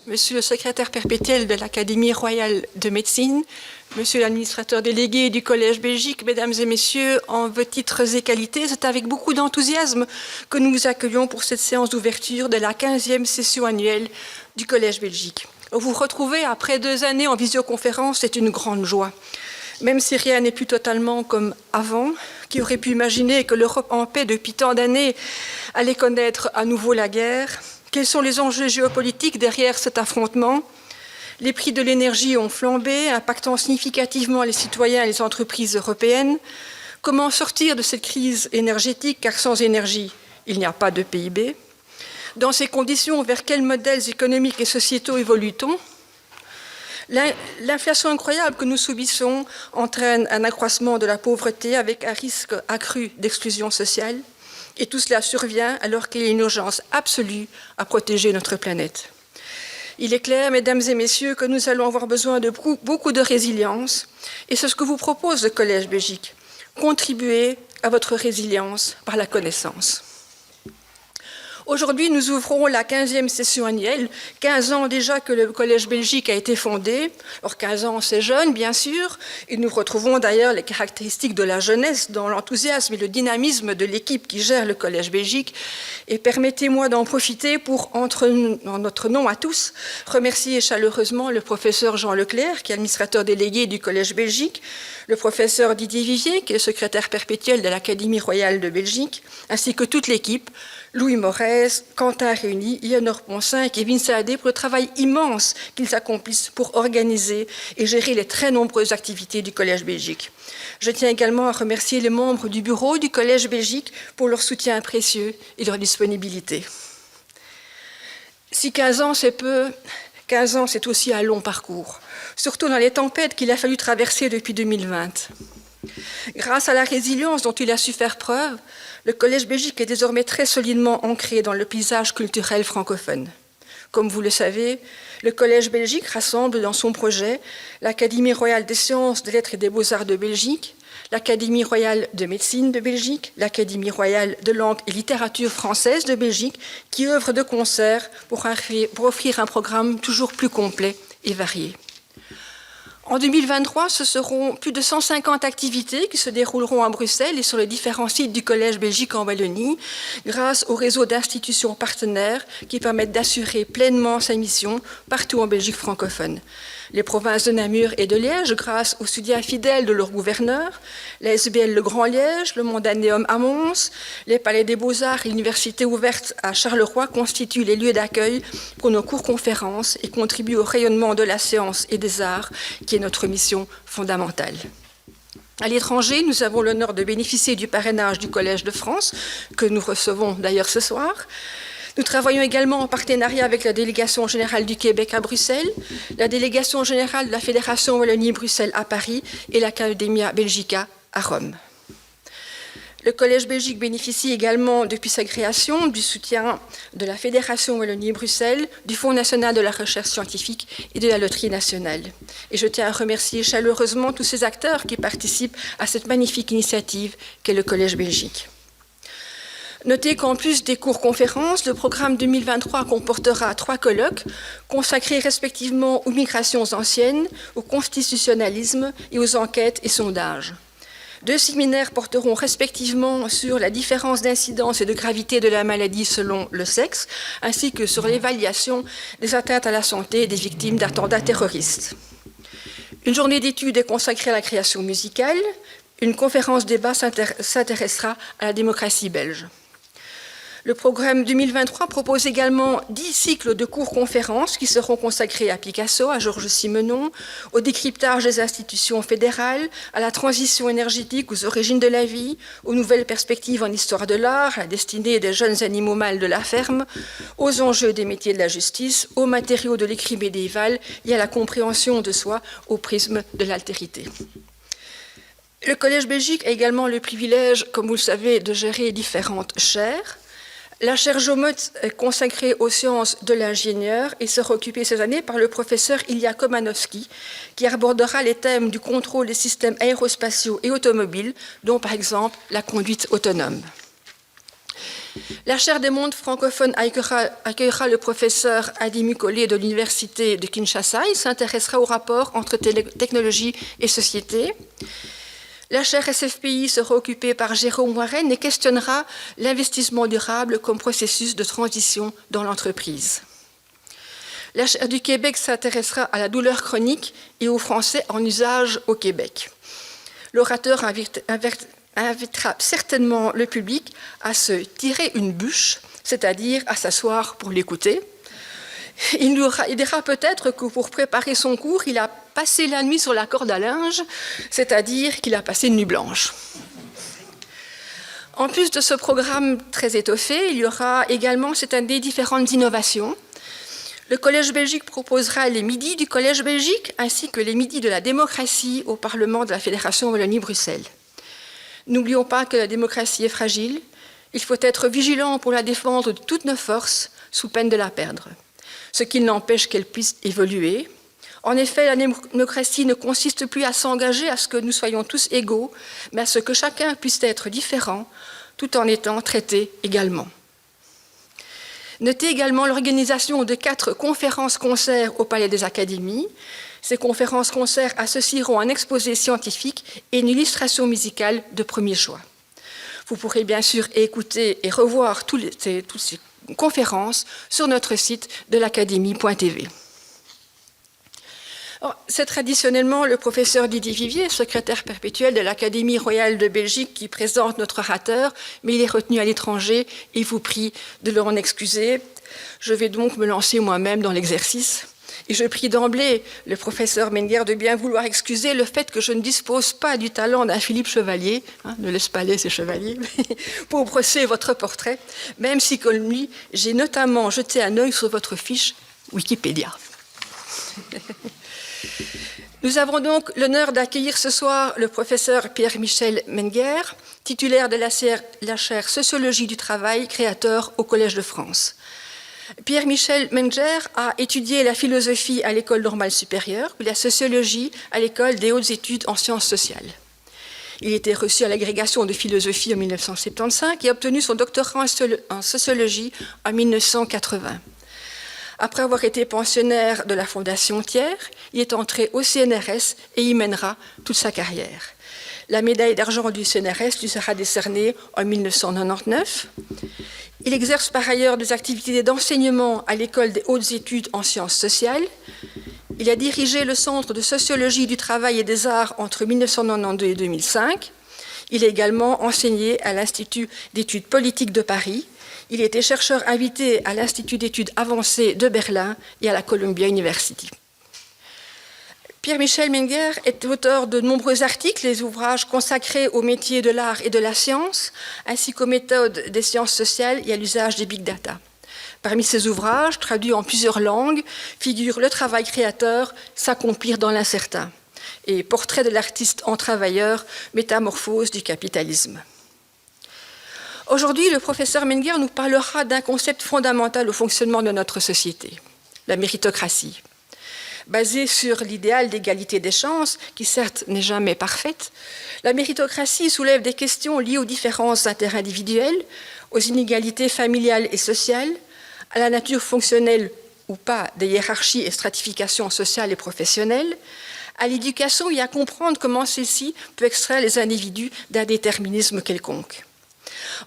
Monsieur le secrétaire perpétuel de l'Académie royale de médecine, Monsieur l'administrateur délégué du Collège Belgique, Mesdames et Messieurs, en vos titres et qualités, c'est avec beaucoup d'enthousiasme que nous vous accueillons pour cette séance d'ouverture de la 15e session annuelle du Collège Belgique. Vous retrouver après 2 années en visioconférence, c'est une grande joie. Même si rien n'est plus totalement comme avant, qui aurait pu imaginer que l'Europe en paix depuis tant d'années allait connaître à nouveau la guerre? Quels sont les enjeux géopolitiques derrière cet affrontement? Les prix de l'énergie ont flambé, impactant significativement les citoyens et les entreprises européennes. Comment sortir de cette crise énergétique, car sans énergie, il n'y a pas de PIB? Dans ces conditions, vers quels modèles économiques et sociétaux évolue-t-on? L'inflation incroyable que nous subissons entraîne un accroissement de la pauvreté avec un risque accru d'exclusion sociale. Et tout cela survient alors qu'il y a une urgence absolue à protéger notre planète. Il est clair, mesdames et messieurs, que nous allons avoir besoin de beaucoup de résilience. Et c'est ce que vous propose le Collège Belgique. Contribuer à votre résilience par la connaissance. Aujourd'hui, nous ouvrons la 15e session annuelle, 15 ans déjà que le Collège Belgique a été fondé. Alors 15 ans, c'est jeune, bien sûr, et nous retrouvons d'ailleurs les caractéristiques de la jeunesse dans l'enthousiasme et le dynamisme de l'équipe qui gère le Collège Belgique. Et permettez-moi d'en profiter pour, en notre nom à tous, remercier chaleureusement le professeur Jean Leclerc, qui est administrateur délégué du Collège Belgique, le professeur Didier Vivier, qui est le secrétaire perpétuel de l'Académie royale de Belgique, ainsi que toute l'équipe, Louis Morez, Quentin Réuni, Yannor Ponsin et Kevin Saadé pour le travail immense qu'ils accomplissent pour organiser et gérer les très nombreuses activités du Collège Belgique. Je tiens également à remercier les membres du bureau du Collège Belgique pour leur soutien précieux et leur disponibilité. Si 15 ans c'est peu, 15 ans c'est aussi un long parcours, surtout dans les tempêtes qu'il a fallu traverser depuis 2020. Grâce à la résilience dont il a su faire preuve, le Collège Belgique est désormais très solidement ancré dans le paysage culturel francophone. Comme vous le savez, le Collège Belgique rassemble dans son projet l'Académie royale des sciences, des lettres et des beaux-arts de Belgique, l'Académie royale de médecine de Belgique, l'Académie royale de langue et littérature française de Belgique, qui œuvrent de concert pour offrir un programme toujours plus complet et varié. En 2023, ce seront plus de 150 activités qui se dérouleront à Bruxelles et sur les différents sites du Collège Belgique en Wallonie, grâce au réseau d'institutions partenaires qui permettent d'assurer pleinement sa mission partout en Belgique francophone. Les provinces de Namur et de Liège, grâce au soutien fidèle de leurs gouverneurs, la SBL Le Grand Liège, le Mondanéum à Mons, les Palais des Beaux-Arts et l'Université ouverte à Charleroi constituent les lieux d'accueil pour nos cours-conférences et contribuent au rayonnement de la science et des arts, qui est notre mission fondamentale. À l'étranger, nous avons l'honneur de bénéficier du parrainage du Collège de France, que nous recevons d'ailleurs ce soir. Nous travaillons également en partenariat avec la délégation générale du Québec à Bruxelles, la délégation générale de la Fédération Wallonie-Bruxelles à Paris et l'Academia Belgica à Rome. Le Collège Belgique bénéficie également, depuis sa création, du soutien de la Fédération Wallonie-Bruxelles, du Fonds national de la recherche scientifique et de la Loterie nationale. Et je tiens à remercier chaleureusement tous ces acteurs qui participent à cette magnifique initiative qu'est le Collège Belgique. Notez qu'en plus des cours-conférences, le programme 2023 comportera 3 colloques consacrés respectivement aux migrations anciennes, au constitutionnalisme et aux enquêtes et sondages. 2 séminaires porteront respectivement sur la différence d'incidence et de gravité de la maladie selon le sexe, ainsi que sur l'évaluation des atteintes à la santé des victimes d'attentats terroristes. Une journée d'études est consacrée à la création musicale. Une conférence débat s'intéressera à la démocratie belge. Le programme 2023 propose également 10 cycles de cours-conférences qui seront consacrés à Picasso, à Georges Simenon, au décryptage des institutions fédérales, à la transition énergétique, aux origines de la vie, aux nouvelles perspectives en histoire de l'art, à la destinée des jeunes animaux mâles de la ferme, aux enjeux des métiers de la justice, aux matériaux de l'écrit médiéval et à la compréhension de soi au prisme de l'altérité. Le Collège Belgique a également le privilège, comme vous le savez, de gérer différentes chaires. La chaire Jomoth est consacrée aux sciences de l'ingénieur et sera occupée ces années par le professeur Ilya Komanovski, qui abordera les thèmes du contrôle des systèmes aérospatiaux et automobiles, dont par exemple la conduite autonome. La chaire des mondes francophones accueillera le professeur Adi Mukolé de l'Université de Kinshasa. Il s'intéressera au rapport entre technologie et société. La chaire SFPI sera occupée par Jérôme Warren et questionnera l'investissement durable comme processus de transition dans l'entreprise. La chaire du Québec s'intéressera à la douleur chronique et aux Français en usage au Québec. L'orateur invitera certainement le public à se tirer une bûche, c'est-à-dire à s'asseoir pour l'écouter. Il dira peut-être que pour préparer son cours, il a passé la nuit sur la corde à linge, c'est-à-dire qu'il a passé une nuit blanche. En plus de ce programme très étoffé, il y aura également cette année différentes innovations. Le Collège Belgique proposera les midis du Collège Belgique ainsi que les midis de la démocratie au Parlement de la Fédération Wallonie-Bruxelles. N'oublions pas que la démocratie est fragile. Il faut être vigilant pour la défendre de toutes nos forces, sous peine de la perdre. Ce qui n'empêche qu'elle puisse évoluer. En effet, la démocratie ne consiste plus à s'engager à ce que nous soyons tous égaux, mais à ce que chacun puisse être différent, tout en étant traité également. Notez également l'organisation de 4 conférences-concerts au Palais des Académies. Ces conférences-concerts associeront un exposé scientifique et une illustration musicale de premier choix. Vous pourrez bien sûr écouter et revoir toutes ces conférences sur notre site de l'académie.tv. C'est traditionnellement le professeur Didier Vivier, secrétaire perpétuel de l'Académie royale de Belgique, qui présente notre orateur, mais il est retenu à l'étranger et vous prie de l'en excuser. Je vais donc me lancer moi-même dans l'exercice. Et je prie d'emblée le professeur Menger de bien vouloir excuser le fait que je ne dispose pas du talent d'un Philippe Chevalier, ne laisse pas aller ces chevaliers, pour brosser votre portrait, même si, comme lui, j'ai notamment jeté un œil sur votre fiche Wikipédia. Nous avons donc l'honneur d'accueillir ce soir le professeur Pierre-Michel Menger, titulaire de la chaire Sociologie du travail, créateur au Collège de France. Pierre-Michel Menger a étudié la philosophie à l'École normale supérieure, puis la sociologie à l'École des hautes études en sciences sociales. Il était reçu à l'agrégation de philosophie en 1975 et a obtenu son doctorat en sociologie en 1980. Après avoir été pensionnaire de la Fondation Thiers, il est entré au CNRS et y mènera toute sa carrière. La médaille d'argent du CNRS lui sera décernée en 1999. Il exerce par ailleurs des activités d'enseignement à l'École des hautes études en sciences sociales. Il a dirigé le Centre de sociologie du travail et des arts entre 1992 et 2005. Il a également enseigné à l'Institut d'études politiques de Paris. Il était chercheur invité à l'Institut d'études avancées de Berlin et à la Columbia University. Pierre-Michel Menger est auteur de nombreux articles et ouvrages consacrés aux métiers de l'art et de la science, ainsi qu'aux méthodes des sciences sociales et à l'usage des big data. Parmi ces ouvrages, traduits en plusieurs langues, figurent Le travail créateur, S'accomplir dans l'incertain et Portrait de l'artiste en travailleur, Métamorphose du capitalisme. Aujourd'hui, le professeur Menger nous parlera d'un concept fondamental au fonctionnement de notre société, la méritocratie. Basée sur l'idéal d'égalité des chances, qui certes n'est jamais parfaite, la méritocratie soulève des questions liées aux différences interindividuelles, aux inégalités familiales et sociales, à la nature fonctionnelle ou pas des hiérarchies et stratifications sociales et professionnelles, à l'éducation et à comprendre comment celle-ci peut extraire les individus d'un déterminisme quelconque.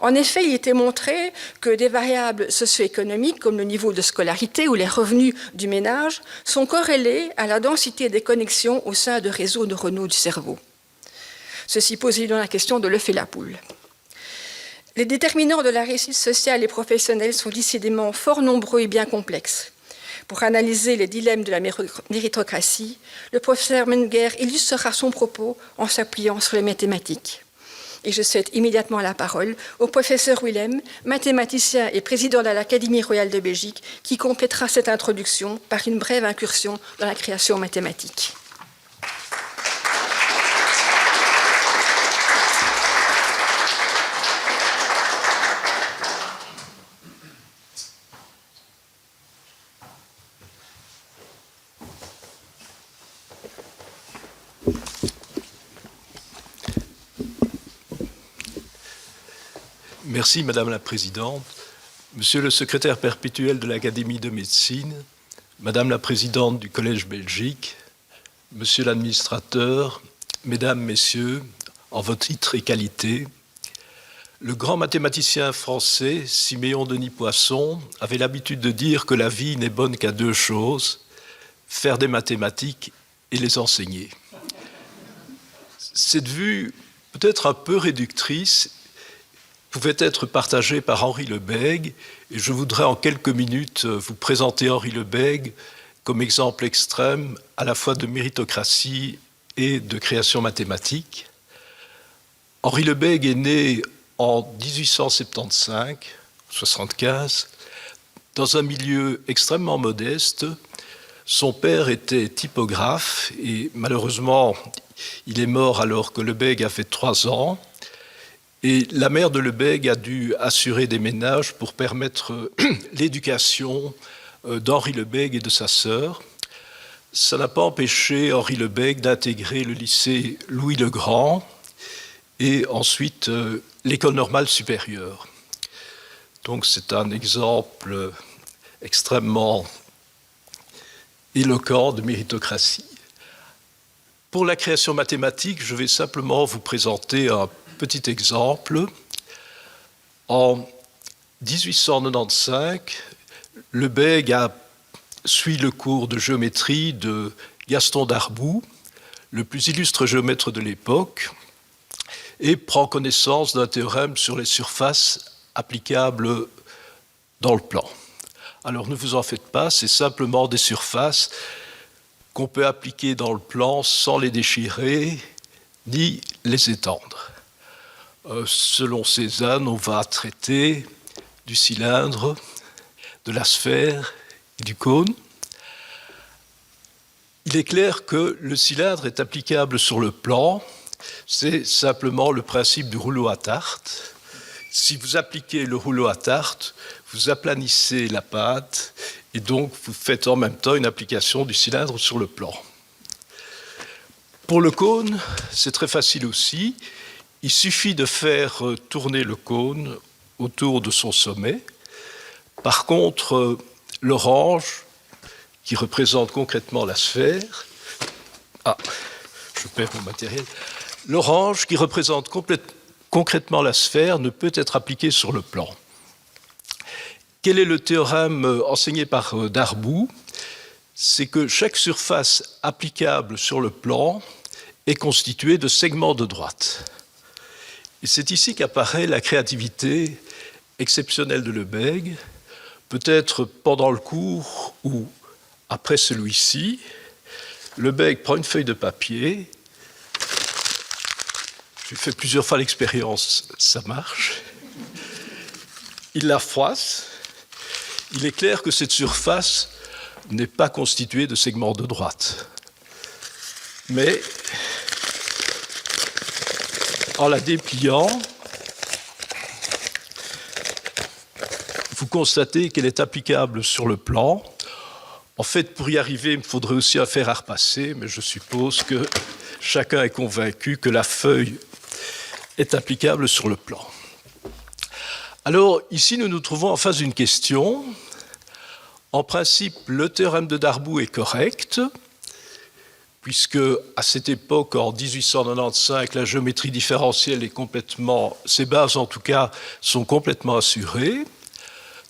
En effet, il était montré que des variables socio-économiques comme le niveau de scolarité ou les revenus du ménage sont corrélés à la densité des connexions au sein de réseaux neuronaux du cerveau. Ceci pose évidemment la question de l'œuf et la poule. Les déterminants de la réussite sociale et professionnelle sont décidément fort nombreux et bien complexes. Pour analyser les dilemmes de la méritocratie, le professeur Menger illustrera son propos en s'appuyant sur les mathématiques. Et je cède immédiatement la parole au professeur Willem, mathématicien et président de l'Académie royale de Belgique, qui complétera cette introduction par une brève incursion dans la création mathématique. Merci Madame la Présidente. Monsieur le secrétaire perpétuel de l'Académie de médecine, Madame la Présidente du Collège Belgique, Monsieur l'administrateur, Mesdames, Messieurs, en votre titre et qualité, le grand mathématicien français Siméon Denis Poisson avait l'habitude de dire que la vie n'est bonne qu'à deux choses, faire des mathématiques et les enseigner. Cette vue, peut-être un peu réductrice, pouvait être partagée par Henri Lebègue, et je voudrais en quelques minutes vous présenter Henri Lebègue comme exemple extrême à la fois de méritocratie et de création mathématique. Henri Lebègue est né en 1875, dans un milieu extrêmement modeste. Son père était typographe et malheureusement, il est mort alors que Lebègue avait 3 ans. Et la mère de Lebègue a dû assurer des ménages pour permettre l'éducation d'Henri Lebègue et de sa sœur. Ça n'a pas empêché Henri Lebègue d'intégrer le lycée Louis le Grand et ensuite l'école normale supérieure. Donc c'est un exemple extrêmement éloquent de méritocratie. Pour la création mathématique, je vais simplement vous présenter un petit exemple. En 1895, Lebègue suit le cours de géométrie de Gaston Darboux, le plus illustre géomètre de l'époque, et prend connaissance d'un théorème sur les surfaces applicables dans le plan. Alors ne vous en faites pas, c'est simplement des surfaces qu'on peut appliquer dans le plan sans les déchirer ni les étendre. Selon Cézanne, on va traiter du cylindre, de la sphère et du cône. Il est clair que le cylindre est applicable sur le plan. C'est simplement le principe du rouleau à tarte. Si vous appliquez le rouleau à tarte, vous aplanissez la pâte et donc vous faites en même temps une application du cylindre sur le plan. Pour le cône, c'est très facile aussi. Il suffit de faire tourner le cône autour de son sommet. Par contre, l'orange, qui représente concrètement la sphère, je perds mon matériel. L'orange, qui représente concrètement la sphère, ne peut être appliqué sur le plan. Quel est le théorème enseigné par Darboux? C'est que chaque surface applicable sur le plan est constituée de segments de droite. Et c'est ici qu'apparaît la créativité exceptionnelle de Lebègue, peut-être pendant le cours ou après celui-ci. Lebègue prend une feuille de papier. J'ai fait plusieurs fois l'expérience, ça marche. Il la froisse. Il est clair que cette surface n'est pas constituée de segments de droite. Mais en la dépliant, vous constatez qu'elle est applicable sur le plan. En fait, pour y arriver, il me faudrait aussi un fer à repasser, mais je suppose que chacun est convaincu que la feuille est applicable sur le plan. Alors, ici, nous nous trouvons en face d'une question. En principe, le théorème de Darboux est correct, puisque à cette époque, en 1895, la géométrie différentielle est complètement, ses bases en tout cas, sont complètement assurées.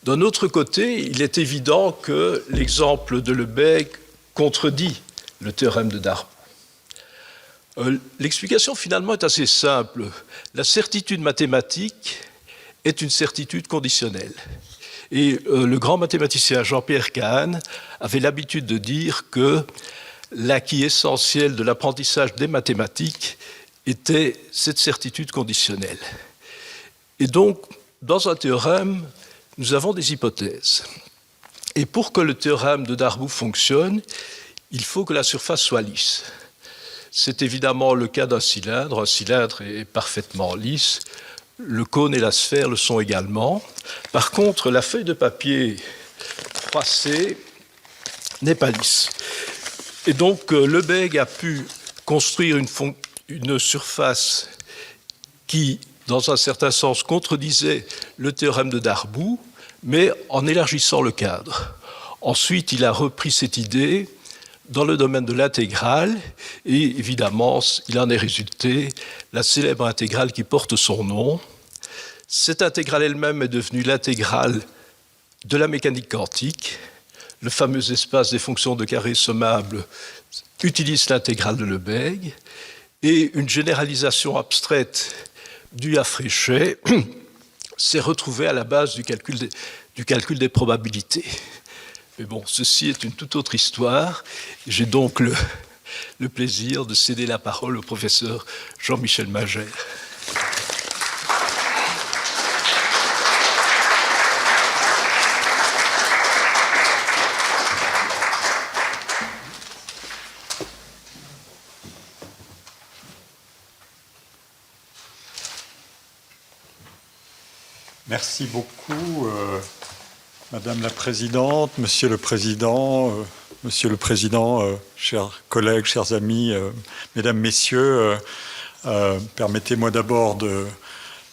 D'un autre côté, il est évident que l'exemple de Lebègue contredit le théorème de Darboux. L'explication finalement est assez simple. La certitude mathématique est une certitude conditionnelle. Et le grand mathématicien Jean-Pierre Kahn avait l'habitude de dire que l'acquis essentiel de l'apprentissage des mathématiques était cette certitude conditionnelle. Et donc, dans un théorème, nous avons des hypothèses. Et pour que le théorème de Darboux fonctionne, il faut que la surface soit lisse. C'est évidemment le cas d'un cylindre. Un cylindre est parfaitement lisse. Le cône et la sphère le sont également. Par contre, la feuille de papier froissée n'est pas lisse. Et donc, Lebègue a pu construire une surface qui dans un certain sens, contredisait le théorème de Darboux, mais en élargissant le cadre. Ensuite, il a repris cette idée dans le domaine de l'intégrale, et évidemment, il en est résulté la célèbre intégrale qui porte son nom. Cette intégrale elle-même est devenue l'intégrale de la mécanique quantique. Le fameux espace des fonctions de carré sommables utilise l'intégrale de Lebesgue, et une généralisation abstraite due à Fréchet s'est retrouvée à la base du calcul des probabilités. Mais bon, ceci est une toute autre histoire. J'ai donc le plaisir de céder la parole au professeur Jean-Michel Magère. Merci beaucoup, Madame la Présidente, Monsieur le Président, chers collègues, chers amis, Mesdames, Messieurs. Permettez-moi d'abord de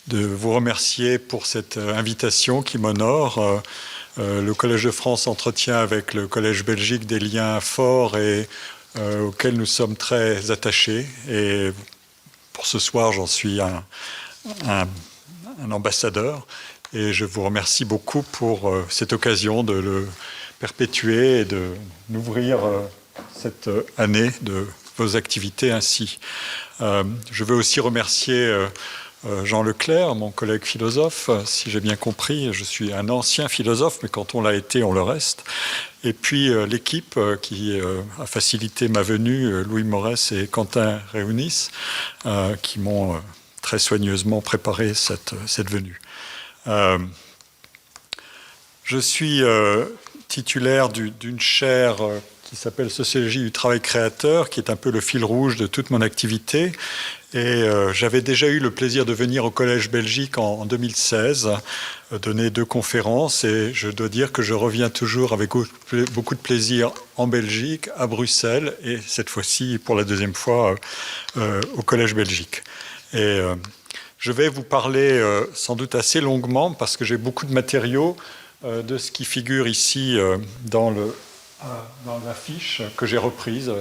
vous remercier pour cette invitation qui m'honore. Le Collège de France entretient avec le Collège belgique des liens forts et auxquels nous sommes très attachés. Et pour ce soir, j'en suis un ambassadeur, et je vous remercie beaucoup pour cette occasion de le perpétuer et de n'ouvrir cette année de vos activités ainsi. Je veux aussi remercier Jean Leclerc, mon collègue philosophe. Si j'ai bien compris, je suis un ancien philosophe, mais quand on l'a été, on le reste. Et puis l'équipe qui a facilité ma venue, Louis Morès et Quentin Réunis, qui m'ont très soigneusement préparé cette venue. Je suis titulaire d'une chaire qui s'appelle Sociologie du travail créateur, qui est un peu le fil rouge de toute mon activité. Et j'avais déjà eu le plaisir de venir au Collège Belgique en 2016, donner 2 conférences, et je dois dire que je reviens toujours avec beaucoup de plaisir en Belgique, à Bruxelles, et cette fois-ci, pour la 2e fois, au Collège Belgique. Et je vais vous parler sans doute assez longuement, parce que j'ai beaucoup de matériaux de ce qui figure ici dans l'affiche que j'ai reprise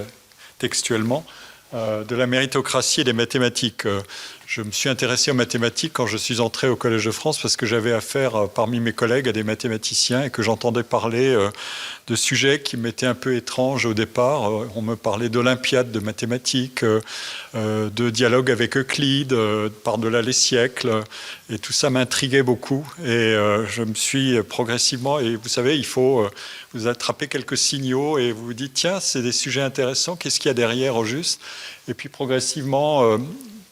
textuellement, de la méritocratie et des mathématiques. Je me suis intéressé aux mathématiques quand je suis entré au Collège de France parce que j'avais affaire parmi mes collègues à des mathématiciens et que j'entendais parler de sujets qui m'étaient un peu étranges au départ. On me parlait d'olympiades de mathématiques, de dialogue avec Euclide, par-delà les siècles, et tout ça m'intriguait beaucoup. Et je me suis progressivement, et vous savez, il faut vous attraper quelques signaux et vous vous dites, tiens, c'est des sujets intéressants, qu'est-ce qu'il y a derrière au juste? Et puis progressivement,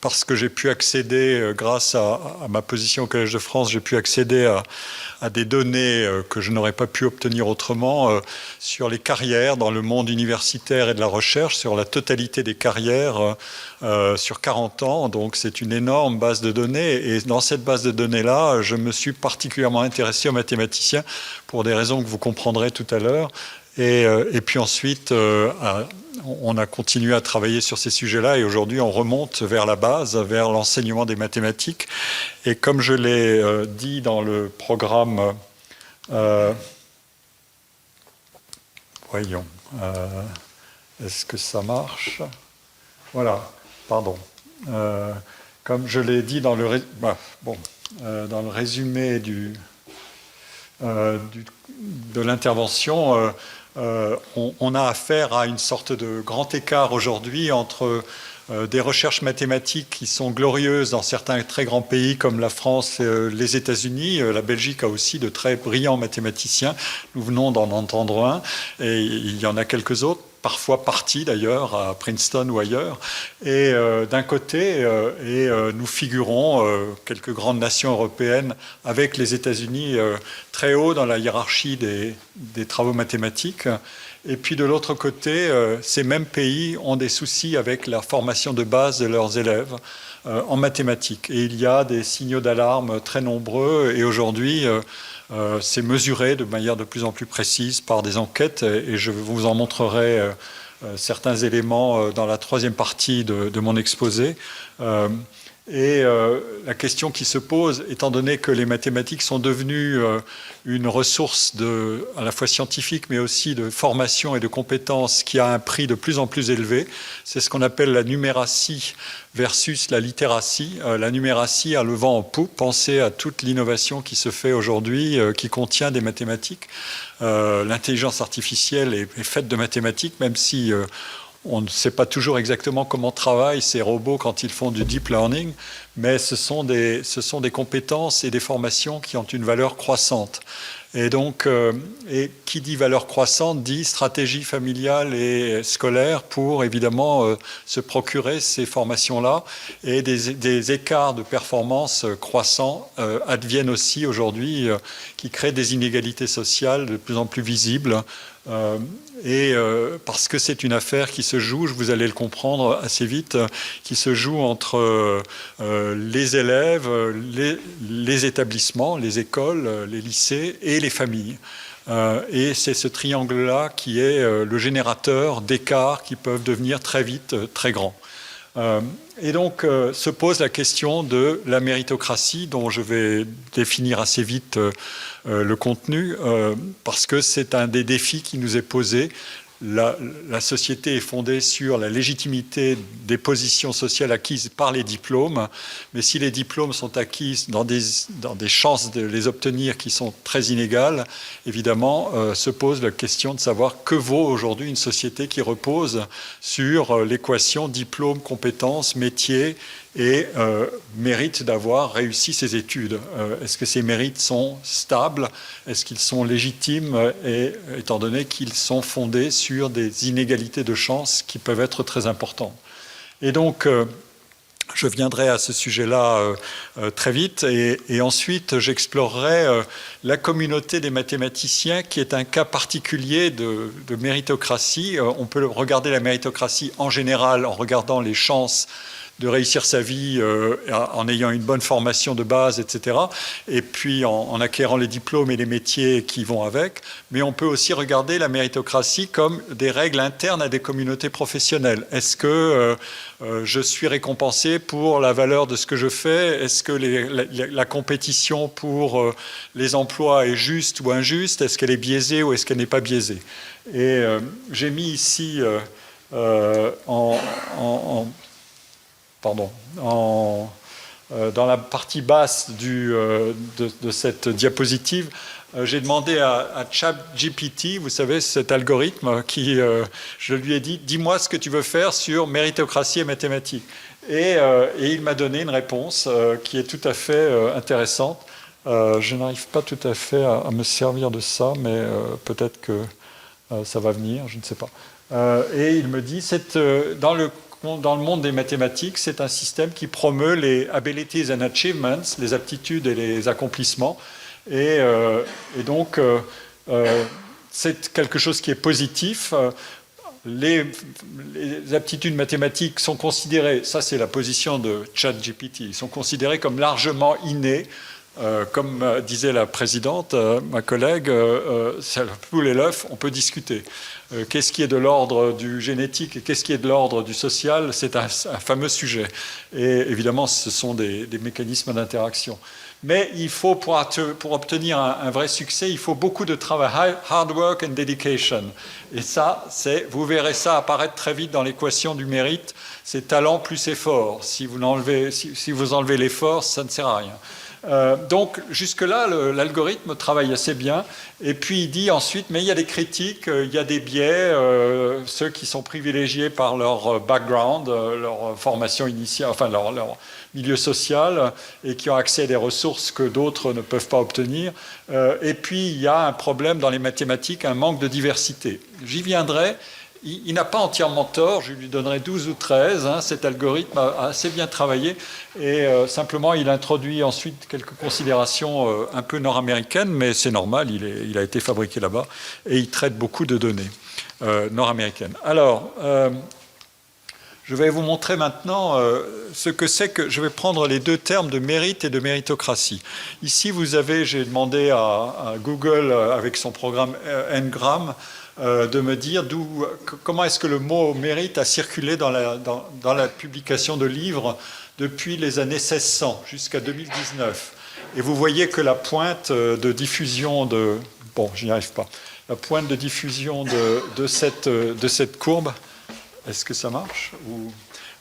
parce que j'ai pu accéder, grâce à ma position au Collège de France, j'ai pu accéder à des données que je n'aurais pas pu obtenir autrement sur les carrières dans le monde universitaire et de la recherche, sur la totalité des carrières sur 40 ans. Donc c'est une énorme base de données. Et dans cette base de données-là, je me suis particulièrement intéressé aux mathématiciens pour des raisons que vous comprendrez tout à l'heure. Et puis ensuite, on a continué à travailler sur ces sujets-là et aujourd'hui, on remonte vers la base, vers l'enseignement des mathématiques. Et comme je l'ai dit dans le programme, voyons, est-ce que ça marche? Voilà, pardon. Comme je l'ai dit dans le résumé de l'intervention, on a affaire à une sorte de grand écart aujourd'hui entre des recherches mathématiques qui sont glorieuses dans certains très grands pays comme la France et les États-Unis. La Belgique a aussi de très brillants mathématiciens. Nous venons d'en entendre un et il y en a quelques autres, parfois partis d'ailleurs à Princeton ou ailleurs. Et d'un côté, nous figurons, quelques grandes nations européennes, avec les États-Unis très haut dans la hiérarchie des travaux mathématiques. Et puis de l'autre côté, ces mêmes pays ont des soucis avec la formation de base de leurs élèves en mathématiques. Et il y a des signaux d'alarme très nombreux et aujourd'hui, c'est mesuré de manière de plus en plus précise par des enquêtes et je vous en montrerai certains éléments dans la 3e partie de mon exposé. Et la question qui se pose, étant donné que les mathématiques sont devenues une ressource à la fois scientifique, mais aussi de formation et de compétences qui a un prix de plus en plus élevé, c'est ce qu'on appelle la numératie versus la littératie. La numératie a le vent en poupe. Pensez à toute l'innovation qui se fait aujourd'hui, qui contient des mathématiques. L'intelligence artificielle est faite de mathématiques, même si on ne sait pas toujours exactement comment travaillent ces robots quand ils font du deep learning, mais ce sont des compétences et des formations qui ont une valeur croissante. Et donc, et qui dit valeur croissante dit stratégie familiale et scolaire pour évidemment se procurer ces formations-là. Et des écarts de performance croissants adviennent aussi aujourd'hui, qui créent des inégalités sociales de plus en plus visibles. Parce que c'est une affaire qui se joue, vous allez le comprendre assez vite, qui se joue entre les élèves, les établissements, les écoles, les lycées et les familles. Et c'est ce triangle-là qui est le générateur d'écarts qui peuvent devenir très vite très grands. Et donc se pose la question de la méritocratie, dont je vais définir assez vite le contenu, parce que c'est un des défis qui nous est posé. La société est fondée sur la légitimité des positions sociales acquises par les diplômes, mais si les diplômes sont acquis dans des chances de les obtenir qui sont très inégales, évidemment, se pose la question de savoir que vaut aujourd'hui une société qui repose sur l'équation diplôme, compétences, métier et mérite d'avoir réussi ses études. Est-ce que ces mérites sont stables? Est-ce qu'ils sont légitimes, étant donné qu'ils sont fondés sur des inégalités de chance qui peuvent être très importantes? Et donc, je viendrai à ce sujet-là très vite, et ensuite j'explorerai la communauté des mathématiciens, qui est un cas particulier de méritocratie. On peut regarder la méritocratie en général en regardant les chances de réussir sa vie en ayant une bonne formation de base, etc. Et puis en acquérant les diplômes et les métiers qui vont avec. Mais on peut aussi regarder la méritocratie comme des règles internes à des communautés professionnelles. Est-ce que je suis récompensé pour la valeur de ce que je fais? Est-ce que la compétition pour les emplois est juste ou injuste? Est-ce qu'elle est biaisée ou est-ce qu'elle n'est pas biaisée? Et j'ai mis ici dans la partie basse de cette diapositive, j'ai demandé à ChatGPT, vous savez, cet algorithme qui, je lui ai dit, dis-moi ce que tu veux faire sur méritocratie et mathématiques. Et il m'a donné une réponse qui est tout à fait intéressante. Je n'arrive pas tout à fait à me servir de ça, mais peut-être que ça va venir, je ne sais pas. Et il me dit, dans le monde des mathématiques, c'est un système qui promeut les abilities and achievements, les aptitudes et les accomplissements. Et donc, c'est quelque chose qui est positif. Les aptitudes mathématiques sont considérées, ça c'est la position de ChatGPT, sont considérées comme largement innées. Comme disait la présidente, ma collègue, c'est la poule et l'œuf, on peut discuter. Qu'est-ce qui est de l'ordre du génétique et qu'est-ce qui est de l'ordre du social? C'est un fameux sujet. Et évidemment, ce sont des mécanismes d'interaction. Mais il faut, pour obtenir un vrai succès, il faut beaucoup de travail, hard work and dedication. Et ça, vous verrez ça apparaître très vite dans l'équation du mérite, c'est talent plus effort. Si vous enlevez l'effort, ça ne sert à rien. Donc jusque-là, l'algorithme travaille assez bien. Et puis il dit ensuite, mais il y a des critiques, il y a des biais, ceux qui sont privilégiés par leur background, leur formation initiale, enfin leur milieu social, et qui ont accès à des ressources que d'autres ne peuvent pas obtenir. Et puis il y a un problème dans les mathématiques, un manque de diversité. J'y viendrai. Il n'a pas entièrement tort, je lui donnerai 12 ou 13, cet algorithme a assez bien travaillé, et simplement il introduit ensuite quelques considérations un peu nord-américaines, mais c'est normal, il a été fabriqué là-bas, et il traite beaucoup de données nord-américaines. Alors, je vais vous montrer maintenant ce que c'est que... Je vais prendre les deux termes de mérite et de méritocratie. Ici, j'ai demandé à Google, avec son programme Ngram, de me dire comment est-ce que le mot mérite a circulé dans la publication de livres depuis les années 1600 jusqu'à 2019. Et vous voyez que la pointe de diffusion bon, je n'y arrive pas. La pointe de diffusion de cette courbe, est-ce que ça marche ou...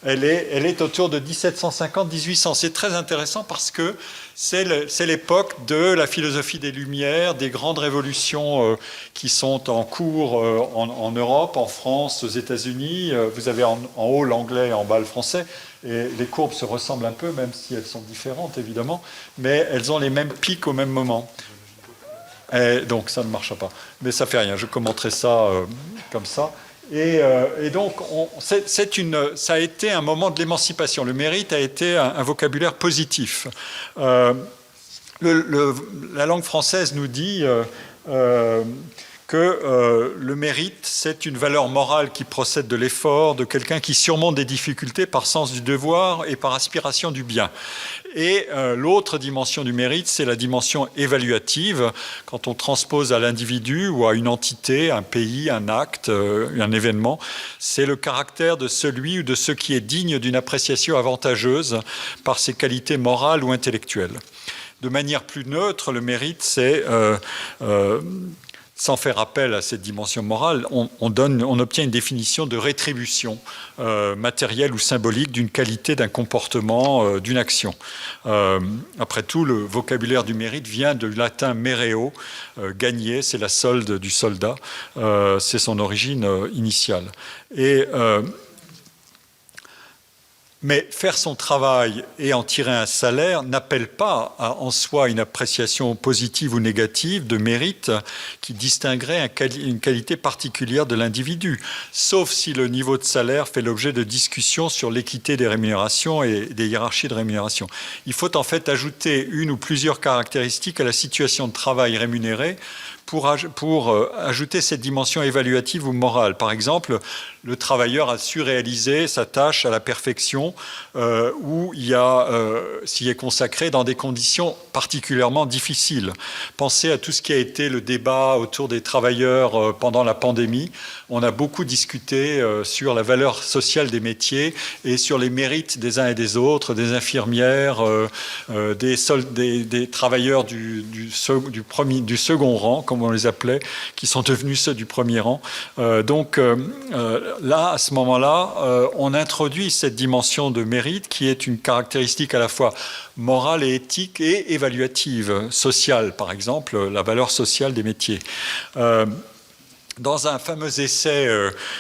Elle est autour de 1750-1800. C'est très intéressant parce que c'est l'époque de la philosophie des Lumières, des grandes révolutions qui sont en cours en Europe, en France, aux États-Unis. Vous avez en haut l'anglais et en bas le français. Et les courbes se ressemblent un peu, même si elles sont différentes, évidemment. Mais elles ont les mêmes pics au même moment. Et donc ça ne marchera pas. Mais ça ne fait rien, je commenterai ça comme ça. Et donc, ça a été un moment de l'émancipation. Le mérite a été un vocabulaire positif. La langue française nous dit que le mérite, c'est une valeur morale qui procède de l'effort, de quelqu'un qui surmonte des difficultés par sens du devoir et par aspiration du bien. Et l'autre dimension du mérite, c'est la dimension évaluative, quand on transpose à l'individu ou à une entité, un pays, un acte, un événement, c'est le caractère de celui ou de ce qui est digne d'une appréciation avantageuse par ses qualités morales ou intellectuelles. De manière plus neutre, le mérite, c'est... sans faire appel à cette dimension morale, on obtient une définition de rétribution matérielle ou symbolique d'une qualité, d'un comportement, d'une action. Après tout, le vocabulaire du mérite vient du latin mereo, gagner, c'est la solde du soldat, c'est son origine initiale. Mais faire son travail et en tirer un salaire n'appelle pas en soi une appréciation positive ou négative de mérite qui distinguerait une qualité particulière de l'individu, sauf si le niveau de salaire fait l'objet de discussions sur l'équité des rémunérations et des hiérarchies de rémunération. Il faut en fait ajouter une ou plusieurs caractéristiques à la situation de travail rémunéré pour ajouter cette dimension évaluative ou morale. Par exemple, le travailleur a su réaliser sa tâche à la perfection ou s'y est consacré dans des conditions particulièrement difficiles. Pensez à tout ce qui a été le débat autour des travailleurs pendant la pandémie. On a beaucoup discuté sur la valeur sociale des métiers et sur les mérites des uns et des autres, des infirmières, des travailleurs du second rang, comme on les appelait, qui sont devenus ceux du premier rang. Là, à ce moment-là, on introduit cette dimension de mérite qui est une caractéristique à la fois morale et éthique et évaluative, sociale, par exemple, la valeur sociale des métiers. Dans un fameux essai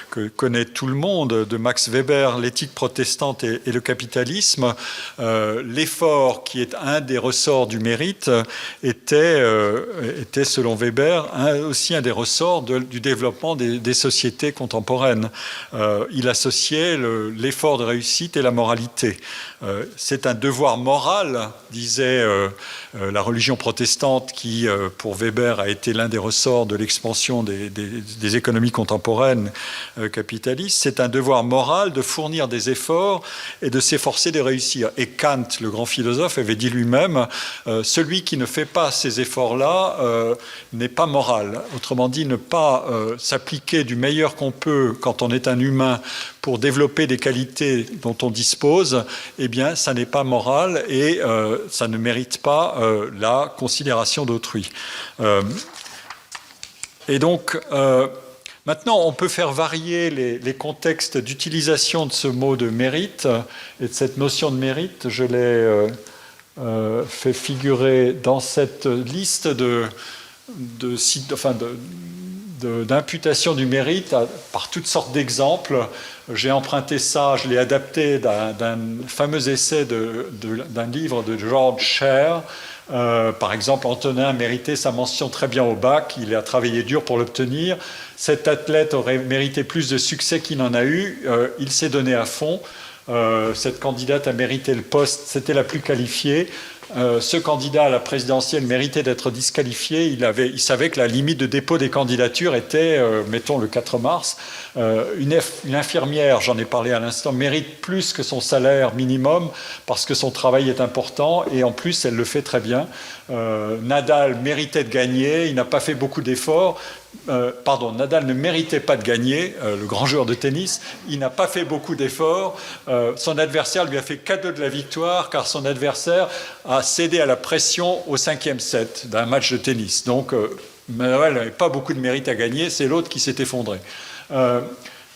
que connaît tout le monde de Max Weber, L'éthique protestante et le capitalisme, l'effort qui est un des ressorts du mérite était selon Weber, aussi un des ressorts du développement des sociétés contemporaines. Il associait l'effort de réussite et la moralité. C'est un devoir moral, disait la religion protestante qui, pour Weber, a été l'un des ressorts de l'expansion des économies contemporaines capitalistes. C'est un devoir moral de fournir des efforts et de s'efforcer de réussir. Et Kant, le grand philosophe, avait dit lui-même celui qui ne fait pas ces efforts-là n'est pas moral. Autrement dit, ne pas s'appliquer du meilleur qu'on peut quand on est un humain pour développer des qualités dont on dispose, eh bien, ça n'est pas moral et ça ne mérite pas la considération d'autrui. Et donc, maintenant, on peut faire varier les contextes d'utilisation de ce mot de mérite et de cette notion de mérite. Je l'ai fait figurer dans cette liste d'imputation du mérite par toutes sortes d'exemples. J'ai emprunté ça, je l'ai adapté d'un fameux essai d'un livre de George Scher. Par exemple, Antonin méritait sa mention très bien au bac, il a travaillé dur pour l'obtenir. Cet athlète aurait mérité plus de succès qu'il n'en a eu, il s'est donné à fond. Cette candidate a mérité le poste, c'était la plus qualifiée. ce candidat à la présidentielle méritait d'être disqualifié. Il savait que la limite de dépôt des candidatures était, mettons, le 4 mars. Une infirmière, j'en ai parlé à l'instant, mérite plus que son salaire minimum parce que son travail est important et en plus, elle le fait très bien. Nadal méritait de gagner, il n'a pas fait beaucoup d'efforts. Nadal ne méritait pas de gagner, le grand joueur de tennis. Il n'a pas fait beaucoup d'efforts. Son adversaire lui a fait cadeau de la victoire car son adversaire a cédé à la pression au 5e set d'un match de tennis. Donc, Nadal n'avait pas beaucoup de mérite à gagner, c'est l'autre qui s'est effondré.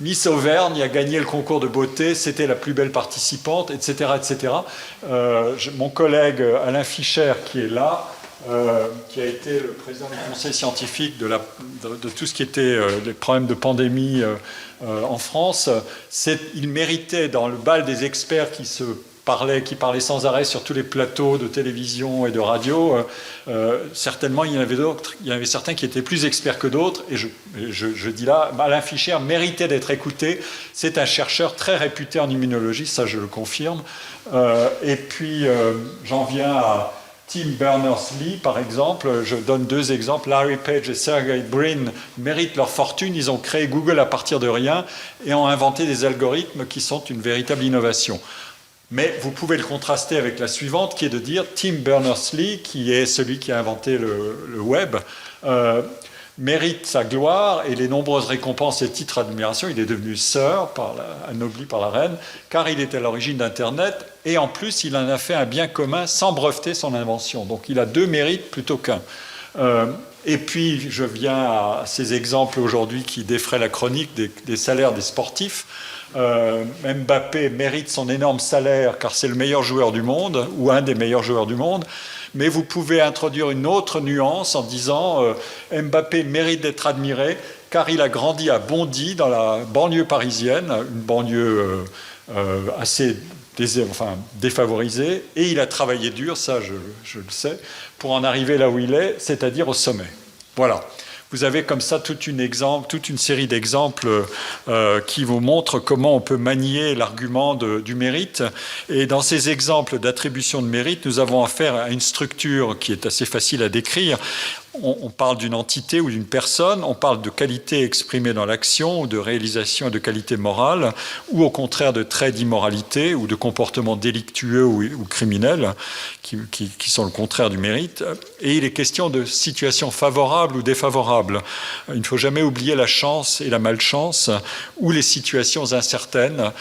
Miss Auvergne a gagné le concours de beauté, c'était la plus belle participante, etc. etc. Mon collègue Alain Fischer, qui est là, qui a été le président du conseil scientifique de tout ce qui était les problèmes de pandémie en France, il méritait dans le bal des experts qui parlaient sans arrêt sur tous les plateaux de télévision et de radio. Certainement, il y en avait certains qui étaient plus experts que d'autres, et je dis là, Alain Fischer méritait d'être écouté. C'est un chercheur très réputé en immunologie, ça je le confirme. Et puis, j'en viens à Tim Berners-Lee, par exemple. Je donne 2 exemples. Larry Page et Sergey Brin méritent leur fortune. Ils ont créé Google à partir de rien et ont inventé des algorithmes qui sont une véritable innovation. Mais vous pouvez le contraster avec la suivante, qui est de dire Tim Berners-Lee, qui est celui qui a inventé le web, mérite sa gloire et les nombreuses récompenses et titres d'admiration. Il est devenu Sir, anobli par la reine, car il était à l'origine d'Internet, et en plus, il en a fait un bien commun sans breveter son invention. Donc il a 2 mérites plutôt qu'un. Et puis, je viens à ces exemples aujourd'hui qui défraient la chronique des salaires des sportifs. Mbappé mérite son énorme salaire car c'est le meilleur joueur du monde, ou un des meilleurs joueurs du monde. Mais vous pouvez introduire une autre nuance en disant Mbappé mérite d'être admiré car il a grandi à Bondy, dans la banlieue parisienne, une banlieue assez défavorisée, et il a travaillé dur, ça je le sais, pour en arriver là où il est, c'est-à-dire au sommet. Voilà. Vous avez comme ça toute une série d'exemples qui vous montrent comment on peut manier l'argument du mérite. Et dans ces exemples d'attribution de mérite, nous avons affaire à une structure qui est assez facile à décrire. On parle d'une entité ou d'une personne, on parle de qualité exprimée dans l'action, ou de réalisation et de qualité morale, ou au contraire de traits d'immoralité ou de comportements délictueux ou criminels, qui sont le contraire du mérite. Et il est question de situations favorables ou défavorables. Il ne faut jamais oublier la chance et la malchance, ou les situations incertaines,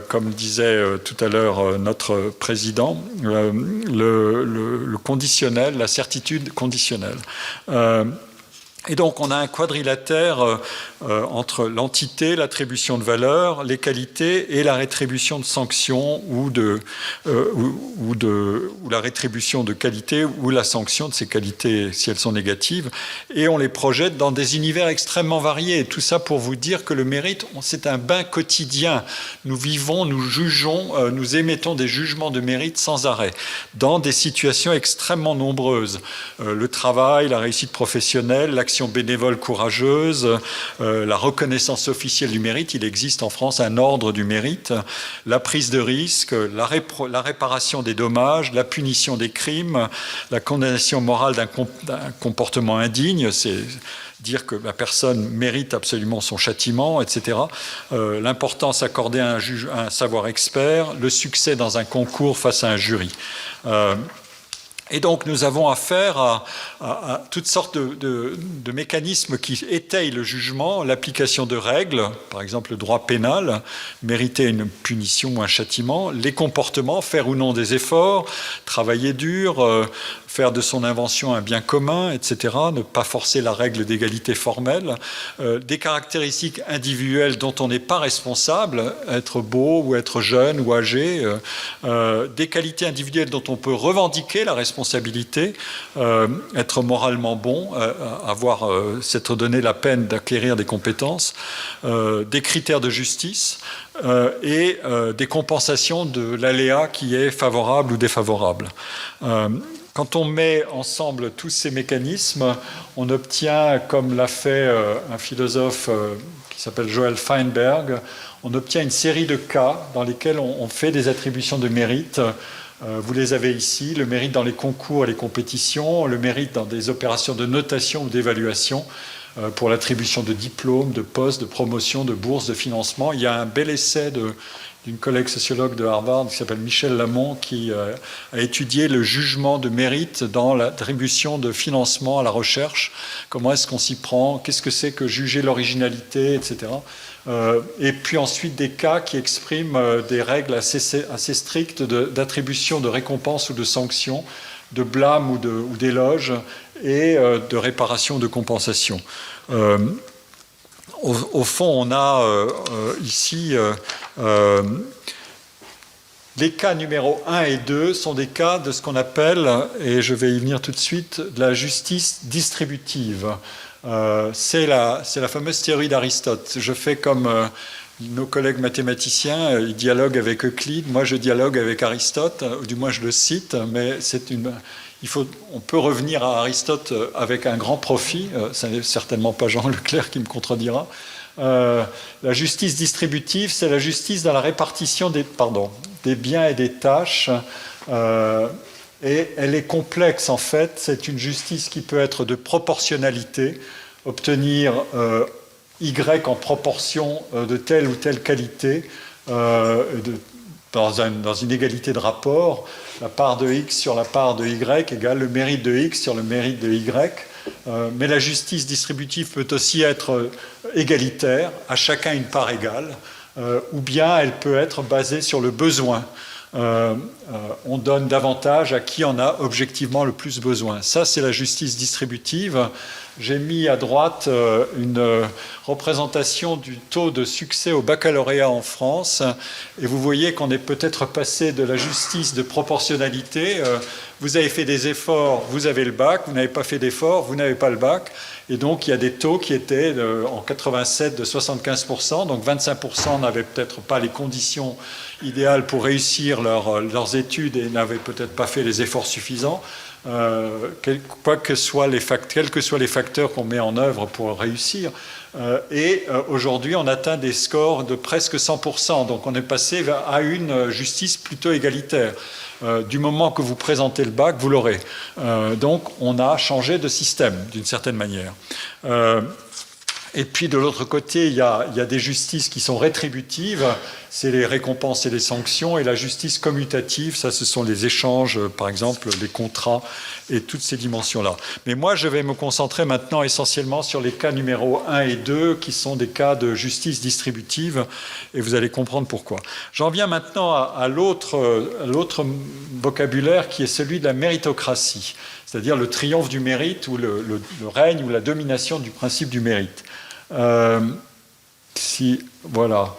comme disait tout à l'heure notre président, le conditionnel, la certitude conditionnelle. Et donc on a un quadrilatère entre l'entité, l'attribution de valeur, les qualités et la rétribution de sanctions ou la rétribution de qualité ou la sanction de ces qualités si elles sont négatives, et on les projette dans des univers extrêmement variés. Et tout ça pour vous dire que le mérite, c'est un bain quotidien. Nous vivons, nous jugeons, nous émettons des jugements de mérite sans arrêt dans des situations extrêmement nombreuses. Le travail, la réussite professionnelle, l'action bénévole courageuse, la reconnaissance officielle du mérite. Il existe en France un ordre du mérite, la prise de risque, la réparation des dommages, la punition des crimes, la condamnation morale d'un comportement indigne, c'est dire que la personne mérite absolument son châtiment, etc. L'importance accordée à un savoir expert, le succès dans un concours face à un jury. Et donc nous avons affaire à toutes sortes de mécanismes qui étayent le jugement, l'application de règles, par exemple le droit pénal, mériter une punition ou un châtiment, les comportements, faire ou non des efforts, travailler dur, faire de son invention un bien commun, etc., ne pas forcer la règle d'égalité formelle, des caractéristiques individuelles dont on n'est pas responsable, être beau ou être jeune ou âgé, des qualités individuelles dont on peut revendiquer la responsabilité, être moralement bon, s'être donné la peine d'acquérir des compétences, des critères de justice et des compensations de l'aléa qui est favorable ou défavorable. Quand on met ensemble tous ces mécanismes, on obtient, comme l'a fait un philosophe qui s'appelle Joel Feinberg, on obtient une série de cas dans lesquels on fait des attributions de mérite Vous les avez ici, le mérite dans les concours et les compétitions, le mérite dans des opérations de notation ou d'évaluation, pour l'attribution de diplômes, de postes, de promotions, de bourses, de financement. Il y a un bel essai d'une collègue sociologue de Harvard qui s'appelle Michèle Lamont qui a étudié le jugement de mérite dans l'attribution de financement à la recherche. Comment est-ce qu'on s'y prend? Qu'est-ce que c'est que juger l'originalité, etc. Et puis ensuite des cas qui expriment des règles assez strictes d'attribution de récompenses ou de sanctions, de blâme ou d'éloges et de réparation ou de compensation. Au fond, on a ici les cas numéro 1 et 2 sont des cas de ce qu'on appelle, et je vais y venir tout de suite, de la justice distributive. C'est la fameuse théorie d'Aristote. Je fais comme nos collègues mathématiciens, ils dialoguent avec Euclide, moi je dialogue avec Aristote, ou du moins je le cite, mais on peut revenir à Aristote avec un grand profit, ce n'est certainement pas Jean Leclerc qui me contredira. La justice distributive, c'est la justice dans la répartition des biens et des tâches, et elle est complexe en fait. C'est une justice qui peut être de proportionnalité, obtenir Y en proportion de telle ou telle qualité, dans une égalité de rapport, la part de X sur la part de Y égale le mérite de X sur le mérite de Y. Mais la justice distributive peut aussi être égalitaire, à chacun une part égale, ou bien elle peut être basée sur le besoin. On donne davantage à qui en a objectivement le plus besoin. Ça, c'est la justice distributive. J'ai mis à droite une représentation du taux de succès au baccalauréat en France, et vous voyez qu'on est peut-être passé de la justice de proportionnalité. Vous avez fait des efforts, vous avez le bac, vous n'avez pas fait d'efforts, vous n'avez pas le bac, et donc il y a des taux qui étaient en 87 de 75%, donc 25% n'avaient peut-être pas les conditions idéales pour réussir leurs études et n'avaient peut-être pas fait les efforts suffisants. Quels que soient les facteurs qu'on met en œuvre pour réussir. Et aujourd'hui, on atteint des scores de presque 100%. Donc on est passé à une justice plutôt égalitaire. Du moment que vous présentez le bac, vous l'aurez. Donc on a changé de système, d'une certaine manière. Et puis de l'autre côté, il y a des justices qui sont rétributives, c'est les récompenses et les sanctions, et la justice commutative, ça ce sont les échanges, par exemple les contrats et toutes ces dimensions-là. Mais moi je vais me concentrer maintenant essentiellement sur les cas numéro 1 et 2 qui sont des cas de justice distributive, et vous allez comprendre pourquoi. J'en viens maintenant à l'autre vocabulaire qui est celui de la méritocratie, c'est-à-dire le triomphe du mérite ou le règne ou la domination du principe du mérite. Voilà.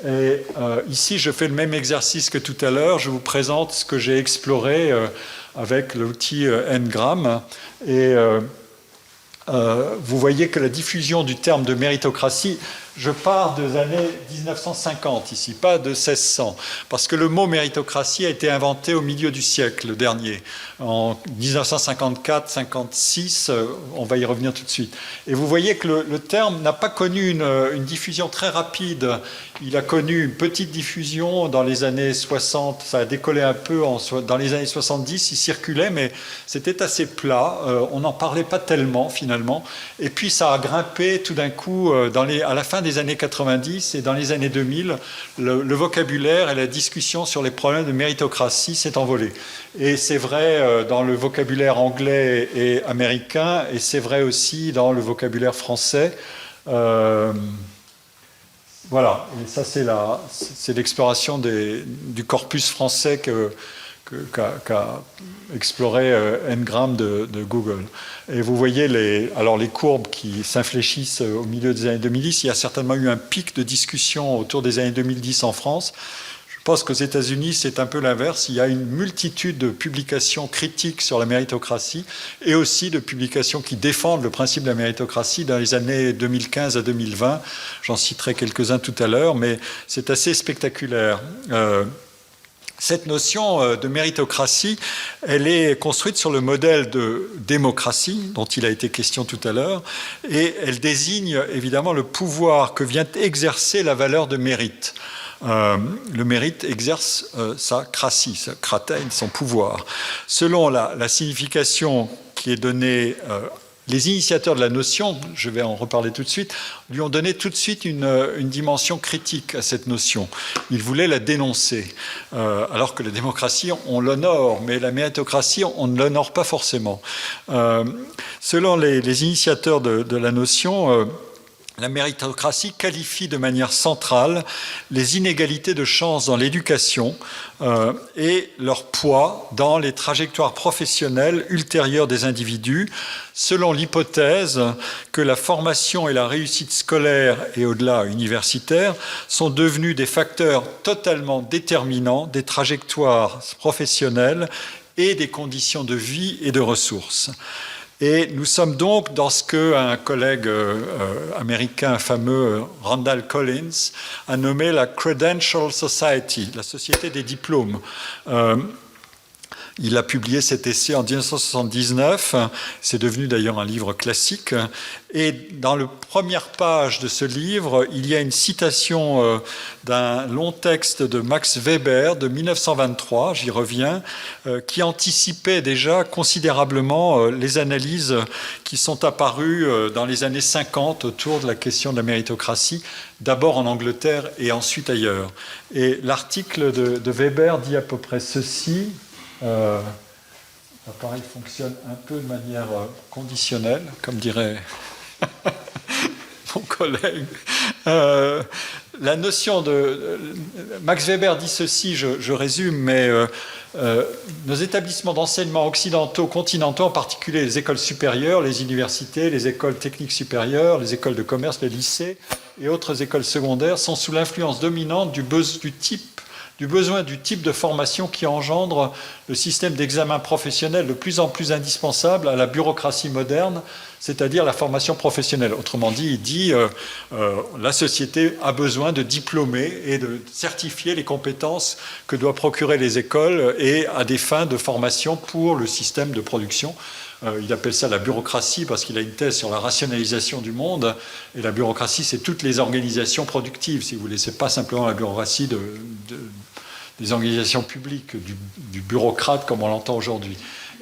Et ici, je fais le même exercice que tout à l'heure. Je vous présente ce que j'ai exploré avec l'outil Ngram. Et vous voyez que la diffusion du terme de méritocratie, je pars des années 1950 ici, pas de 1600, parce que le mot méritocratie a été inventé au milieu du siècle dernier, en 1954-56, on va y revenir tout de suite. Et vous voyez que le terme n'a pas connu une diffusion très rapide. Il a connu une petite diffusion dans les années 60, ça a décollé un peu dans les années 70, il circulait, mais c'était assez plat, on n'en parlait pas tellement finalement, et puis ça a grimpé tout d'un coup à la fin des années 90 et dans les années 2000, le vocabulaire et la discussion sur les problèmes de méritocratie s'est envolé. Et c'est vrai dans le vocabulaire anglais et américain, et c'est vrai aussi dans le vocabulaire français. Voilà, et ça c'est l'exploration du corpus français qu'a exploré Ngram de Google. Et vous voyez les courbes qui s'infléchissent au milieu des années 2010. Il y a certainement eu un pic de discussion autour des années 2010 en France. Je pense qu'aux États-Unis, c'est un peu l'inverse. Il y a une multitude de publications critiques sur la méritocratie et aussi de publications qui défendent le principe de la méritocratie dans les années 2015 à 2020. J'en citerai quelques-uns tout à l'heure, mais c'est assez spectaculaire. Cette notion de méritocratie, elle est construite sur le modèle de démocratie, dont il a été question tout à l'heure, et elle désigne évidemment le pouvoir que vient exercer la valeur de mérite. le mérite exerce sa cratie, sa kratène, son pouvoir. Selon la signification qui est donnée, les initiateurs de la notion, je vais en reparler tout de suite, lui ont donné tout de suite une dimension critique à cette notion. Ils voulaient la dénoncer, alors que la démocratie, on l'honore, mais la méritocratie, on ne l'honore pas forcément. Selon les initiateurs de la notion, la méritocratie qualifie de manière centrale les inégalités de chance dans l'éducation et leur poids dans les trajectoires professionnelles ultérieures des individus, selon l'hypothèse que la formation et la réussite scolaire et au-delà universitaire sont devenus des facteurs totalement déterminants des trajectoires professionnelles et des conditions de vie et de ressources. Et nous sommes donc dans ce qu'un collègue américain fameux, Randall Collins, a nommé la Credential Society, la société des diplômes. Il a publié cet essai en 1979, c'est devenu d'ailleurs un livre classique, et dans la première page de ce livre, il y a une citation d'un long texte de Max Weber de 1923, j'y reviens, qui anticipait déjà considérablement les analyses qui sont apparues dans les années 50 autour de la question de la méritocratie, d'abord en Angleterre et ensuite ailleurs. Et l'article de Weber dit à peu près ceci. L'appareil fonctionne un peu de manière conditionnelle, comme dirait mon collègue. La notion de... Max Weber dit ceci, je résume, mais nos établissements d'enseignement occidentaux, continentaux, en particulier les écoles supérieures, les universités, les écoles techniques supérieures, les écoles de commerce, les lycées et autres écoles secondaires, sont sous l'influence dominante du besoin du type de formation qui engendre le système d'examen professionnel de plus en plus indispensable à la bureaucratie moderne, c'est-à-dire la formation professionnelle. Autrement dit, il dit la société a besoin de diplômer et de certifier les compétences que doivent procurer les écoles et à des fins de formation pour le système de production. Il appelle ça la bureaucratie parce qu'il a une thèse sur la rationalisation du monde. Et la bureaucratie, c'est toutes les organisations productives, si vous voulez. Ce n'est pas simplement la bureaucratie des organisations publiques, du bureaucrate comme on l'entend aujourd'hui.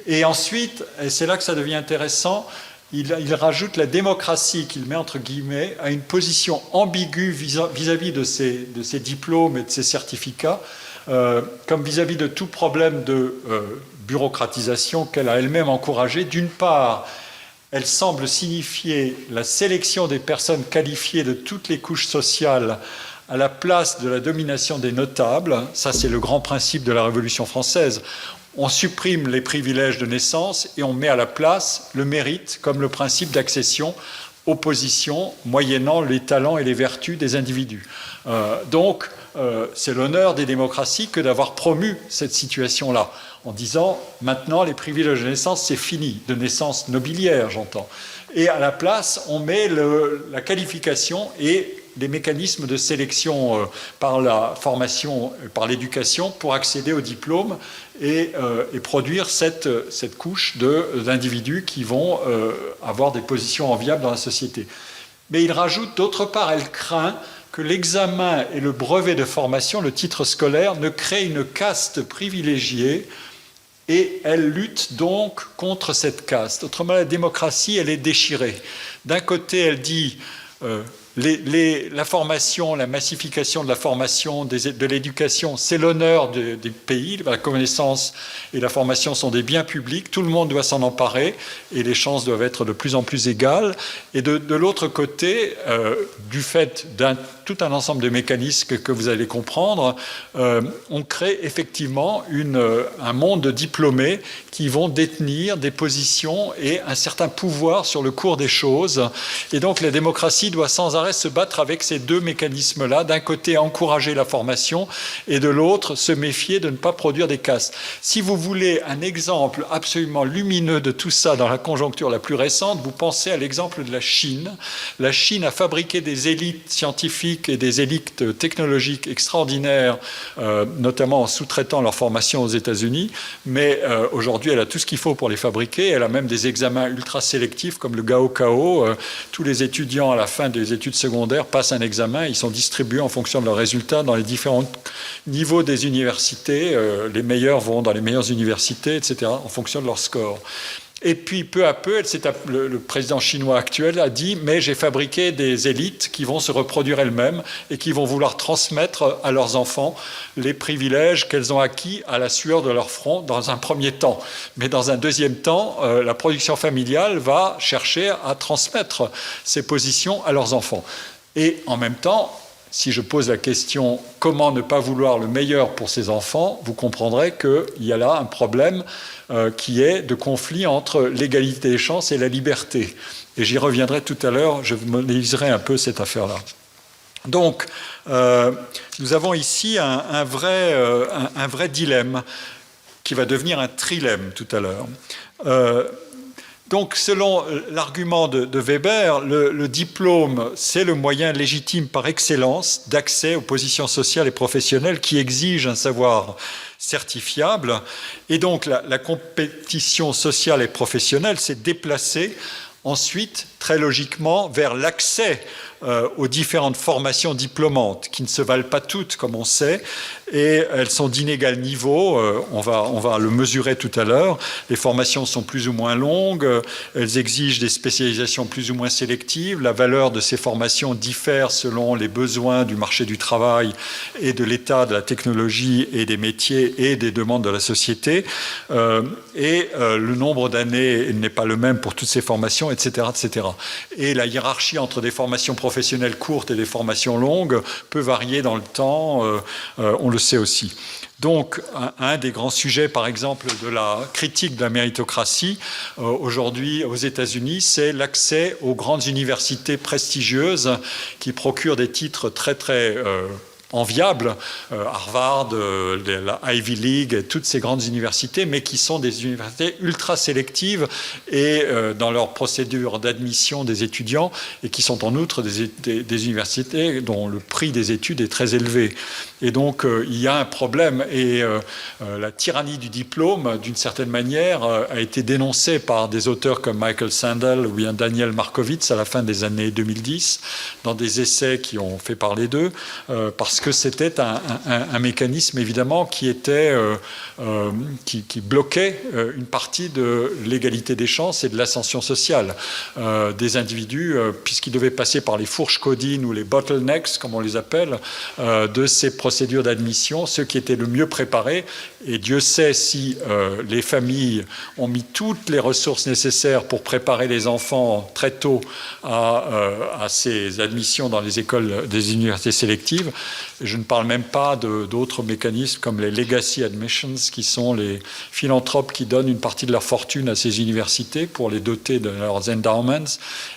Et ensuite, et c'est là que ça devient intéressant, il rajoute la démocratie qu'il met entre guillemets à une position ambiguë vis-à-vis de ces diplômes et de ces certificats, comme vis-à-vis de tout problème de bureaucratisation qu'elle a elle-même encouragée. D'une part, elle semble signifier la sélection des personnes qualifiées de toutes les couches sociales à la place de la domination des notables. Ça, c'est le grand principe de la Révolution française. On supprime les privilèges de naissance et on met à la place le mérite comme le principe d'accession aux positions, moyennant les talents et les vertus des individus. Donc, c'est l'honneur des démocraties que d'avoir promu cette situation-là, en disant maintenant les privilèges de naissance, c'est fini, de naissance nobiliaire, j'entends. Et à la place, on met la qualification et des mécanismes de sélection par la formation, par l'éducation, pour accéder au diplôme et produire cette couche d'individus qui vont avoir des positions enviables dans la société. Mais il rajoute, d'autre part, elle craint que l'examen et le brevet de formation, le titre scolaire, ne créent une caste privilégiée et elle lutte donc contre cette caste. Autrement, la démocratie, elle est déchirée. D'un côté, elle dit la formation, la massification de la formation, de l'éducation, c'est l'honneur des pays. La connaissance et la formation sont des biens publics. Tout le monde doit s'en emparer et les chances doivent être de plus en plus égales. Et de l'autre côté, du fait tout un ensemble de mécanismes que vous allez comprendre, on crée effectivement un monde de diplômés qui vont détenir des positions et un certain pouvoir sur le cours des choses. Et donc la démocratie doit sans arrêt se battre avec ces deux mécanismes-là. D'un côté, encourager la formation et de l'autre, se méfier de ne pas produire des castes. Si vous voulez un exemple absolument lumineux de tout ça dans la conjoncture la plus récente, vous pensez à l'exemple de la Chine. La Chine a fabriqué des élites scientifiques et des élites technologiques extraordinaires, notamment en sous-traitant leur formation aux États-Unis, mais aujourd'hui elle a tout ce qu'il faut pour les fabriquer. Elle a même des examens ultra sélectifs comme le Gaokao. Tous les étudiants à la fin des études secondaires passent un examen. Ils sont distribués en fonction de leurs résultats dans les différents niveaux des universités. Les meilleurs vont dans les meilleures universités, etc., en fonction de leur score. Et puis, peu à peu, le président chinois actuel a dit « mais j'ai fabriqué des élites qui vont se reproduire elles-mêmes et qui vont vouloir transmettre à leurs enfants les privilèges qu'elles ont acquis à la sueur de leur front dans un premier temps. Mais dans un deuxième temps, la production familiale va chercher à transmettre ces positions à leurs enfants. Et en même temps, si je pose la question « comment ne pas vouloir le meilleur pour ses enfants ?», vous comprendrez qu'il y a là un problème qui est de conflit entre l'égalité des chances et la liberté. Et j'y reviendrai tout à l'heure, je vous modéliserai un peu cette affaire-là. Donc, nous avons ici un vrai dilemme qui va devenir un trilemme tout à l'heure. Donc, selon l'argument de Weber, le diplôme, c'est le moyen légitime par excellence d'accès aux positions sociales et professionnelles qui exigent un savoir certifiable. Et donc, la compétition sociale et professionnelle s'est déplacée ensuite, très logiquement, vers l'accès aux différentes formations diplômantes, qui ne se valent pas toutes, comme on sait, et elles sont d'inégal niveau. On va le mesurer tout à l'heure. Les formations sont plus ou moins longues, elles exigent des spécialisations plus ou moins sélectives. La valeur de ces formations diffère selon les besoins du marché du travail et de l'état de la technologie et des métiers et des demandes de la société. Le nombre d'années n'est pas le même pour toutes ces formations, etc., etc. Et la hiérarchie entre des formations professionnelles courtes et des formations longues peut varier dans le temps, on le sait aussi. Donc, un des grands sujets, par exemple, de la critique de la méritocratie, aujourd'hui aux États-Unis, c'est l'accès aux grandes universités prestigieuses qui procurent des titres très, très enviables, Harvard, la Ivy League, toutes ces grandes universités, mais qui sont des universités ultra sélectives et dans leur procédure d'admission des étudiants, et qui sont en outre des universités dont le prix des études est très élevé. Et donc, il y a un problème, et la tyrannie du diplôme, d'une certaine manière, a été dénoncée par des auteurs comme Michael Sandel ou bien Daniel Markovits à la fin des années 2010, dans des essais qui ont fait parler d'eux, parce que c'était un mécanisme, évidemment, qui bloquait une partie de l'égalité des chances et de l'ascension sociale des individus, puisqu'ils devaient passer par les fourches codines ou les bottlenecks, comme on les appelle, de ces procédures d'admission, ceux qui étaient le mieux préparés. Et Dieu sait si les familles ont mis toutes les ressources nécessaires pour préparer les enfants très tôt à ces admissions dans les écoles des universités sélectives. Je ne parle même pas d'autres mécanismes comme les legacy admissions, qui sont les philanthropes qui donnent une partie de leur fortune à ces universités pour les doter de leurs endowments,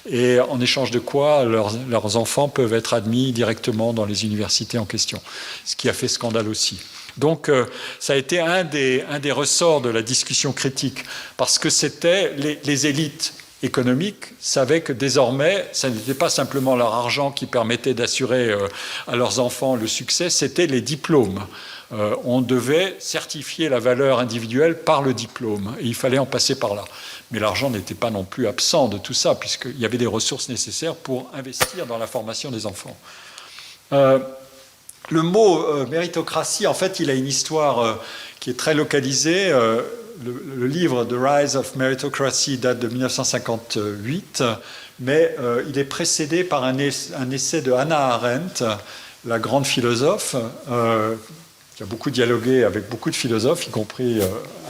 et en échange de quoi leurs enfants peuvent être admis directement dans les universités en question, ce qui a fait scandale aussi. Donc, ça a été un des ressorts de la discussion critique, parce que c'était les élites économiques savaient que désormais, ça n'était pas simplement leur argent qui permettait d'assurer à leurs enfants le succès, c'était les diplômes. On devait certifier la valeur individuelle par le diplôme, et il fallait en passer par là. Mais l'argent n'était pas non plus absent de tout ça, puisqu'il y avait des ressources nécessaires pour investir dans la formation des enfants. Le mot méritocratie, en fait, il a une histoire qui est très localisée. Le livre The Rise of Meritocracy date de 1958, mais il est précédé par un essai de Hannah Arendt, la grande philosophe, qui a beaucoup dialogué avec beaucoup de philosophes, y compris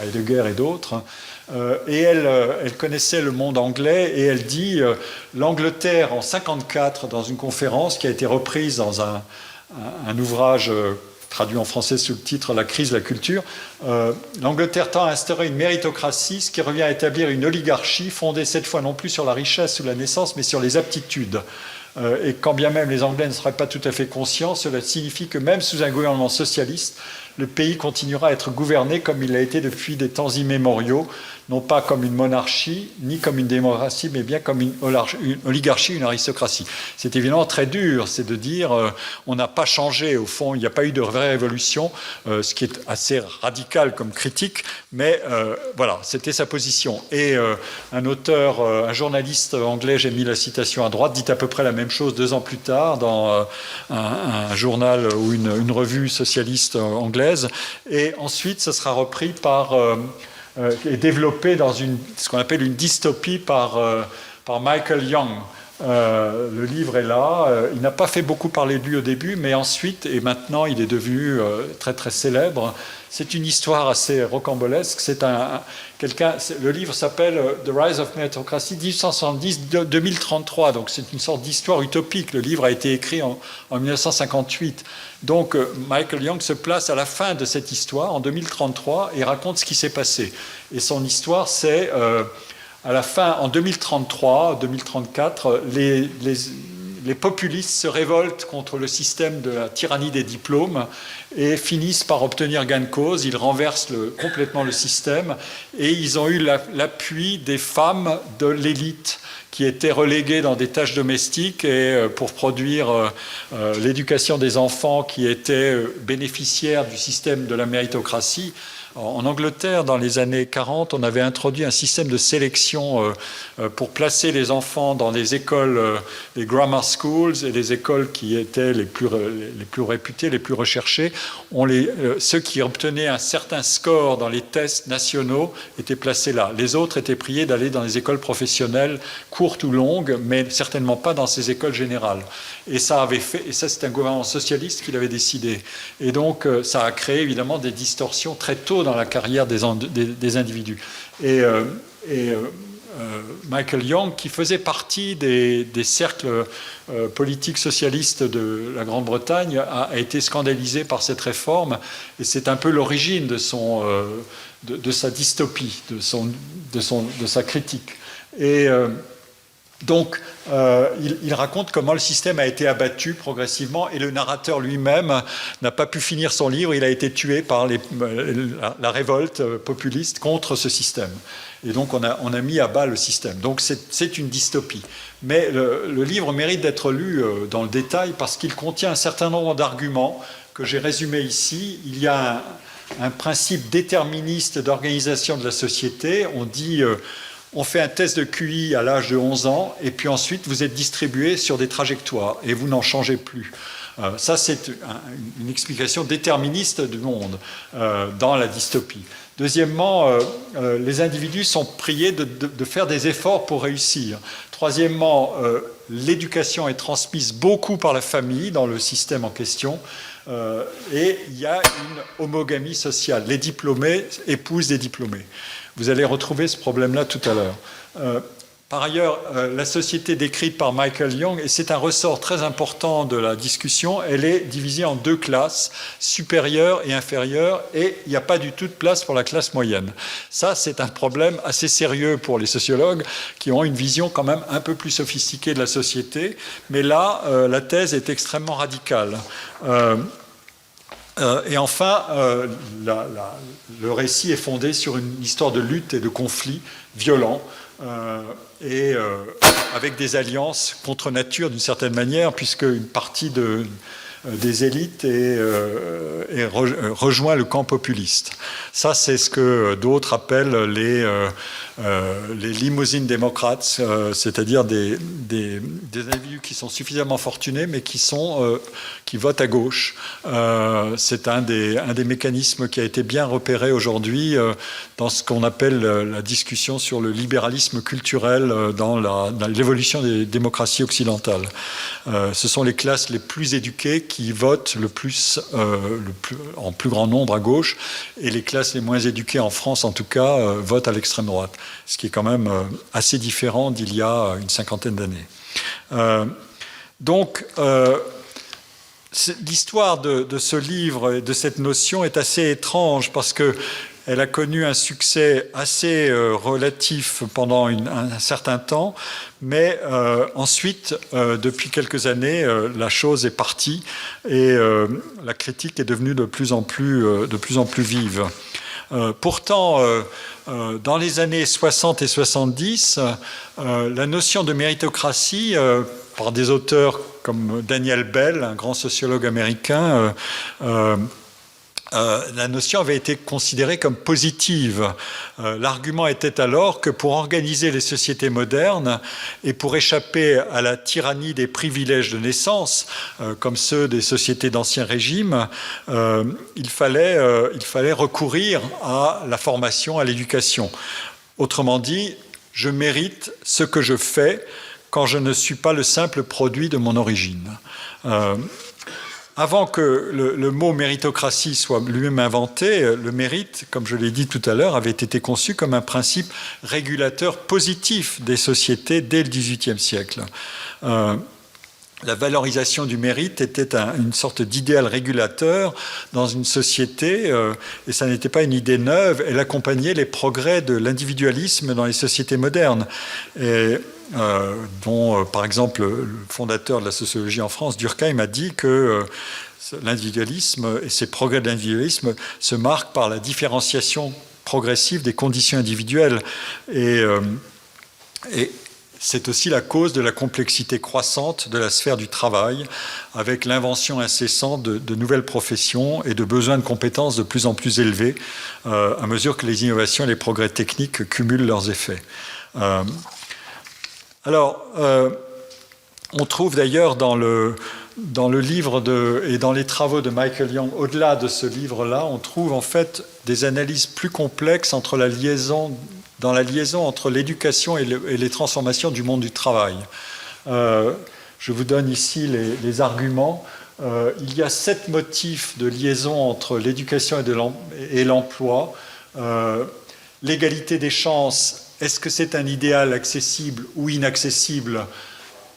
Heidegger et d'autres. Et elle connaissait le monde anglais, et elle dit l'Angleterre en 1954, dans une conférence qui a été reprise dans un ouvrage traduit en français sous le titre « La crise de la culture », l'Angleterre tend à instaurer une méritocratie, ce qui revient à établir une oligarchie fondée cette fois non plus sur la richesse ou la naissance, mais sur les aptitudes. Et quand bien même les Anglais ne seraient pas tout à fait conscients, cela signifie que même sous un gouvernement socialiste, le pays continuera à être gouverné comme il l'a été depuis des temps immémoriaux, non pas comme une monarchie, ni comme une démocratie, mais bien comme une oligarchie, une aristocratie. C'est évidemment très dur, c'est de dire on n'a pas changé, au fond, il n'y a pas eu de vraie révolution, ce qui est assez radical comme critique, mais voilà, c'était sa position. Et un auteur, un journaliste anglais, j'ai mis la citation à droite, dit à peu près la même chose 2 ans plus tard dans un journal ou une revue socialiste anglaise, et ensuite ce sera repris par... est développé dans ce qu'on appelle une dystopie par Michael Young. Le livre est là. Il n'a pas fait beaucoup parler de lui au début, mais ensuite, et maintenant, il est devenu très très célèbre. C'est une histoire assez rocambolesque. Le livre s'appelle The Rise of Meritocracy 1870-2033. Donc c'est une sorte d'histoire utopique. Le livre a été écrit en 1958. Donc Michael Young se place à la fin de cette histoire, en 2033, et raconte ce qui s'est passé. Et son histoire, c'est à la fin, en 2033, 2034, les populistes se révoltent contre le système de la tyrannie des diplômes et finissent par obtenir gain de cause. Ils renversent complètement le système et ils ont eu l'appui des femmes de l'élite qui étaient reléguées dans des tâches domestiques et pour produire l'éducation des enfants qui étaient bénéficiaires du système de la méritocratie. En Angleterre, dans les années 40, on avait introduit un système de sélection pour placer les enfants dans les écoles, les grammar schools et les écoles qui étaient les plus réputées, les plus recherchées. Ceux qui obtenaient un certain score dans les tests nationaux étaient placés là. Les autres étaient priés d'aller dans les écoles professionnelles, courtes ou longues, mais certainement pas dans ces écoles générales. Et ça c'est un gouvernement socialiste qui l'avait décidé. Et donc, ça a créé évidemment des distorsions très tôt dans la carrière des individus. Et Michael Young, qui faisait partie des cercles politiques socialistes de la Grande-Bretagne, a été scandalisé par cette réforme. Et c'est un peu l'origine de sa dystopie, de sa critique. Et donc, il raconte comment le système a été abattu progressivement et le narrateur lui-même n'a pas pu finir son livre. Il a été tué par la révolte populiste contre ce système. Et donc, on a mis à bas le système. Donc, c'est une dystopie. Mais le livre mérite d'être lu dans le détail parce qu'il contient un certain nombre d'arguments que j'ai résumés ici. Il y a un principe déterministe d'organisation de la société. On dit... on fait un test de QI à l'âge de 11 ans, et puis ensuite, vous êtes distribué sur des trajectoires, et vous n'en changez plus. Ça, c'est une explication déterministe du monde dans la dystopie. Deuxièmement, les individus sont priés de faire des efforts pour réussir. Troisièmement, l'éducation est transmise beaucoup par la famille dans le système en question, et il y a une homogamie sociale. Les diplômés épousent des diplômés. Vous allez retrouver ce problème-là tout à l'heure. Par ailleurs, la société décrite par Michael Young, et c'est un ressort très important de la discussion, elle est divisée en 2 classes, supérieure et inférieure, et il n'y a pas du tout de place pour la classe moyenne. Ça, c'est un problème assez sérieux pour les sociologues qui ont une vision quand même un peu plus sophistiquée de la société, mais là, la thèse est extrêmement radicale. Et enfin, le récit est fondé sur une histoire de lutte et de conflits violents, avec des alliances contre nature d'une certaine manière, puisque une partie des élites rejoint le camp populiste. Ça, c'est ce que d'autres appellent les limousines démocrates, c'est-à-dire des individus qui sont suffisamment fortunés, mais qui votent à gauche. C'est un des mécanismes qui a été bien repéré aujourd'hui dans ce qu'on appelle la discussion sur le libéralisme culturel dans l'évolution des démocraties occidentales. Ce sont les classes les plus éduquées qui votent en plus grand nombre à gauche, et les classes les moins éduquées en France, en tout cas, votent à l'extrême droite, ce qui est quand même assez différent d'il y a une cinquantaine d'années. Donc, l'histoire de ce livre et de cette notion est assez étrange parce que Elle a connu un succès assez relatif pendant un certain temps, mais ensuite, depuis quelques années, la chose est partie et la critique est devenue de plus en plus vive. Pourtant, dans les années 60 et 70, la notion de méritocratie, par des auteurs comme Daniel Bell, un grand sociologue américain, la notion avait été considérée comme positive. L'argument était alors que pour organiser les sociétés modernes et pour échapper à la tyrannie des privilèges de naissance, comme ceux des sociétés d'Ancien Régime, il fallait recourir à la formation, à l'éducation. Autrement dit, je mérite ce que je fais quand je ne suis pas le simple produit de mon origine. Avant que le mot méritocratie soit lui-même inventé, le mérite, comme je l'ai dit tout à l'heure, avait été conçu comme un principe régulateur positif des sociétés dès le XVIIIe siècle. La valorisation du mérite était une sorte d'idéal régulateur dans une société, et ça n'était pas une idée neuve, elle accompagnait les progrès de l'individualisme dans les sociétés modernes. Dont, par exemple, le fondateur de la sociologie en France, Durkheim, a dit que l'individualisme et ses progrès de l'individualisme se marquent par la différenciation progressive des conditions individuelles. Et c'est aussi la cause de la complexité croissante de la sphère du travail, avec l'invention incessante de nouvelles professions et de besoins de compétences de plus en plus élevés, à mesure que les innovations et les progrès techniques cumulent leurs effets. Alors, on trouve d'ailleurs dans le livre et dans les travaux de Michael Young, au-delà de ce livre-là, on trouve en fait des analyses plus complexes dans la liaison entre l'éducation et les transformations du monde du travail. Je vous donne ici les arguments. Il y a 7 motifs de liaison entre l'éducation et l'emploi. L'égalité des chances. Est-ce que c'est un idéal accessible ou inaccessible?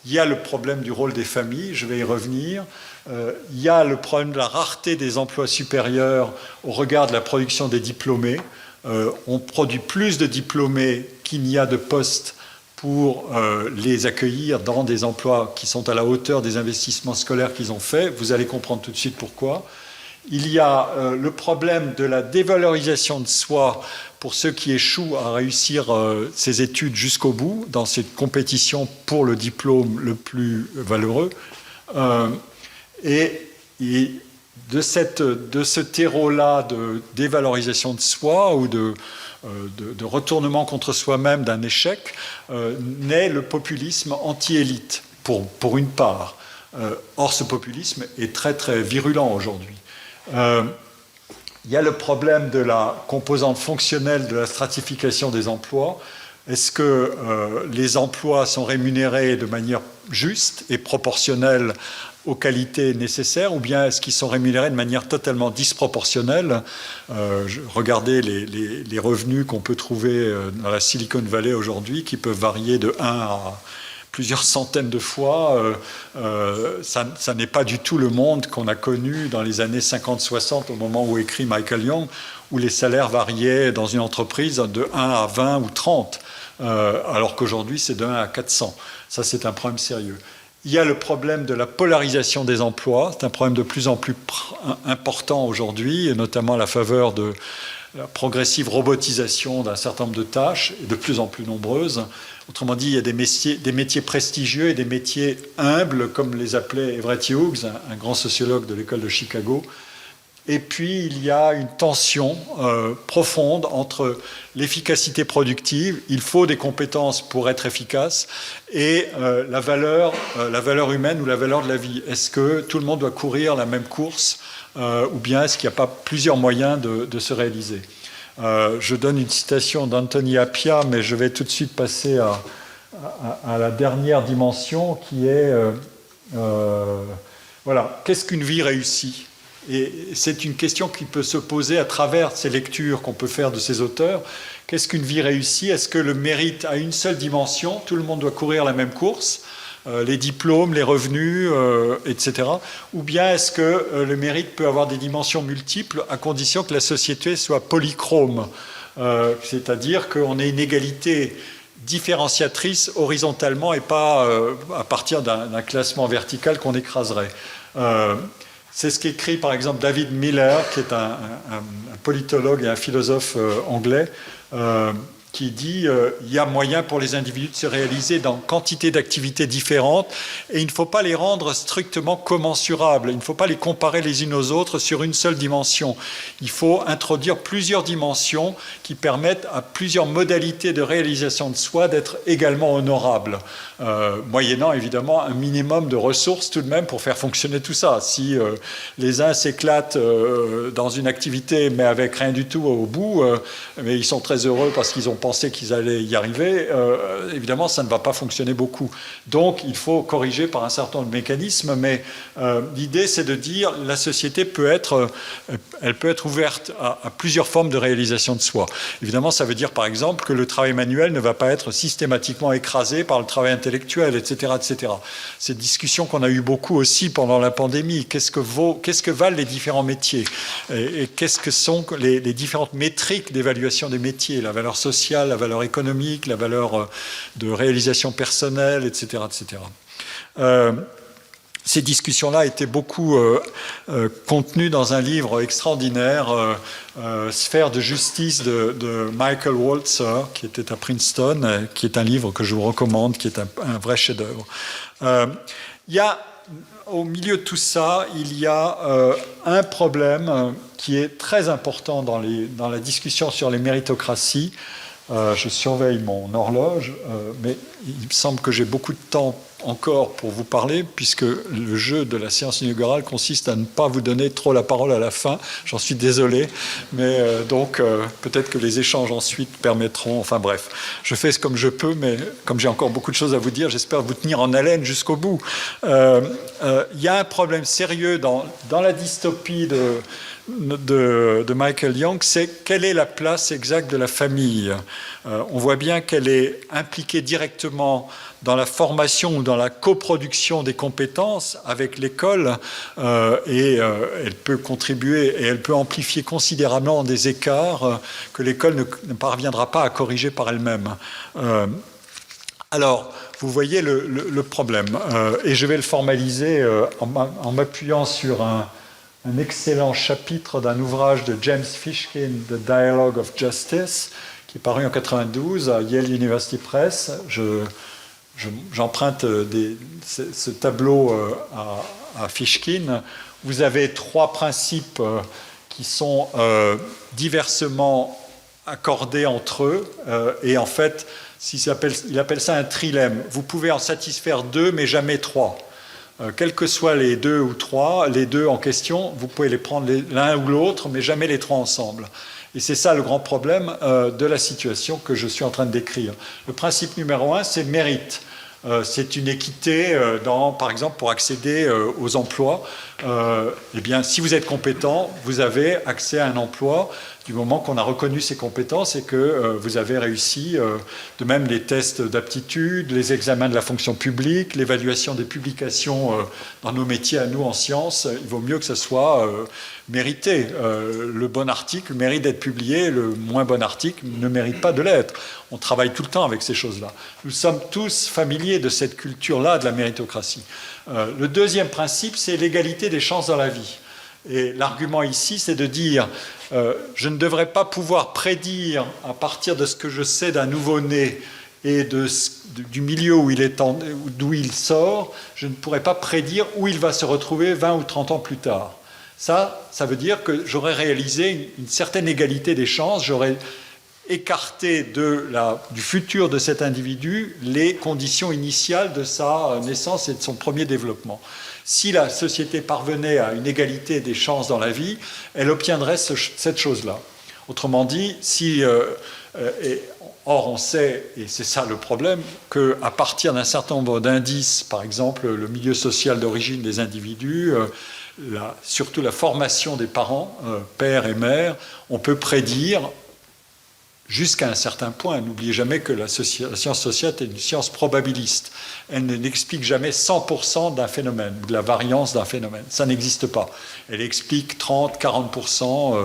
Il y a le problème du rôle des familles, je vais y revenir. Il y a le problème de la rareté des emplois supérieurs au regard de la production des diplômés. On produit plus de diplômés qu'il n'y a de postes pour les accueillir dans des emplois qui sont à la hauteur des investissements scolaires qu'ils ont faits. Vous allez comprendre tout de suite pourquoi. Il y a le problème de la dévalorisation de soi pour ceux qui échouent à réussir ces études jusqu'au bout, dans cette compétition pour le diplôme le plus valeureux. Et de ce terreau-là de dévalorisation de soi ou de retournement contre soi-même d'un échec, naît le populisme anti-élite, pour une part. Or, ce populisme est très, très virulent aujourd'hui. Il y a le problème de la composante fonctionnelle de la stratification des emplois. Est-ce que les emplois sont rémunérés de manière juste et proportionnelle aux qualités nécessaires, ou bien est-ce qu'ils sont rémunérés de manière totalement disproportionnelle? Regardez les revenus qu'on peut trouver dans la Silicon Valley aujourd'hui, qui peuvent varier de 1 à plusieurs centaines de fois. Ça n'est pas du tout le monde qu'on a connu dans les années 50-60, au moment où écrit Michael Young, où les salaires variaient dans une entreprise de 1 à 20 ou 30, alors qu'aujourd'hui c'est de 1 à 400. Ça, c'est un problème sérieux. Il y a le problème de la polarisation des emplois. C'est un problème de plus en plus important aujourd'hui, et notamment à la faveur de la progressive robotisation d'un certain nombre de tâches, et de plus en plus nombreuses. Autrement dit, il y a des métiers prestigieux et des métiers humbles, comme les appelait Everett Hughes, un grand sociologue de l'école de Chicago. Et puis, il y a une tension profonde entre l'efficacité productive, il faut des compétences pour être efficace, et la valeur humaine ou la valeur de la vie. Est-ce que tout le monde doit courir la même course, ou bien est-ce qu'il n'y a pas plusieurs moyens de se réaliser? Je donne une citation d'Anthony Appia, mais je vais tout de suite passer à la dernière dimension, qui est voilà, qu'est-ce qu'une vie réussie? Et c'est une question qui peut se poser à travers ces lectures qu'on peut faire de ces auteurs. Qu'est-ce qu'une vie réussie? Est-ce que le mérite a une seule dimension? Tout le monde doit courir la même course? les diplômes, les revenus, etc. Ou bien est-ce que le mérite peut avoir des dimensions multiples à condition que la société soit polychrome, c'est-à-dire qu'on ait une égalité différenciatrice horizontalement et pas à partir d'un classement vertical qu'on écraserait. C'est ce qu'écrit par exemple David Miller, qui est un politologue et un philosophe anglais, qui dit il y a moyen pour les individus de se réaliser dans quantité d'activités différentes et il ne faut pas les rendre strictement commensurables, il ne faut pas les comparer les unes aux autres sur une seule dimension. Il faut introduire plusieurs dimensions qui permettent à plusieurs modalités de réalisation de soi d'être également honorables, moyennant évidemment un minimum de ressources tout de même pour faire fonctionner tout ça. Si les uns s'éclatent dans une activité mais avec rien du tout au bout, mais ils sont très heureux parce qu'ils ont pensé qu'ils allaient y arriver, évidemment, ça ne va pas fonctionner beaucoup. Donc, il faut corriger par un certain nombre de mécanismes, mais l'idée, c'est de dire la société elle peut être ouverte à plusieurs formes de réalisation de soi. Évidemment, ça veut dire, par exemple, que le travail manuel ne va pas être systématiquement écrasé par le travail intellectuel, etc., etc. C'est une discussion qu'on a eu beaucoup aussi pendant la pandémie. Qu'est-ce que valent les différents métiers et qu'est-ce que sont les différentes métriques d'évaluation des métiers, la valeur sociale, la valeur économique, la valeur de réalisation personnelle, etc., etc. Ces discussions-là étaient beaucoup contenues dans un livre extraordinaire, Sphère de justice de Michael Walzer, qui était à Princeton, qui est un livre que je vous recommande, qui est un vrai chef-d'œuvre. Au milieu de tout ça, il y a un problème qui est très important dans la discussion sur les méritocraties. Je surveille mon horloge, mais il me semble que j'ai beaucoup de temps encore pour vous parler, puisque le jeu de la séance inaugurale consiste à ne pas vous donner trop la parole à la fin. J'en suis désolé, mais donc peut-être que les échanges ensuite permettront... Enfin bref, je fais comme je peux, mais comme j'ai encore beaucoup de choses à vous dire, j'espère vous tenir en haleine jusqu'au bout. Il y a un problème sérieux dans la dystopie de Michael Young, c'est quelle est la place exacte de la famille. On voit bien qu'elle est impliquée directement dans la formation ou dans la coproduction des compétences avec l'école et elle peut contribuer et elle peut amplifier considérablement des écarts que l'école ne parviendra pas à corriger par elle-même. Alors, vous voyez le problème et je vais le formaliser en m'appuyant sur un excellent chapitre d'un ouvrage de James Fishkin, The Dialogue of Justice, qui est paru en 1992 à Yale University Press. J'emprunte ce tableau à Fishkin. Vous avez trois principes qui sont diversement accordés entre eux et en fait, il appelle ça un trilemme. Vous pouvez en satisfaire deux, mais jamais trois. Quels que soient les deux ou trois, les deux en question, vous pouvez les prendre l'un ou l'autre, mais jamais les trois ensemble. Et c'est ça le grand problème de la situation que je suis en train de décrire. Le principe numéro un, c'est le mérite. C'est une équité, par exemple, pour accéder aux emplois. Eh bien, si vous êtes compétent, vous avez accès à un emploi du moment qu'on a reconnu ses compétences et que vous avez réussi, de même les tests d'aptitude, les examens de la fonction publique, l'évaluation des publications dans nos métiers à nous en sciences, il vaut mieux que ce soit mérité. Le bon article mérite d'être publié, le moins bon article ne mérite pas de l'être. On travaille tout le temps avec ces choses-là. Nous sommes tous familiers de cette culture-là de la méritocratie. Le deuxième principe, c'est l'égalité des chances dans la vie. Et l'argument ici, c'est de dire je ne devrais pas pouvoir prédire à partir de ce que je sais d'un nouveau-né et du milieu d'où il sort, je ne pourrais pas prédire où il va se retrouver 20 ou 30 ans plus tard. Ça veut dire que j'aurais réalisé une certaine égalité des chances, j'aurais écarté du futur de cet individu les conditions initiales de sa naissance et de son premier développement. Si la société parvenait à une égalité des chances dans la vie, elle obtiendrait cette chose-là. Autrement dit, or on sait, et c'est ça le problème, qu'à partir d'un certain nombre d'indices, par exemple le milieu social d'origine des individus, surtout la formation des parents, père et mère, on peut prédire jusqu'à un certain point. N'oubliez jamais que la science sociale est une science probabiliste. Elle n'explique jamais 100% d'un phénomène, de la variance d'un phénomène. Ça n'existe pas. Elle explique 30, 40%.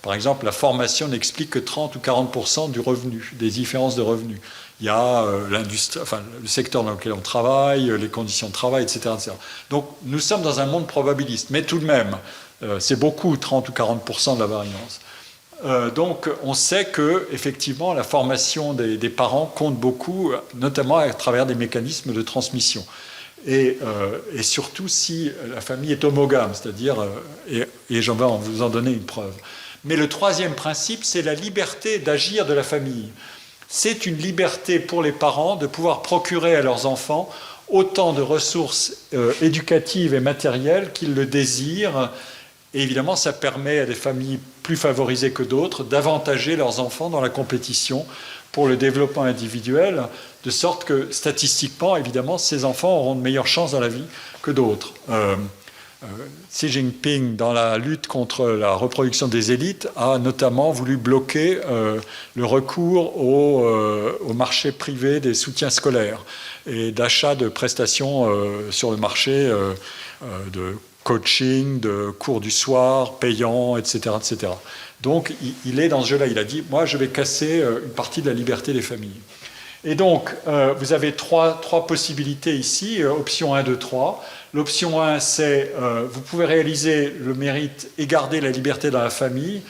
Par exemple, la formation n'explique que 30 ou 40% du revenu, des différences de revenus. Il y a l'industrie, enfin, le secteur dans lequel on travaille, les conditions de travail, etc., etc. Donc, nous sommes dans un monde probabiliste. Mais tout de même, c'est beaucoup, 30 ou 40% de la variance. Donc, on sait que effectivement, la formation des parents compte beaucoup, notamment à travers des mécanismes de transmission. Et surtout si la famille est homogame, c'est-à-dire, et j'en vais vous en donner une preuve. Mais le troisième principe, c'est la liberté d'agir de la famille. C'est une liberté pour les parents de pouvoir procurer à leurs enfants autant de ressources éducatives et matérielles qu'ils le désirent. Et évidemment, ça permet à des familles plus favorisées que d'autres d'avantager leurs enfants dans la compétition pour le développement individuel, de sorte que, statistiquement, évidemment, ces enfants auront de meilleures chances dans la vie que d'autres. Xi Jinping, dans la lutte contre la reproduction des élites, a notamment voulu bloquer le recours au marché privé des soutiens scolaires et d'achat de prestations sur le marché de coaching, de cours du soir, payants, etc., etc. Donc, il est dans ce jeu-là. Il a dit, moi, je vais casser une partie de la liberté des familles. Et donc, vous avez trois possibilités ici, option 1, 2, 3. L'option 1, c'est, vous pouvez réaliser le mérite et garder la liberté dans la famille,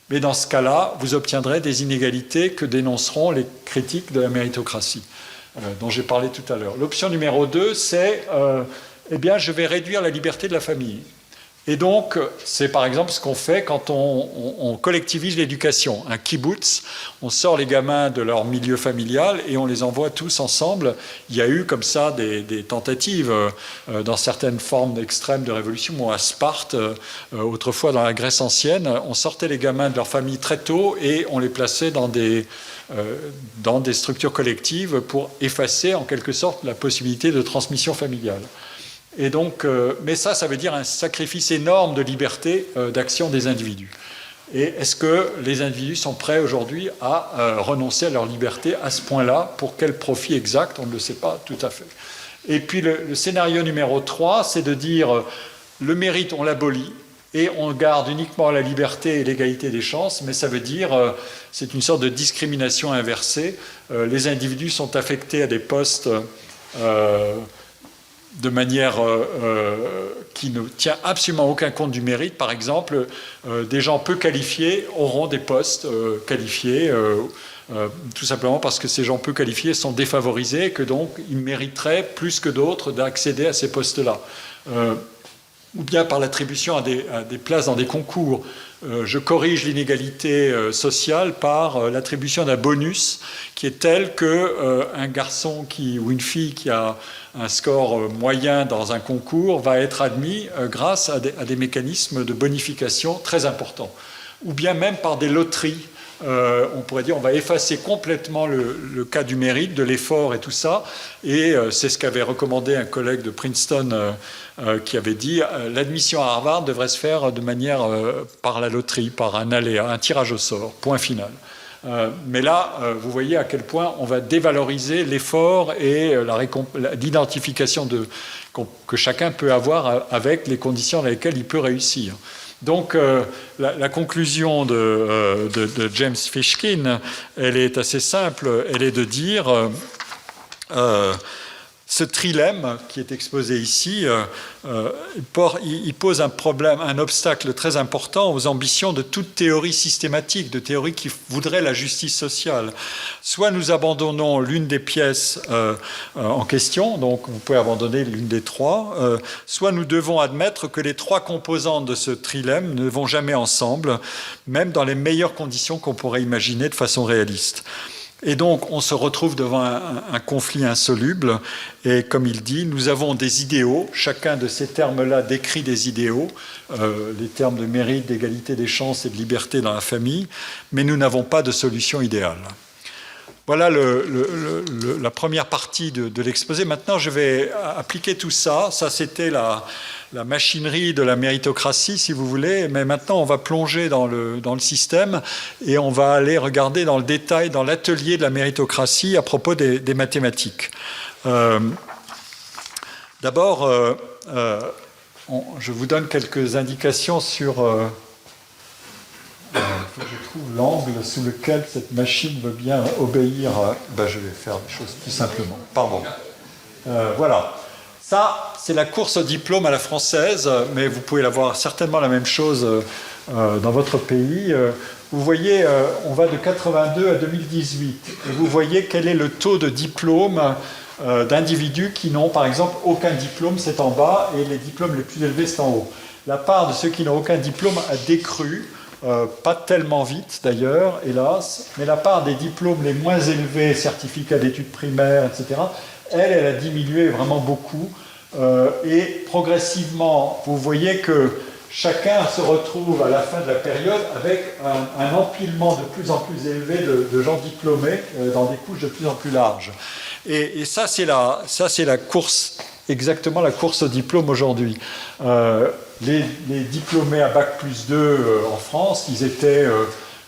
mais dans ce cas-là, vous obtiendrez des inégalités que dénonceront les critiques de la méritocratie, dont j'ai parlé tout à l'heure. L'option numéro 2, c'est, eh bien, je vais réduire la liberté de la famille. Et donc, c'est par exemple ce qu'on fait quand on collectivise l'éducation. Un kibbutz, on sort les gamins de leur milieu familial et on les envoie tous ensemble. Il y a eu comme ça des tentatives dans certaines formes extrêmes de révolution. À Sparte, autrefois dans la Grèce ancienne, on sortait les gamins de leur famille très tôt et on les plaçait dans des structures collectives pour effacer en quelque sorte la possibilité de transmission familiale. Et donc, mais ça veut dire un sacrifice énorme de liberté d'action des individus. Et est-ce que les individus sont prêts aujourd'hui à renoncer à leur liberté à ce point-là? Pour quel profit exact? On ne le sait pas tout à fait. Et puis le scénario numéro 3, c'est de dire le mérite, on l'abolit et on garde uniquement la liberté et l'égalité des chances, mais ça veut dire, c'est une sorte de discrimination inversée. Les individus sont affectés à des postes de manière qui ne tient absolument aucun compte du mérite. Par exemple, des gens peu qualifiés auront des postes qualifiés, tout simplement parce que ces gens peu qualifiés sont défavorisés et que donc ils mériteraient plus que d'autres d'accéder à ces postes-là. Ou bien par l'attribution à des places dans des concours. Je corrige l'inégalité sociale par l'attribution d'un bonus qui est tel qu'un garçon ou une fille qui a un score moyen dans un concours va être admis grâce à des mécanismes de bonification très importants. Ou bien même par des loteries. On pourrait dire on va effacer complètement le cas du mérite, de l'effort et tout ça. Et c'est ce qu'avait recommandé un collègue de Princeton qui avait dit l'admission à Harvard devrait se faire de manière par la loterie, par un aléa, un tirage au sort, point final. Mais là, vous voyez à quel point on va dévaloriser l'effort et l'identification que chacun peut avoir avec les conditions dans lesquelles il peut réussir. Donc, la conclusion de James Fishkin, elle est assez simple. Elle est de dire ce trilemme qui est exposé ici, il pose un problème, un obstacle très important aux ambitions de toute théorie systématique, de théorie qui voudrait la justice sociale. Soit nous abandonnons l'une des pièces en question, donc on peut abandonner l'une des trois, soit nous devons admettre que les trois composantes de ce trilemme ne vont jamais ensemble, même dans les meilleures conditions qu'on pourrait imaginer de façon réaliste. Et donc, on se retrouve devant un conflit insoluble. Et comme il dit, nous avons des idéaux. Chacun de ces termes-là décrit des idéaux, les termes de mérite, d'égalité des chances et de liberté dans la famille, mais nous n'avons pas de solution idéale. voilà la première partie de l'exposé. Maintenant, je vais appliquer tout ça. Ça, c'était la machinerie de la méritocratie, si vous voulez. Mais maintenant, on va plonger dans le système et on va aller regarder dans le détail, dans l'atelier de la méritocratie à propos des mathématiques. D'abord, je vous donne quelques indications sur... faut que je trouve l'angle sous lequel cette machine veut bien obéir. Je vais faire les choses plus simplement. Pardon. Voilà. Ça, c'est la course au diplôme à la française, mais vous pouvez avoir certainement la même chose dans votre pays. Vous voyez, on va de 82 à 2018. Et vous voyez quel est le taux de diplôme d'individus qui n'ont, par exemple, aucun diplôme, c'est en bas, et les diplômes les plus élevés, c'est en haut. La part de ceux qui n'ont aucun diplôme a décru. Pas tellement vite d'ailleurs, hélas, mais la part des diplômes les moins élevés, certificats d'études primaires, etc., elle a diminué vraiment beaucoup. Et progressivement, vous voyez que chacun se retrouve à la fin de la période avec un empilement de plus en plus élevé de gens diplômés dans des couches de plus en plus larges. Et ça, c'est la course, exactement la course au diplôme aujourd'hui. Les diplômés à Bac plus 2 en France, ils étaient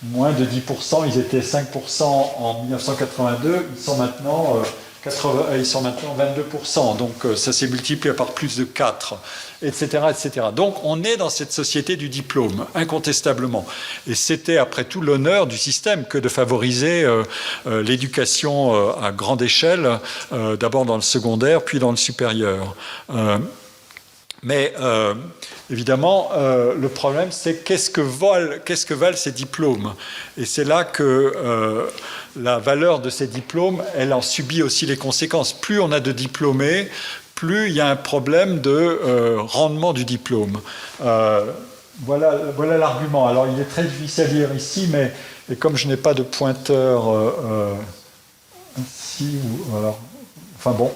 moins de 10%, ils étaient 5% en 1982, ils sont maintenant 22%, donc ça s'est multiplié par plus de 4, etc., etc. Donc on est dans cette société du diplôme, incontestablement. Et c'était après tout l'honneur du système que de favoriser l'éducation à grande échelle, d'abord dans le secondaire, puis dans le supérieur. Mais évidemment, le problème, c'est qu'est-ce que valent ces diplômes? Et c'est là que la valeur de ces diplômes, elle en subit aussi les conséquences. Plus on a de diplômés, plus il y a un problème de rendement du diplôme. Voilà l'argument. Alors, il est très difficile à lire ici, mais et comme je n'ai pas de pointeur ici, alors, enfin bon...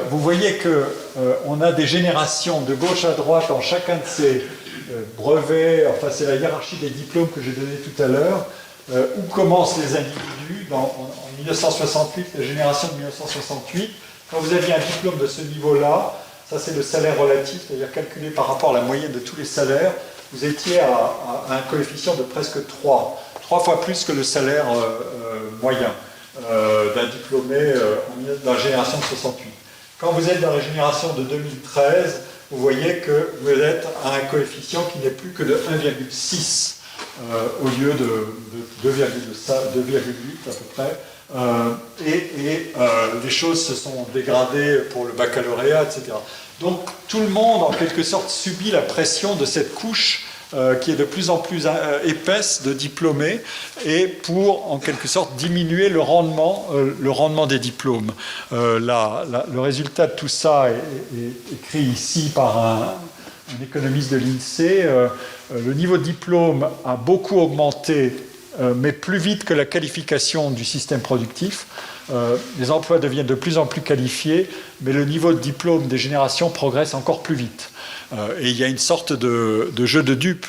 vous voyez qu'on a des générations de gauche à droite en chacun de ces brevets, enfin c'est la hiérarchie des diplômes que j'ai donné tout à l'heure, où commencent les individus en 1968, la génération de 1968. Quand vous aviez un diplôme de ce niveau-là, ça c'est le salaire relatif, c'est-à-dire calculé par rapport à la moyenne de tous les salaires, vous étiez à un coefficient de presque 3 fois plus que le salaire moyen d'un diplômé dans la génération de 68. Quand vous êtes dans la génération de 2013, vous voyez que vous êtes à un coefficient qui n'est plus que de 1,6 au lieu de 2,8 à peu près. Les choses se sont dégradées pour le baccalauréat, etc. Donc tout le monde, en quelque sorte, subit la pression de cette couche qui est de plus en plus épaisse de diplômés, et pour, en quelque sorte, diminuer le rendement des diplômes. Le résultat de tout ça est écrit ici par un économiste de l'INSEE. Le niveau de diplôme a beaucoup augmenté, mais plus vite que la qualification du système productif. Les emplois deviennent de plus en plus qualifiés, mais le niveau de diplôme des générations progresse encore plus vite. Et il y a une sorte de jeu de dupes.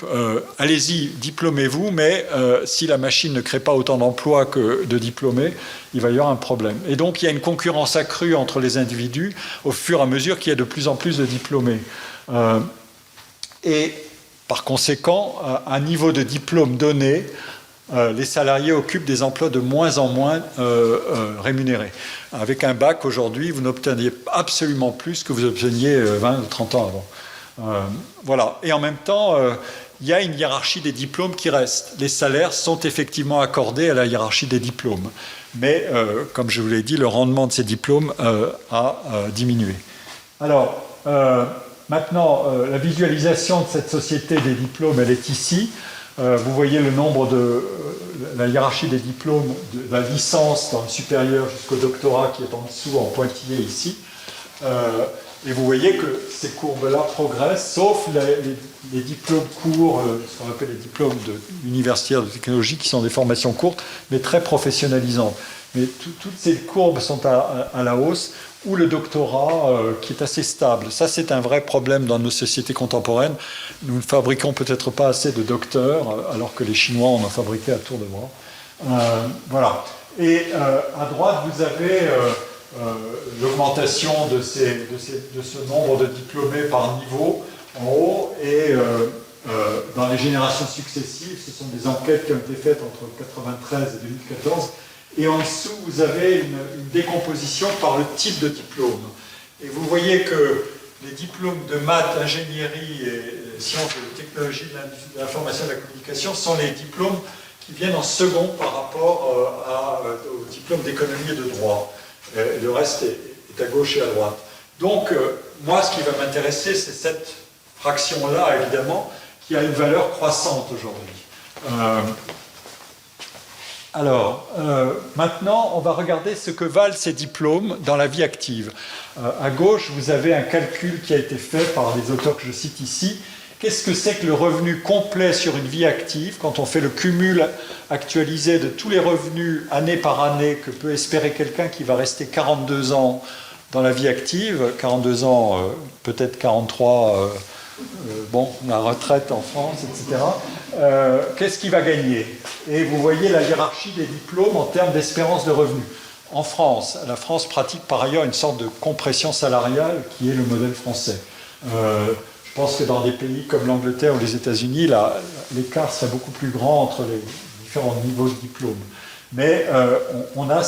Allez-y, diplômez-vous, mais si la machine ne crée pas autant d'emplois que de diplômés, il va y avoir un problème. Et donc il y a une concurrence accrue entre les individus au fur et à mesure qu'il y a de plus en plus de diplômés. Et par conséquent, à un niveau de diplôme donné, les salariés occupent des emplois de moins en moins rémunérés. Avec un bac, aujourd'hui, vous n'obteniez absolument plus que vous obteniez 20 ou 30 ans avant. Voilà. Et en même temps, il y a une hiérarchie des diplômes qui reste. Les salaires sont effectivement accordés à la hiérarchie des diplômes. Mais, comme je vous l'ai dit, le rendement de ces diplômes a diminué. Alors, maintenant, la visualisation de cette société des diplômes, elle est ici. Vous voyez le nombre la hiérarchie des diplômes, de la licence dans le supérieur jusqu'au doctorat qui est en dessous, en pointillé ici. Et vous voyez que ces courbes-là progressent, sauf les diplômes courts, ce qu'on appelle les diplômes universitaires de technologie, qui sont des formations courtes, mais très professionnalisantes. Mais toutes ces courbes sont à la hausse, ou le doctorat qui est assez stable. Ça, c'est un vrai problème dans nos sociétés contemporaines. Nous ne fabriquons peut-être pas assez de docteurs, alors que les Chinois en ont fabriqué à tour de bras. Voilà. Et à droite, vous avez l'augmentation de ce nombre de diplômés par niveau en haut, et dans les générations successives, ce sont des enquêtes qui ont été faites entre 1993 et 2014, et en dessous, vous avez une décomposition par le type de diplôme. Et vous voyez que les diplômes de maths, ingénierie et sciences et technologies de l'information et de la communication sont les diplômes qui viennent en second par rapport aux diplômes d'économie et de droit. Le reste est à gauche et à droite. Donc, moi, ce qui va m'intéresser, c'est cette fraction-là, évidemment, qui a une valeur croissante aujourd'hui. Maintenant, on va regarder ce que valent ces diplômes dans la vie active. À gauche, vous avez un calcul qui a été fait par les auteurs que je cite ici. Qu'est-ce que c'est que le revenu complet sur une vie active, quand on fait le cumul actualisé de tous les revenus année par année que peut espérer quelqu'un qui va rester 42 ans dans la vie active, 42 ans, peut-être 43, la retraite en France, etc. Qu'est-ce qu'il va gagner? Et vous voyez la hiérarchie des diplômes en termes d'espérance de revenus. En France, la France pratique par ailleurs une sorte de compression salariale qui est le modèle français. Je pense que dans des pays comme l'Angleterre ou les États-Unis, l'écart serait beaucoup plus grand entre les différents niveaux de diplôme. Mais on a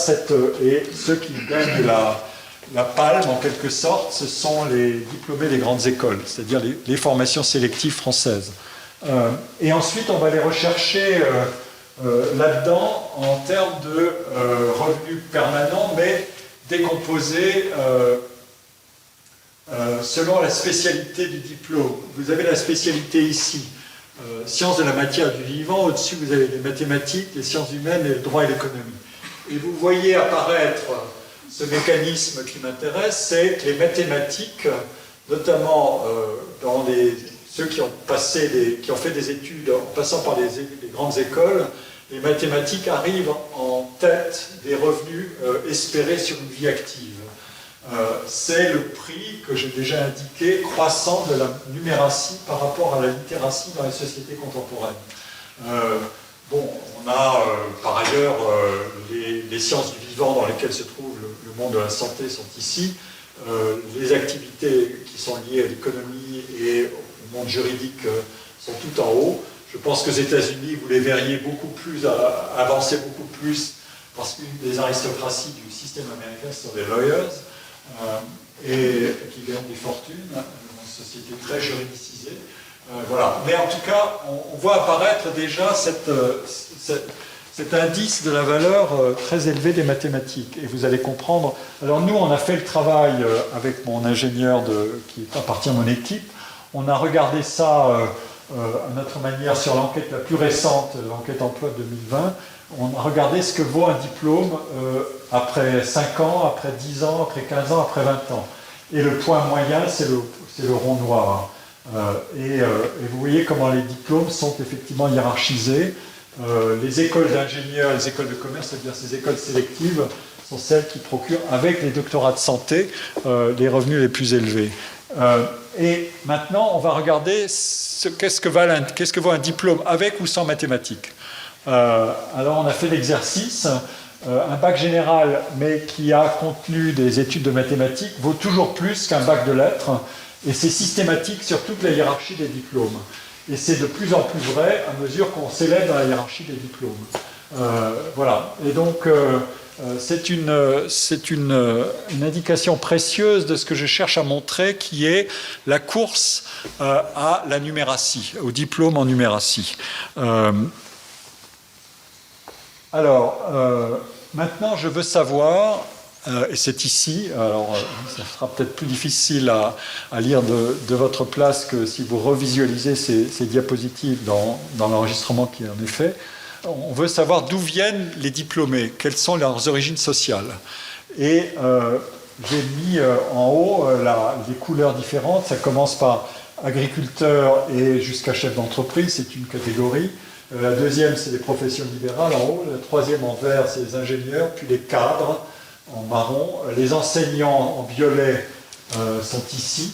et ceux qui gagnent la palme, en quelque sorte, ce sont les diplômés des grandes écoles, c'est-à-dire les formations sélectives françaises. Et ensuite, on va les rechercher là-dedans en termes de revenus permanents, mais décomposés selon la spécialité du diplôme. Vous avez la spécialité ici, sciences de la matière du vivant, au-dessus vous avez les mathématiques, les sciences humaines, et le droit et l'économie. Et vous voyez apparaître ce mécanisme qui m'intéresse, c'est que les mathématiques, notamment dans ceux qui ont fait des études en passant par les grandes écoles, les mathématiques arrivent en tête des revenus espérés sur une vie active. C'est le prix que j'ai déjà indiqué, croissant de la numératie par rapport à la littératie dans les sociétés contemporaines. On a par ailleurs les sciences du vivant dans lesquelles se trouve le monde de la santé sont ici. Les activités qui sont liées à l'économie et au monde juridique sont tout en haut. Je pense qu'aux États-Unis, vous les verriez beaucoup plus, avancer beaucoup plus, parce qu'une des aristocraties du système américain sont des lawyers, et qui gagnent des fortunes, dans une société très juridicisée. Voilà. Mais en tout cas, on voit apparaître déjà cet indice de la valeur très élevée des mathématiques. Et vous allez comprendre. Alors nous, on a fait le travail avec mon ingénieur qui appartient à mon équipe. On a regardé ça à notre manière sur l'enquête la plus récente, l'enquête emploi 2020. On a regardé ce que vaut un diplôme après 5 ans, après 10 ans, après 15 ans, après 20 ans. Et le point moyen, c'est le rond noir. Et vous voyez comment les diplômes sont effectivement hiérarchisés. Les écoles d'ingénieurs, les écoles de commerce, c'est-à-dire ces écoles sélectives, sont celles qui procurent, avec les doctorats de santé, les revenus les plus élevés. Et maintenant, on va regarder qu'est-ce que vaut un diplôme avec ou sans mathématiques. Alors, on a fait l'exercice. Un bac général, mais qui a contenu des études de mathématiques, vaut toujours plus qu'un bac de lettres. Et c'est systématique sur toute la hiérarchie des diplômes. Et c'est de plus en plus vrai à mesure qu'on s'élève dans la hiérarchie des diplômes. Voilà. Et donc, c'est une indication précieuse de ce que je cherche à montrer, qui est la course à la numératie, au diplôme en numératie. Maintenant, je veux savoir, et c'est ici, alors ça sera peut-être plus difficile à lire de votre place que si vous revisualisez ces diapositives dans l'enregistrement qui en est fait. On veut savoir d'où viennent les diplômés, quelles sont leurs origines sociales. Et j'ai mis en haut les couleurs différentes. Ça commence par agriculteur et jusqu'à chef d'entreprise, c'est une catégorie. La deuxième, c'est les professions libérales en haut. La troisième en vert, c'est les ingénieurs, puis les cadres en marron. Les enseignants en violet sont ici,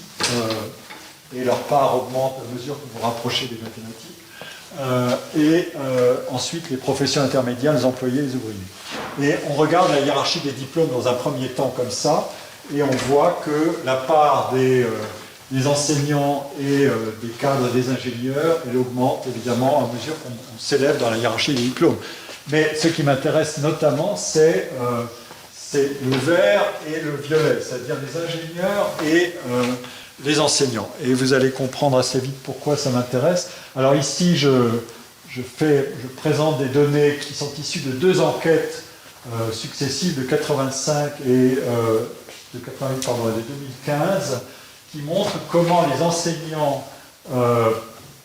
et leur part augmente à mesure que vous vous rapprochez des mathématiques. Ensuite, les professions intermédiaires, les employés, les ouvriers. Et on regarde la hiérarchie des diplômes dans un premier temps comme ça, et on voit que la part des enseignants et des cadres et des ingénieurs, elle augmente évidemment à mesure qu'on s'élève dans la hiérarchie des diplômes. Mais ce qui m'intéresse notamment, c'est le vert et le violet, c'est-à-dire les ingénieurs et les enseignants. Et vous allez comprendre assez vite pourquoi ça m'intéresse. Alors ici, je présente des données qui sont issues de 2 enquêtes successives de 85 et de 88, pardon, et de 2015, qui montrent comment les enseignants,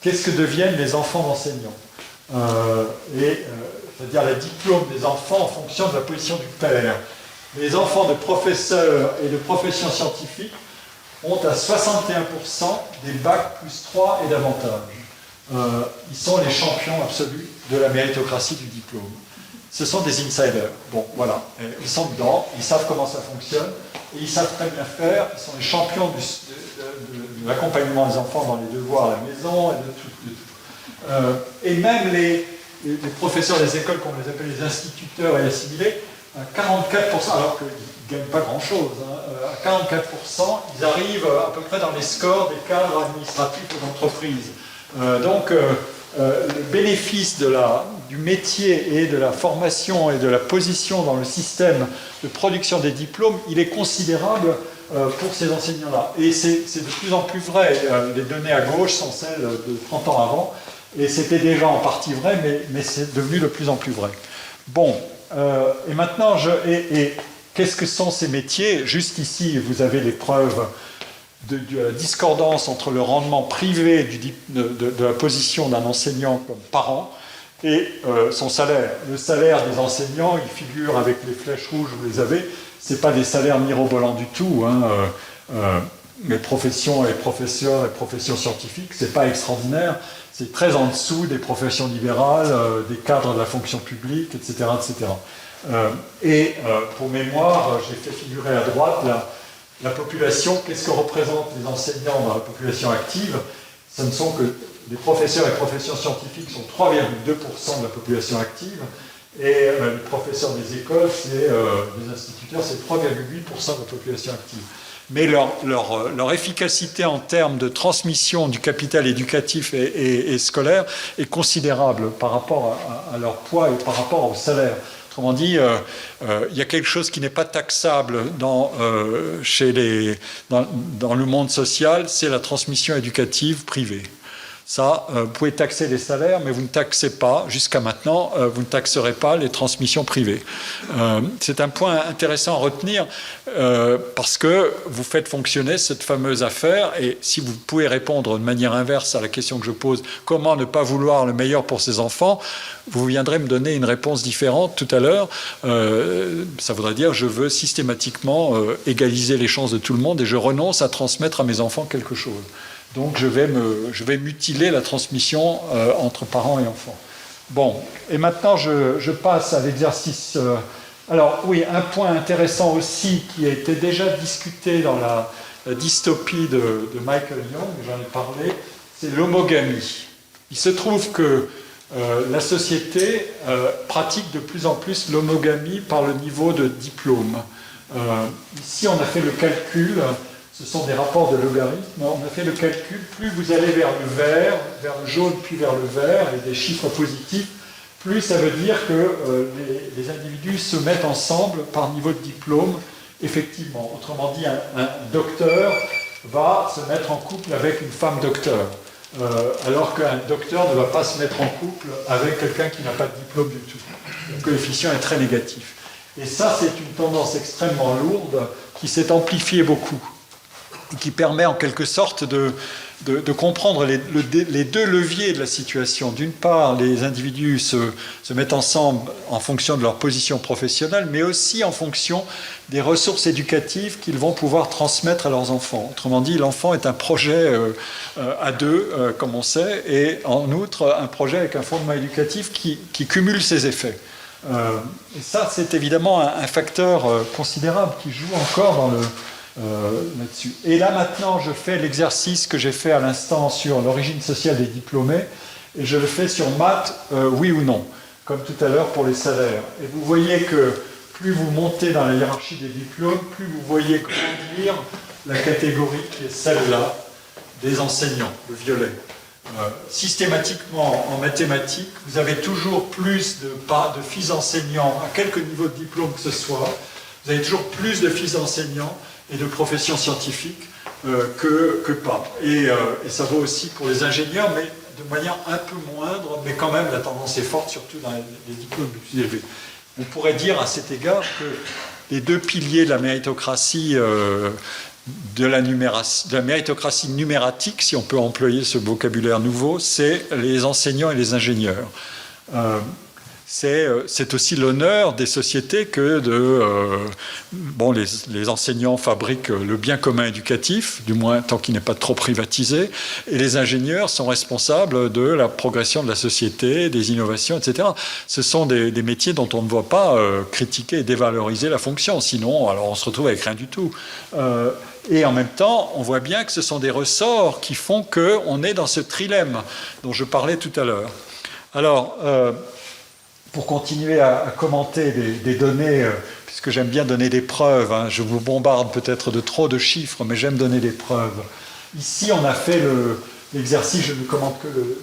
qu'est-ce que deviennent les enfants d'enseignants. C'est-à-dire les diplômes des enfants en fonction de la position du père. Les enfants de professeurs et de professions scientifiques ont à 61% des bacs plus 3 et davantage. Ils sont les champions absolus de la méritocratie du diplôme. Ce sont des insiders. Bon, voilà. Ils sont dedans, ils savent comment ça fonctionne, et ils savent très bien faire. Ils sont les champions de l'accompagnement des enfants dans les devoirs à la maison, et de tout. Et même les professeurs des écoles, comme on les appelle les instituteurs et assimilés, à 44%, alors qu'ils ne gagnent pas grand-chose, à 44%, ils arrivent à peu près dans les scores des cadres administratifs aux entreprises. Donc, le bénéfice du métier et de la formation et de la position dans le système de production des diplômes, il est considérable pour ces enseignants-là. Et c'est de plus en plus vrai. Les données à gauche sont celles de 30 ans avant, et c'était déjà en partie vrai, mais c'est devenu de plus en plus vrai. Bon, et maintenant, qu'est-ce que sont ces métiers? Juste ici, vous avez les preuves de la discordance entre le rendement privé de la position d'un enseignant comme parent et son salaire. Le salaire des enseignants, il figure avec les flèches rouges, vous les avez, ce n'est pas des salaires mirobolants du tout. Les professions et professeurs et professions scientifiques, ce n'est pas extraordinaire, c'est très en dessous des professions libérales, des cadres de la fonction publique, etc. etc. Pour mémoire, j'ai fait figurer à droite la population. Qu'est-ce que représentent les enseignants dans la population active? Ce ne sont que les professeurs et professions scientifiques sont 3,2% de la population active, et les professeurs des écoles, les instituteurs, c'est 3,8% de la population active. Mais leur efficacité en termes de transmission du capital éducatif et scolaire est considérable par rapport à leur poids et par rapport au salaire. Autrement dit, il y a quelque chose qui n'est pas taxable dans le monde social, c'est la transmission éducative privée. Ça, vous pouvez taxer les salaires, mais vous ne taxez pas, jusqu'à maintenant, vous ne taxerez pas les transmissions privées. C'est un point intéressant à retenir, parce que vous faites fonctionner cette fameuse affaire, et si vous pouvez répondre de manière inverse à la question que je pose, comment ne pas vouloir le meilleur pour ses enfants, vous viendrez me donner une réponse différente tout à l'heure. Ça voudrait dire, je veux systématiquement égaliser les chances de tout le monde, et je renonce à transmettre à mes enfants quelque chose. Donc je vais mutiler la transmission entre parents et enfants. Bon, et maintenant je passe à l'exercice. Alors oui, un point intéressant aussi qui a été déjà discuté dans la dystopie de Michael Young, j'en ai parlé, c'est l'homogamie. Il se trouve que la société pratique de plus en plus l'homogamie par le niveau de diplôme. Ici on a fait le calcul. Ce sont des rapports de logarithme. On a fait le calcul, plus vous allez vers le vert, vers le jaune puis vers le vert, et des chiffres positifs, plus ça veut dire que les individus se mettent ensemble par niveau de diplôme, effectivement. Autrement dit, un docteur va se mettre en couple avec une femme docteur, alors qu'un docteur ne va pas se mettre en couple avec quelqu'un qui n'a pas de diplôme du tout. Le coefficient est très négatif. Et ça, c'est une tendance extrêmement lourde qui s'est amplifiée beaucoup, qui permet en quelque sorte de comprendre les deux leviers de la situation. D'une part, les individus se mettent ensemble en fonction de leur position professionnelle, mais aussi en fonction des ressources éducatives qu'ils vont pouvoir transmettre à leurs enfants. Autrement dit, l'enfant est un projet à deux, comme on sait, et en outre, un projet avec un fondement éducatif qui cumule ses effets. Et ça, c'est évidemment un facteur considérable qui joue encore là-dessus. Et là maintenant je fais l'exercice que j'ai fait à l'instant sur l'origine sociale des diplômés, et je le fais sur maths, oui ou non. comme tout à l'heure pour les salaires. Et vous voyez que plus vous montez dans la hiérarchie des diplômes, plus vous voyez grandir la catégorie qui est celle-là des enseignants, le violet. Systématiquement, en mathématiques, vous avez toujours plus de fils enseignants, à quelque niveau de diplôme que ce soit, vous avez toujours plus de fils enseignants et de professions scientifiques que pas. Et ça vaut aussi pour les ingénieurs, mais de manière un peu moindre, mais quand même la tendance est forte, surtout dans les diplômes les plus élevés. On pourrait dire à cet égard que les deux piliers de la méritocratie, de la méritocratie numératique, si on peut employer ce vocabulaire nouveau, c'est les enseignants et les ingénieurs. C'est aussi l'honneur des sociétés que les enseignants fabriquent le bien commun éducatif, du moins tant qu'il n'est pas trop privatisé, et les ingénieurs sont responsables de la progression de la société, des innovations, etc. Ce sont des métiers dont on ne doit pas critiquer et dévaloriser la fonction, sinon alors on se retrouve avec rien du tout. Et en même temps, on voit bien que ce sont des ressorts qui font qu'on est dans ce trilemme dont je parlais tout à l'heure. Alors, pour continuer à commenter des données, puisque j'aime bien donner des preuves, hein, je vous bombarde peut-être de trop de chiffres, mais j'aime donner des preuves. Ici, on a fait l'exercice, je ne commente que le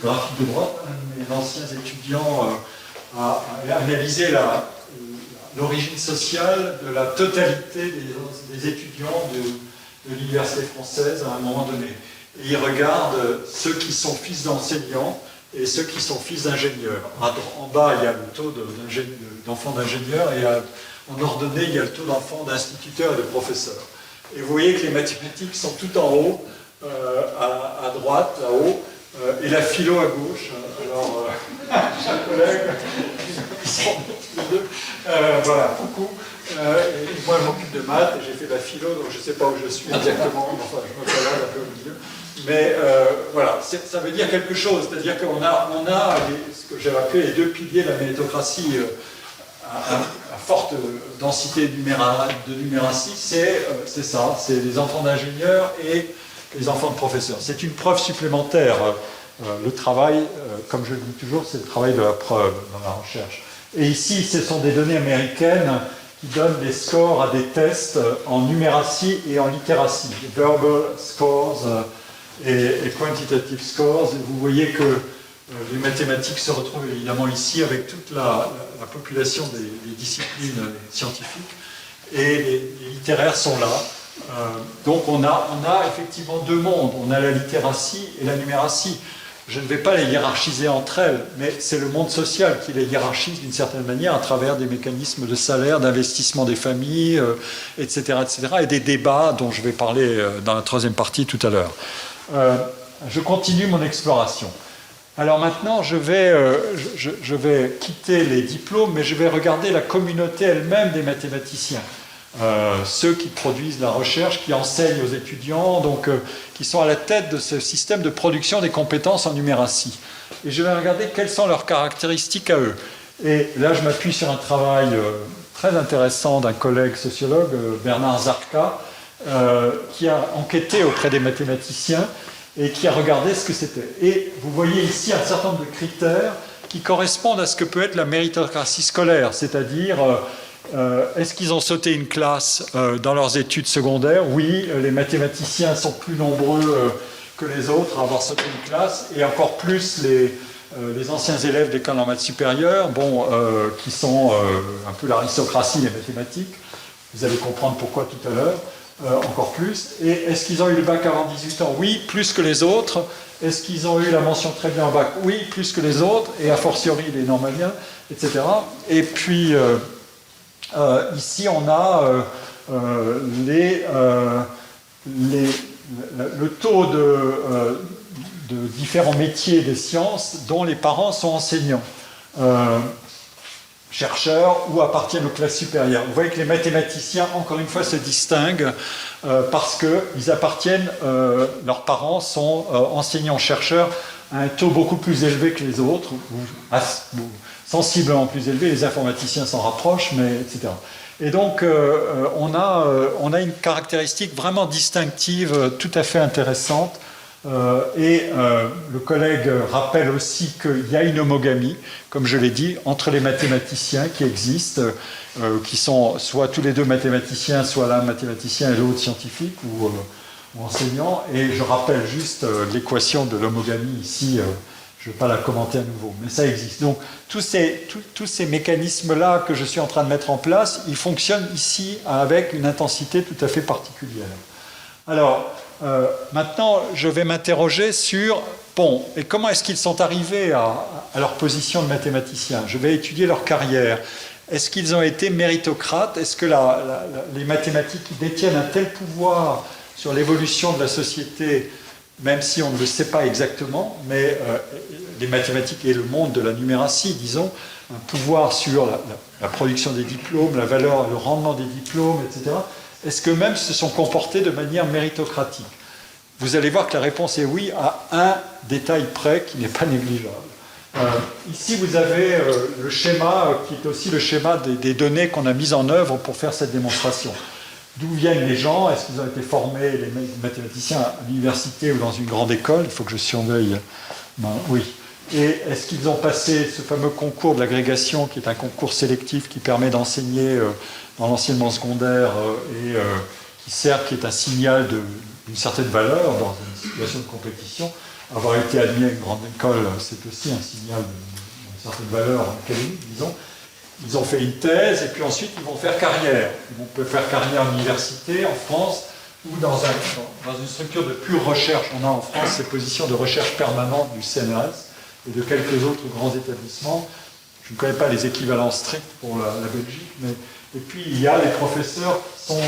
graphique de droite, un de mes anciens étudiants a analysé l'origine sociale de la totalité des étudiants de l'université française à un moment donné. Et il regarde ceux qui sont fils d'enseignants et ceux qui sont fils d'ingénieurs. En bas, il y a le taux d'enfants d'ingénieurs et en ordonnée, il y a le taux d'enfants d'instituteurs et de professeurs. Et vous voyez que les mathématiques sont tout en haut, à droite, là-haut, et la philo à gauche. Alors, chers collègues, ils sont les deux. Voilà, coucou. Et moi, je m'occupe de maths et j'ai fait la philo, donc je ne sais pas où je suis exactement. Enfin, je me balade un peu au milieu. Mais voilà, ça veut dire quelque chose. C'est-à-dire qu'on a ce que j'ai appelé les deux piliers de la méritocratie à forte densité de numératie. C'est ça, c'est les enfants d'ingénieurs et les enfants de professeurs. C'est une preuve supplémentaire. Le travail, comme je le dis toujours, c'est le travail de la preuve dans la recherche. Et ici, ce sont des données américaines qui donnent des scores à des tests en numératie et en littératie. Verbal scores et quantitative scores. Et vous voyez que les mathématiques se retrouvent évidemment ici avec toute la population des disciplines scientifiques. Et les littéraires sont là. Donc on a effectivement deux mondes. On a la littératie et la numératie. Je ne vais pas les hiérarchiser entre elles, mais c'est le monde social qui les hiérarchise d'une certaine manière à travers des mécanismes de salaire, d'investissement des familles, etc., et des débats dont je vais parler dans la troisième partie tout à l'heure. Je continue mon exploration. Alors maintenant, je vais quitter les diplômes, mais je vais regarder la communauté elle-même des mathématiciens. Ceux qui produisent la recherche, qui enseignent aux étudiants, donc qui sont à la tête de ce système de production des compétences en numératie. Et je vais regarder quelles sont leurs caractéristiques à eux. Et là, je m'appuie sur un travail très intéressant d'un collègue sociologue, Bernard Zarka, qui a enquêté auprès des mathématiciens et qui a regardé ce que c'était. Et vous voyez ici un certain nombre de critères qui correspondent à ce que peut être la méritocratie scolaire, c'est-à-dire est-ce qu'ils ont sauté une classe dans leurs études secondaires? Oui, les mathématiciens sont plus nombreux que les autres à avoir sauté une classe, et encore plus les anciens élèves d'école en maths supérieure, qui sont un peu l'aristocratie des mathématiques. Vous allez comprendre pourquoi tout à l'heure, encore plus. Et est-ce qu'ils ont eu le bac avant 18 ans? Oui, plus que les autres. Est-ce qu'ils ont eu la mention très bien au bac? Oui, plus que les autres, et a fortiori les normaliens, etc. Et puis... ici, on a le taux de différents métiers des sciences dont les parents sont enseignants, chercheurs ou appartiennent aux classes supérieures. Vous voyez que les mathématiciens, encore une fois, se distinguent parce qu'ils appartiennent, leurs parents sont enseignants-chercheurs à un taux beaucoup plus élevé que les autres, sensiblement plus élevé, les informaticiens s'en rapprochent, mais etc. Et donc, on a une caractéristique vraiment distinctive, tout à fait intéressante, Le collègue rappelle aussi qu'il y a une homogamie, comme je l'ai dit, entre les mathématiciens qui existent, qui sont soit tous les deux mathématiciens, soit l'un mathématicien et l'autre scientifique ou enseignant. Et je rappelle juste l'équation de l'homogamie ici. Je ne vais pas la commenter à nouveau, mais ça existe. Donc tous ces mécanismes-là que je suis en train de mettre en place, ils fonctionnent ici avec une intensité tout à fait particulière. Alors, maintenant, je vais m'interroger sur, bon, et comment est-ce qu'ils sont arrivés à leur position de mathématiciens? Je vais étudier leur carrière. Est-ce qu'ils ont été méritocrates? Est-ce que les mathématiques détiennent un tel pouvoir sur l'évolution de la société, même si on ne le sait pas exactement, mais les mathématiques et le monde de la numératie, disons, un pouvoir sur la production des diplômes, la valeur, le rendement des diplômes, etc. Est-ce que même se sont comportés de manière méritocratique? Vous allez voir que la réponse est oui, à un détail près qui n'est pas négligeable. Ici, vous avez le schéma qui est aussi le schéma des données qu'on a mises en œuvre pour faire cette démonstration. D'où viennent les gens? Est-ce qu'ils ont été formés, les mathématiciens, à l'université ou dans une grande école? Il faut que je surveille. Ben, oui. Et est-ce qu'ils ont passé ce fameux concours de l'agrégation, qui est un concours sélectif qui permet d'enseigner dans l'enseignement secondaire et qui est un signal d'une certaine valeur dans une situation de compétition? Avoir été admis à une grande école, c'est aussi un signal d'une certaine valeur académique, disons. Ils ont fait une thèse et puis ensuite ils vont faire carrière. Ils vont faire carrière à l'université en France ou dans une structure de pure recherche. On a en France ces positions de recherche permanente du CNRS et de quelques autres grands établissements. Je ne connais pas les équivalents stricts pour la Belgique, mais et puis il y a les professeurs qui sont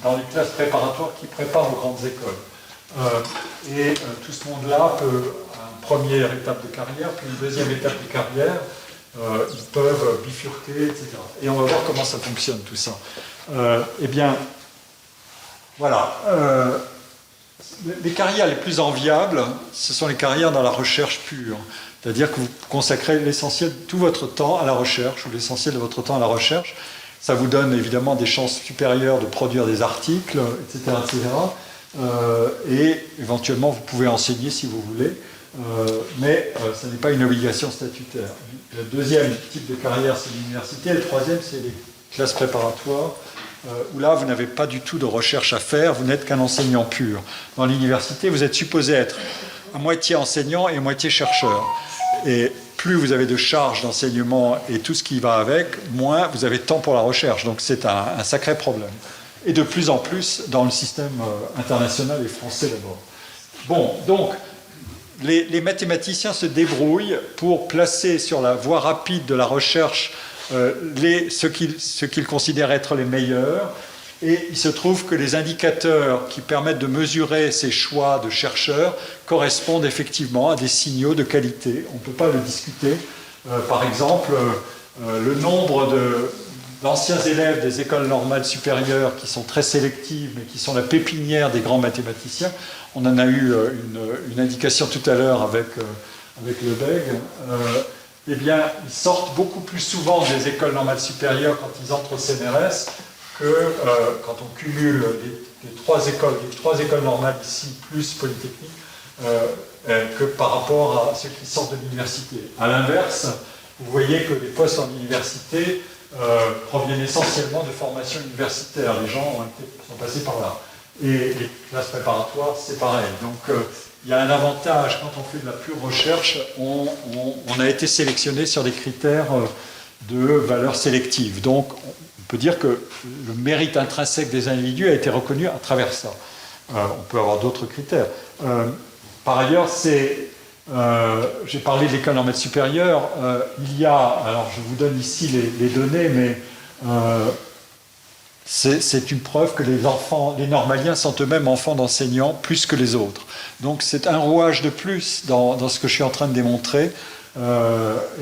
dans les classes préparatoires qui préparent aux grandes écoles. Tout ce monde-là peut, une première étape de carrière, puis une deuxième étape de carrière, ils peuvent bifurquer, etc. Et on va voir comment ça fonctionne tout ça. Eh bien, voilà. Les carrières les plus enviables, ce sont les carrières dans la recherche pure. C'est-à-dire que vous consacrez l'essentiel de tout votre temps à la recherche, ou l'essentiel de votre temps à la recherche. Ça vous donne évidemment des chances supérieures de produire des articles, etc. Et éventuellement, vous pouvez enseigner si vous voulez. Mais ce n'est pas une obligation statutaire. Le deuxième type de carrière, c'est l'université. Le troisième, c'est les classes préparatoires, où là, vous n'avez pas du tout de recherche à faire, vous n'êtes qu'un enseignant pur. Dans l'université, vous êtes supposé être à moitié enseignant et à moitié chercheur. Et plus vous avez de charges d'enseignement et tout ce qui va avec, moins vous avez de temps pour la recherche. Donc c'est un sacré problème. Et de plus en plus dans le système international et français d'abord. Bon, donc, les mathématiciens se débrouillent pour placer sur la voie rapide de la recherche ce qu'ils considèrent être les meilleurs. Et il se trouve que les indicateurs qui permettent de mesurer ces choix de chercheurs correspondent effectivement à des signaux de qualité. On ne peut pas le discuter. Par exemple, le nombre d'anciens élèves des écoles normales supérieures qui sont très sélectives, mais qui sont la pépinière des grands mathématiciens. On en a eu une indication tout à l'heure avec Lebesgue. Eh bien, ils sortent beaucoup plus souvent des écoles normales supérieures quand ils entrent au CNRS que quand on cumule les trois écoles normales ici, plus Polytechnique, que par rapport à ceux qui sortent de l'université. À l'inverse, vous voyez que les postes en université proviennent essentiellement de formations universitaires. Les gens sont passés par là. Et les classes préparatoires, c'est pareil. Donc, il y a un avantage, quand on fait de la pure recherche, on a été sélectionné sur des critères de valeur sélective. Donc, on peut dire que le mérite intrinsèque des individus a été reconnu à travers ça. On peut avoir d'autres critères. Par ailleurs, j'ai parlé de l'école normale supérieure. Il y a, alors je vous donne ici les données, mais c'est une preuve que les normaliens sont eux-mêmes enfants d'enseignants plus que les autres. Donc c'est un rouage de plus dans ce que je suis en train de démontrer,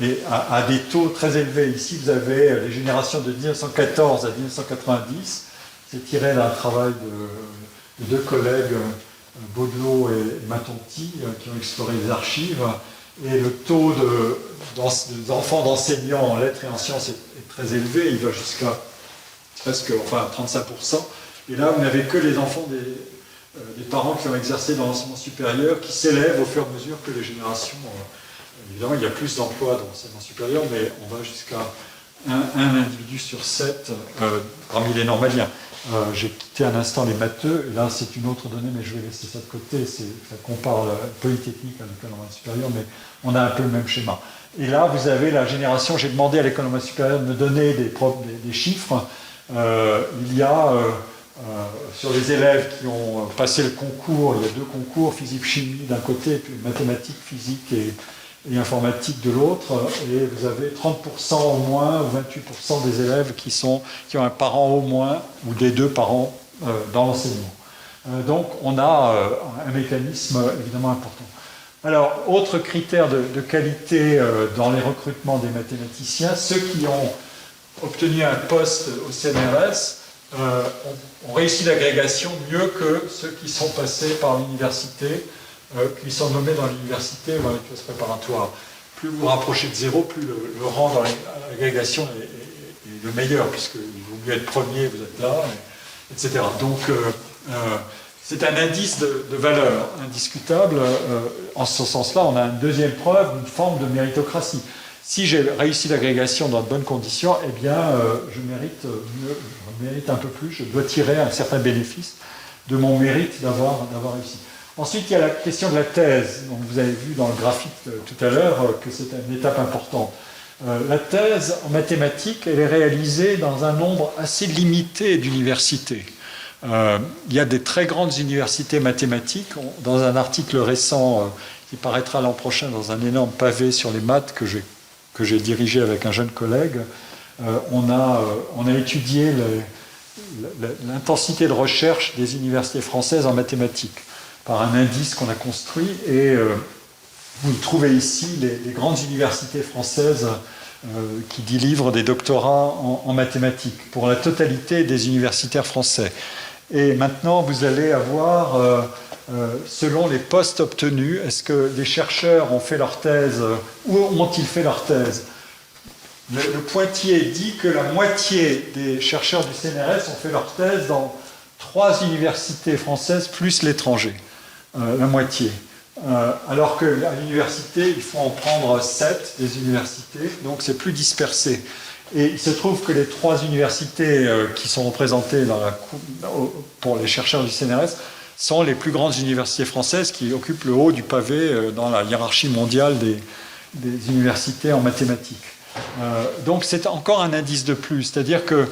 et à des taux très élevés. Ici, vous avez les générations de 1914 à 1990. C'est tiré d'un travail de deux collègues, Baudelot et Matonti, qui ont exploré les archives. Et le taux d'enfants d'enseignants en lettres et en sciences est très élevé. Il va jusqu'à presque 35%. Et là, vous n'avez que les enfants des parents qui ont exercé dans l'enseignement supérieur, qui s'élèvent au fur et à mesure que les générations... évidemment, il y a plus d'emplois dans l'enseignement supérieur, mais on va jusqu'à un individu sur 7 parmi les normaliens. J'ai quitté un instant les matheux, et là c'est une autre donnée, mais je vais laisser ça de côté, ça compare Polytechnique à l'école normale supérieure, mais on a un peu le même schéma. Et là, vous avez la génération, j'ai demandé à l'école normale supérieure de me donner des chiffres. Il y a, sur les élèves qui ont passé le concours, il y a 2 concours, physique-chimie d'un côté, puis mathématiques, physique et informatique de l'autre, et vous avez 30% au moins, ou 28% des élèves qui ont un parent au moins, ou des 2 parents dans l'enseignement. Donc on a un mécanisme évidemment important. Alors, autre critère de qualité dans les recrutements des mathématiciens, ceux qui ont obtenu un poste au CNRS ont réussi l'agrégation mieux que ceux qui sont passés par l'université, qui sont nommés dans l'université ou dans les classes préparatoires. Plus vous vous rapprochez de 0, plus le rang dans l'agrégation est le meilleur, puisqu'il vaut mieux être premier, vous êtes là, etc. Donc, c'est un indice de valeur indiscutable. En ce sens-là, on a une deuxième preuve, une forme de méritocratie. Si j'ai réussi l'agrégation dans de bonnes conditions, eh bien, je mérite un peu plus, je dois tirer un certain bénéfice de mon mérite d'avoir réussi. Ensuite, il y a la question de la thèse. Donc, vous avez vu dans le graphique tout à l'heure que c'est une étape importante. La thèse en mathématiques, elle est réalisée dans un nombre assez limité d'universités. Il y a des très grandes universités mathématiques. Dans un article récent qui paraîtra l'an prochain dans un énorme pavé sur les maths que j'ai dirigé avec un jeune collègue, on a étudié l'intensité de recherche des universités françaises en mathématiques par un indice qu'on a construit, et vous trouvez ici les grandes universités françaises qui délivrent des doctorats en mathématiques pour la totalité des universitaires français. Et maintenant, vous allez avoir, selon les postes obtenus, est-ce que les chercheurs ont fait leur thèse, où ont-ils fait leur thèse? Le pointillé dit que la moitié des chercheurs du CNRS ont fait leur thèse dans 3 universités françaises plus l'étranger. La moitié. Alors qu'à l'université, il faut en prendre 7 des universités, donc c'est plus dispersé. Et il se trouve que les 3 universités qui sont représentées pour les chercheurs du CNRS sont les plus grandes universités françaises qui occupent le haut du pavé dans la hiérarchie mondiale des universités en mathématiques. Donc c'est encore un indice de plus, c'est-à-dire que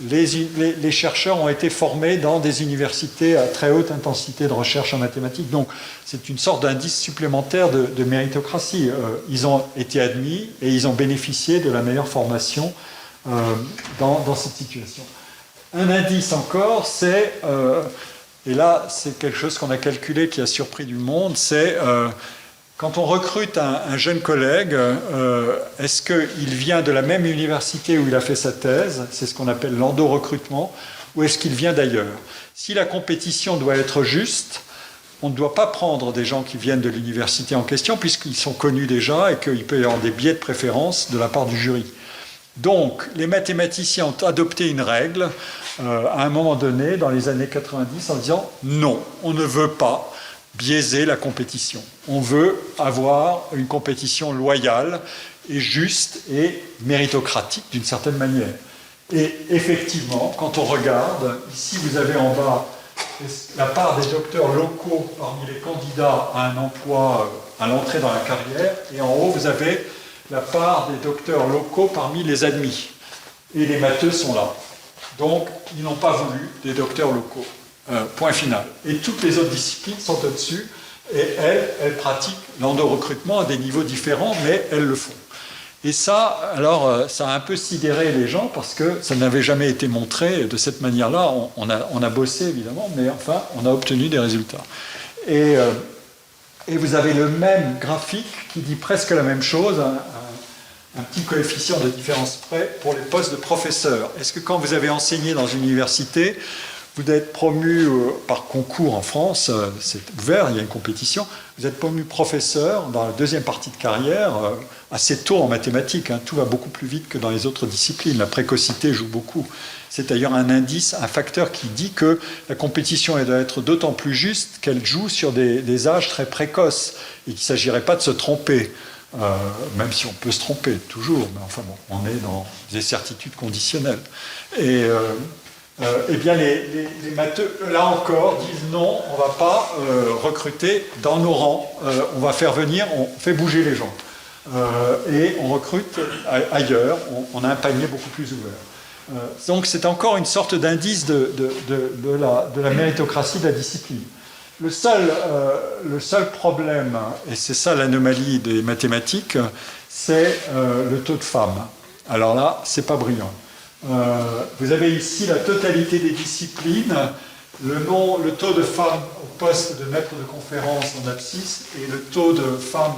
les chercheurs ont été formés dans des universités à très haute intensité de recherche en mathématiques. Donc, c'est une sorte d'indice supplémentaire de méritocratie. Ils ont été admis et ils ont bénéficié de la meilleure formation dans cette situation. Un indice encore, c'est, et là, c'est quelque chose qu'on a calculé qui a surpris du monde, c'est quand on recrute un jeune collègue, est-ce qu'il vient de la même université où il a fait sa thèse, c'est ce qu'on appelle l'endo-recrutement, ou est-ce qu'il vient d'ailleurs? Si la compétition doit être juste, on ne doit pas prendre des gens qui viennent de l'université en question, puisqu'ils sont connus déjà et qu'il peut y avoir des biais de préférence de la part du jury. Donc, les mathématiciens ont adopté une règle à un moment donné, dans les années 90, en disant non, on ne veut pas biaiser la compétition. On veut avoir une compétition loyale et juste et méritocratique d'une certaine manière. Et effectivement, quand on regarde, ici vous avez en bas la part des docteurs locaux parmi les candidats à un emploi à l'entrée dans la carrière, et en haut vous avez la part des docteurs locaux parmi les admis. Et les matheux sont là. Donc, ils n'ont pas voulu des docteurs locaux. Point final. Et toutes les autres disciplines sont au-dessus, et elles pratiquent l'endo-recrutement à des niveaux différents, mais elles le font. Et ça, alors, ça a un peu sidéré les gens, parce que ça n'avait jamais été montré de cette manière-là. On a bossé, évidemment, mais enfin, on a obtenu des résultats. Et vous avez le même graphique qui dit presque la même chose, un petit coefficient de différence près pour les postes de professeurs. Est-ce que quand vous avez enseigné dans une université, Vous êtes promu par concours en France, c'est ouvert, il y a une compétition. Vous êtes promu professeur dans la deuxième partie de carrière, assez tôt en mathématiques. Tout va beaucoup plus vite que dans les autres disciplines. La précocité joue beaucoup. C'est d'ailleurs un indice, un facteur qui dit que la compétition elle doit être d'autant plus juste qu'elle joue sur des âges très précoces et qu'il ne s'agirait pas de se tromper. Même si on peut se tromper, toujours. Mais enfin bon, on est dans des certitudes conditionnelles. Et eh bien, les matheux, là encore, disent non, on ne va pas recruter dans nos rangs. On va faire venir, on fait bouger les gens. Et on recrute ailleurs, on a un panier beaucoup plus ouvert. Donc c'est encore une sorte d'indice de la méritocratie de la discipline. Le seul problème, et c'est ça l'anomalie des mathématiques, c'est le taux de femmes. Alors là, c'est pas brillant. Vous avez ici la totalité des disciplines, le taux de femmes au poste de maître de conférence en abscisse et le taux de femmes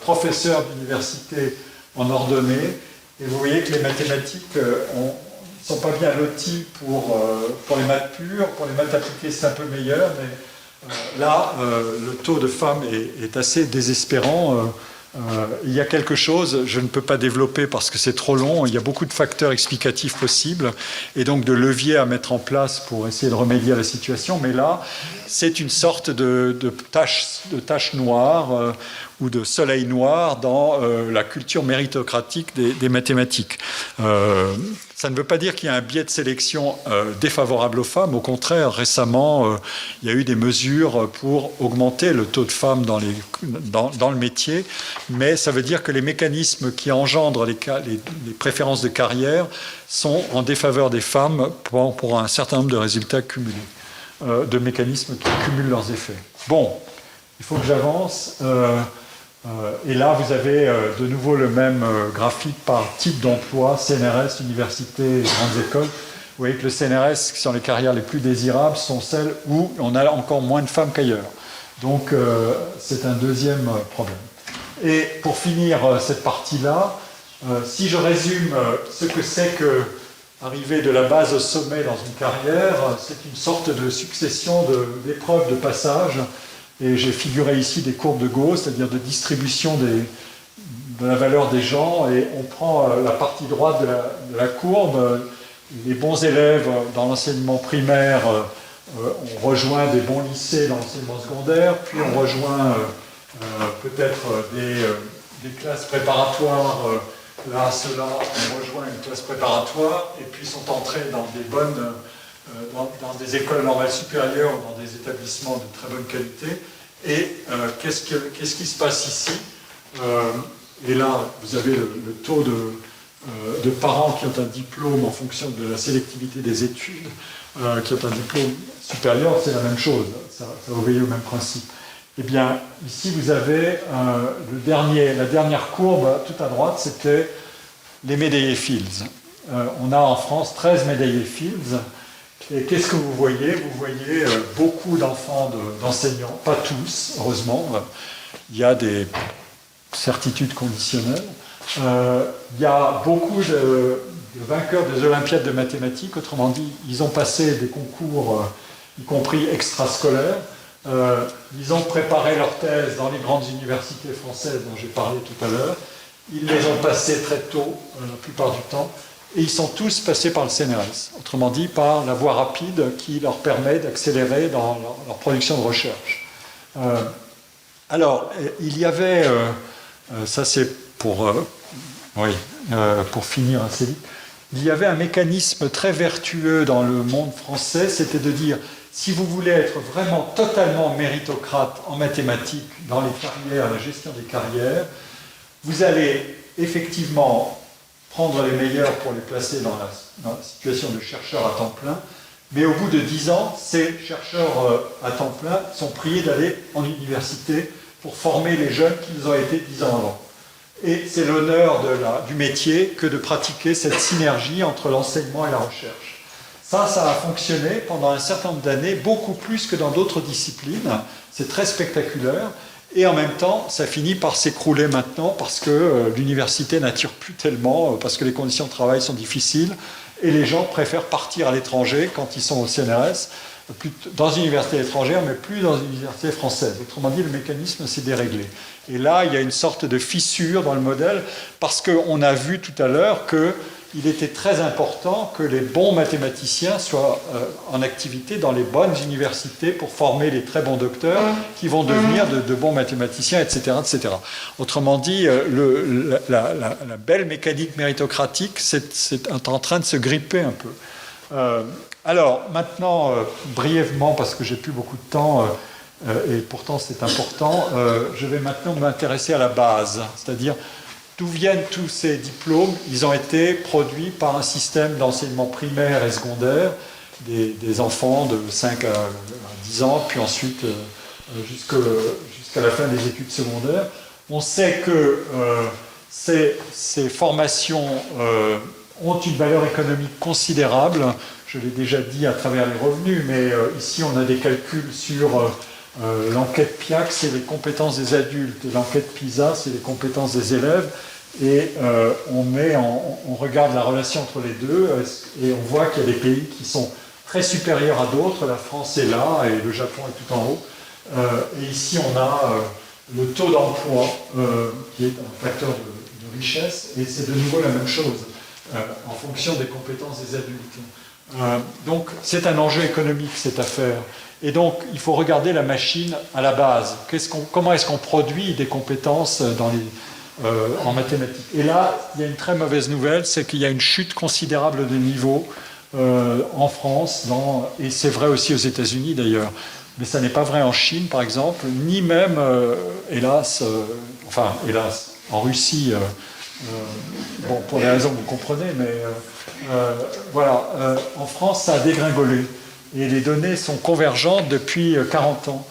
professeurs d'université en ordonnée. Et vous voyez que les mathématiques ne sont pas bien loties pour les maths pures, pour les maths appliquées c'est un peu meilleur, mais là le taux de femmes est assez désespérant. Il y a quelque chose, je ne peux pas développer parce que c'est trop long, il y a beaucoup de facteurs explicatifs possibles et donc de leviers à mettre en place pour essayer de remédier à la situation, mais là, c'est une sorte de tache noire ou de soleil noir dans la culture méritocratique des mathématiques. Ça ne veut pas dire qu'il y a un biais de sélection défavorable aux femmes. Au contraire, récemment, il y a eu des mesures pour augmenter le taux de femmes dans le métier, mais ça veut dire que les mécanismes qui engendrent les préférences de carrière sont en défaveur des femmes pour un certain nombre de résultats cumulés, de mécanismes qui cumulent leurs effets. Bon, il faut que j'avance. Et là, vous avez de nouveau le même graphique par type d'emploi, CNRS, université, grandes écoles. Vous voyez que le CNRS, qui sont les carrières les plus désirables, sont celles où on a encore moins de femmes qu'ailleurs. Donc, c'est un deuxième problème. Et pour finir cette partie-là, si je résume ce que c'est que arriver de la base au sommet dans une carrière, c'est une sorte de succession d'épreuves de passage. Et j'ai figuré ici des courbes de Gauss, c'est-à-dire de distribution de la valeur des gens, et on prend la partie droite de la courbe, les bons élèves dans l'enseignement primaire, on rejoint des bons lycées dans l'enseignement secondaire, puis on rejoint peut-être des classes préparatoires, là, ceux-là, on rejoint une classe préparatoire, et puis sont entrés dans des bonnes... dans des écoles normales supérieures ou dans des établissements de très bonne qualité. Et qu'est-ce qui se passe ici Et là, vous avez le taux de parents qui ont un diplôme en fonction de la sélectivité des études, qui ont un diplôme supérieur, c'est la même chose, ça obéit au même principe. Eh bien, ici, vous avez la dernière courbe tout à droite, c'était les médaillés Fields. On a en France 13 médaillés Fields. Et qu'est-ce que vous voyez ? Vous voyez beaucoup d'enfants d'enseignants, pas tous, heureusement. Il y a des certitudes conditionnelles. Il y a beaucoup de vainqueurs des Olympiades de mathématiques, autrement dit, ils ont passé des concours, y compris extrascolaires. Ils ont préparé leur thèse dans les grandes universités françaises dont j'ai parlé tout à l'heure. Ils les ont passés très tôt, la plupart du temps. Et ils sont tous passés par le CNRS, autrement dit par la voie rapide qui leur permet d'accélérer dans leur production de recherche. Alors, il y avait, ça c'est pour finir assez vite, il y avait un mécanisme très vertueux dans le monde français, c'était de dire, si vous voulez être vraiment totalement méritocrate en mathématiques, dans les carrières, la gestion des carrières, vous allez effectivement prendre les meilleurs pour les placer dans la situation de chercheurs à temps plein, mais au bout de 10 ans, ces chercheurs à temps plein sont priés d'aller en université pour former les jeunes qu'ils ont été 10 ans avant. Et c'est l'honneur du métier que de pratiquer cette synergie entre l'enseignement et la recherche. Ça a fonctionné pendant un certain nombre d'années, beaucoup plus que dans d'autres disciplines. C'est très spectaculaire. Et en même temps, ça finit par s'écrouler maintenant parce que l'université n'attire plus tellement, parce que les conditions de travail sont difficiles et les gens préfèrent partir à l'étranger quand ils sont au CNRS, dans une université étrangère, mais plus dans une université française. Autrement dit, le mécanisme s'est déréglé. Et là, il y a une sorte de fissure dans le modèle, parce qu'on a vu tout à l'heure qu'il était très important que les bons mathématiciens soient en activité dans les bonnes universités pour former les très bons docteurs qui vont devenir de bons mathématiciens, etc., etc. Autrement dit, la belle mécanique méritocratique c'est en train de se gripper un peu. Alors, maintenant, brièvement, parce que j'ai plus beaucoup de temps, et pourtant c'est important, je vais maintenant m'intéresser à la base, c'est-à-dire d'où viennent tous ces diplômes. Ils ont été produits par un système d'enseignement primaire et secondaire, des enfants de 5 à 10 ans, puis ensuite jusqu'à la fin des études secondaires. On sait que ces formations ont une valeur économique considérable. Je l'ai déjà dit à travers les revenus, mais ici on a des calculs sur l'enquête PIAC, c'est les compétences des adultes, l'enquête PISA, c'est les compétences des élèves, et on regarde la relation entre les deux, et on voit qu'il y a des pays qui sont très supérieurs à d'autres. La France est là, et le Japon est tout en haut. Et ici on a le taux d'emploi, qui est un facteur de richesse, et c'est de nouveau la même chose, en fonction des compétences des adultes. Donc c'est un enjeu économique, cette affaire. Et donc il faut regarder la machine à la base. Comment est-ce qu'on produit des compétences en mathématiques? Et là, il y a une très mauvaise nouvelle, c'est qu'il y a une chute considérable de niveau en France, et c'est vrai aussi aux États-Unis d'ailleurs. Mais ça n'est pas vrai en Chine, par exemple, ni même, hélas, en Russie. Bon, pour des raisons que vous comprenez, mais voilà, en France, ça a dégringolé. Et les données sont convergentes depuis 40 ans.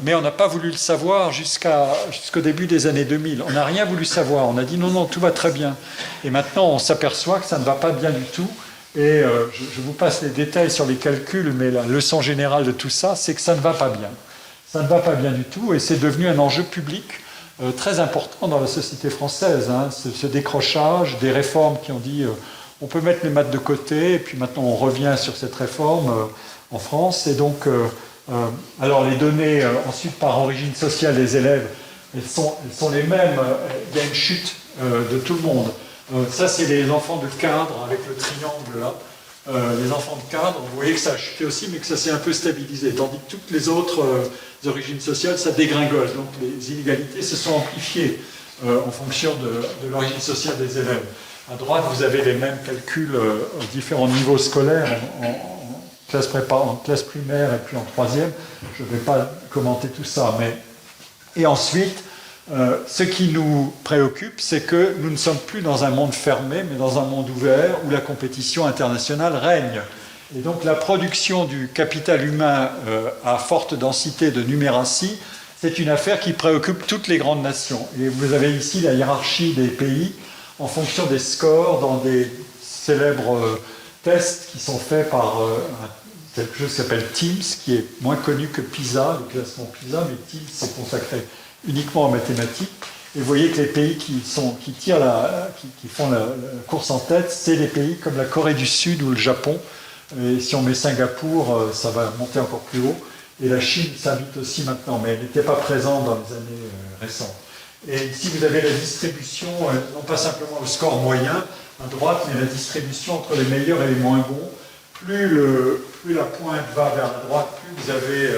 Mais on n'a pas voulu le savoir jusqu'au début des années 2000. On n'a rien voulu savoir. On a dit non, tout va très bien. Et maintenant, on s'aperçoit que ça ne va pas bien du tout. Et je vous passe les détails sur les calculs, mais la leçon générale de tout ça, c'est que ça ne va pas bien. Ça ne va pas bien du tout, et c'est devenu un enjeu public très important dans la société française, hein, ce décrochage, des réformes qui ont dit on peut mettre les maths de côté, et puis maintenant on revient sur cette réforme en France. Et donc, alors les données ensuite par origine sociale des élèves, elles sont les mêmes, il y a une chute de tout le monde. Ça c'est les enfants de cadre avec le triangle là. Les enfants de cadre, vous voyez que ça a chuté aussi, mais que ça s'est un peu stabilisé, tandis que toutes les autres origines sociales, ça dégringole. Donc les inégalités se sont amplifiées en fonction de l'origine sociale des élèves. À droite, vous avez les mêmes calculs aux différents niveaux scolaires, en classe primaire et puis en troisième. Je ne vais pas commenter tout ça, mais... Et ensuite, ce qui nous préoccupe, c'est que nous ne sommes plus dans un monde fermé, mais dans un monde ouvert où la compétition internationale règne. Et donc la production du capital humain à forte densité de numératie, c'est une affaire qui préoccupe toutes les grandes nations. Et vous avez ici la hiérarchie des pays en fonction des scores dans des célèbres tests qui sont faits par quelque chose qui s'appelle TIMSS, qui est moins connu que PISA, le classement PISA, mais TIMSS s'est consacré uniquement en mathématiques. Et vous voyez que les pays qui font la course en tête, c'est les pays comme la Corée du Sud ou le Japon. Et si on met Singapour, ça va monter encore plus haut. Et la Chine s'invite aussi maintenant, mais elle n'était pas présente dans les années récentes. Et ici, vous avez la distribution, non pas simplement le score moyen à droite, mais la distribution entre les meilleurs et les moins bons. Plus la pointe va vers la droite, plus vous avez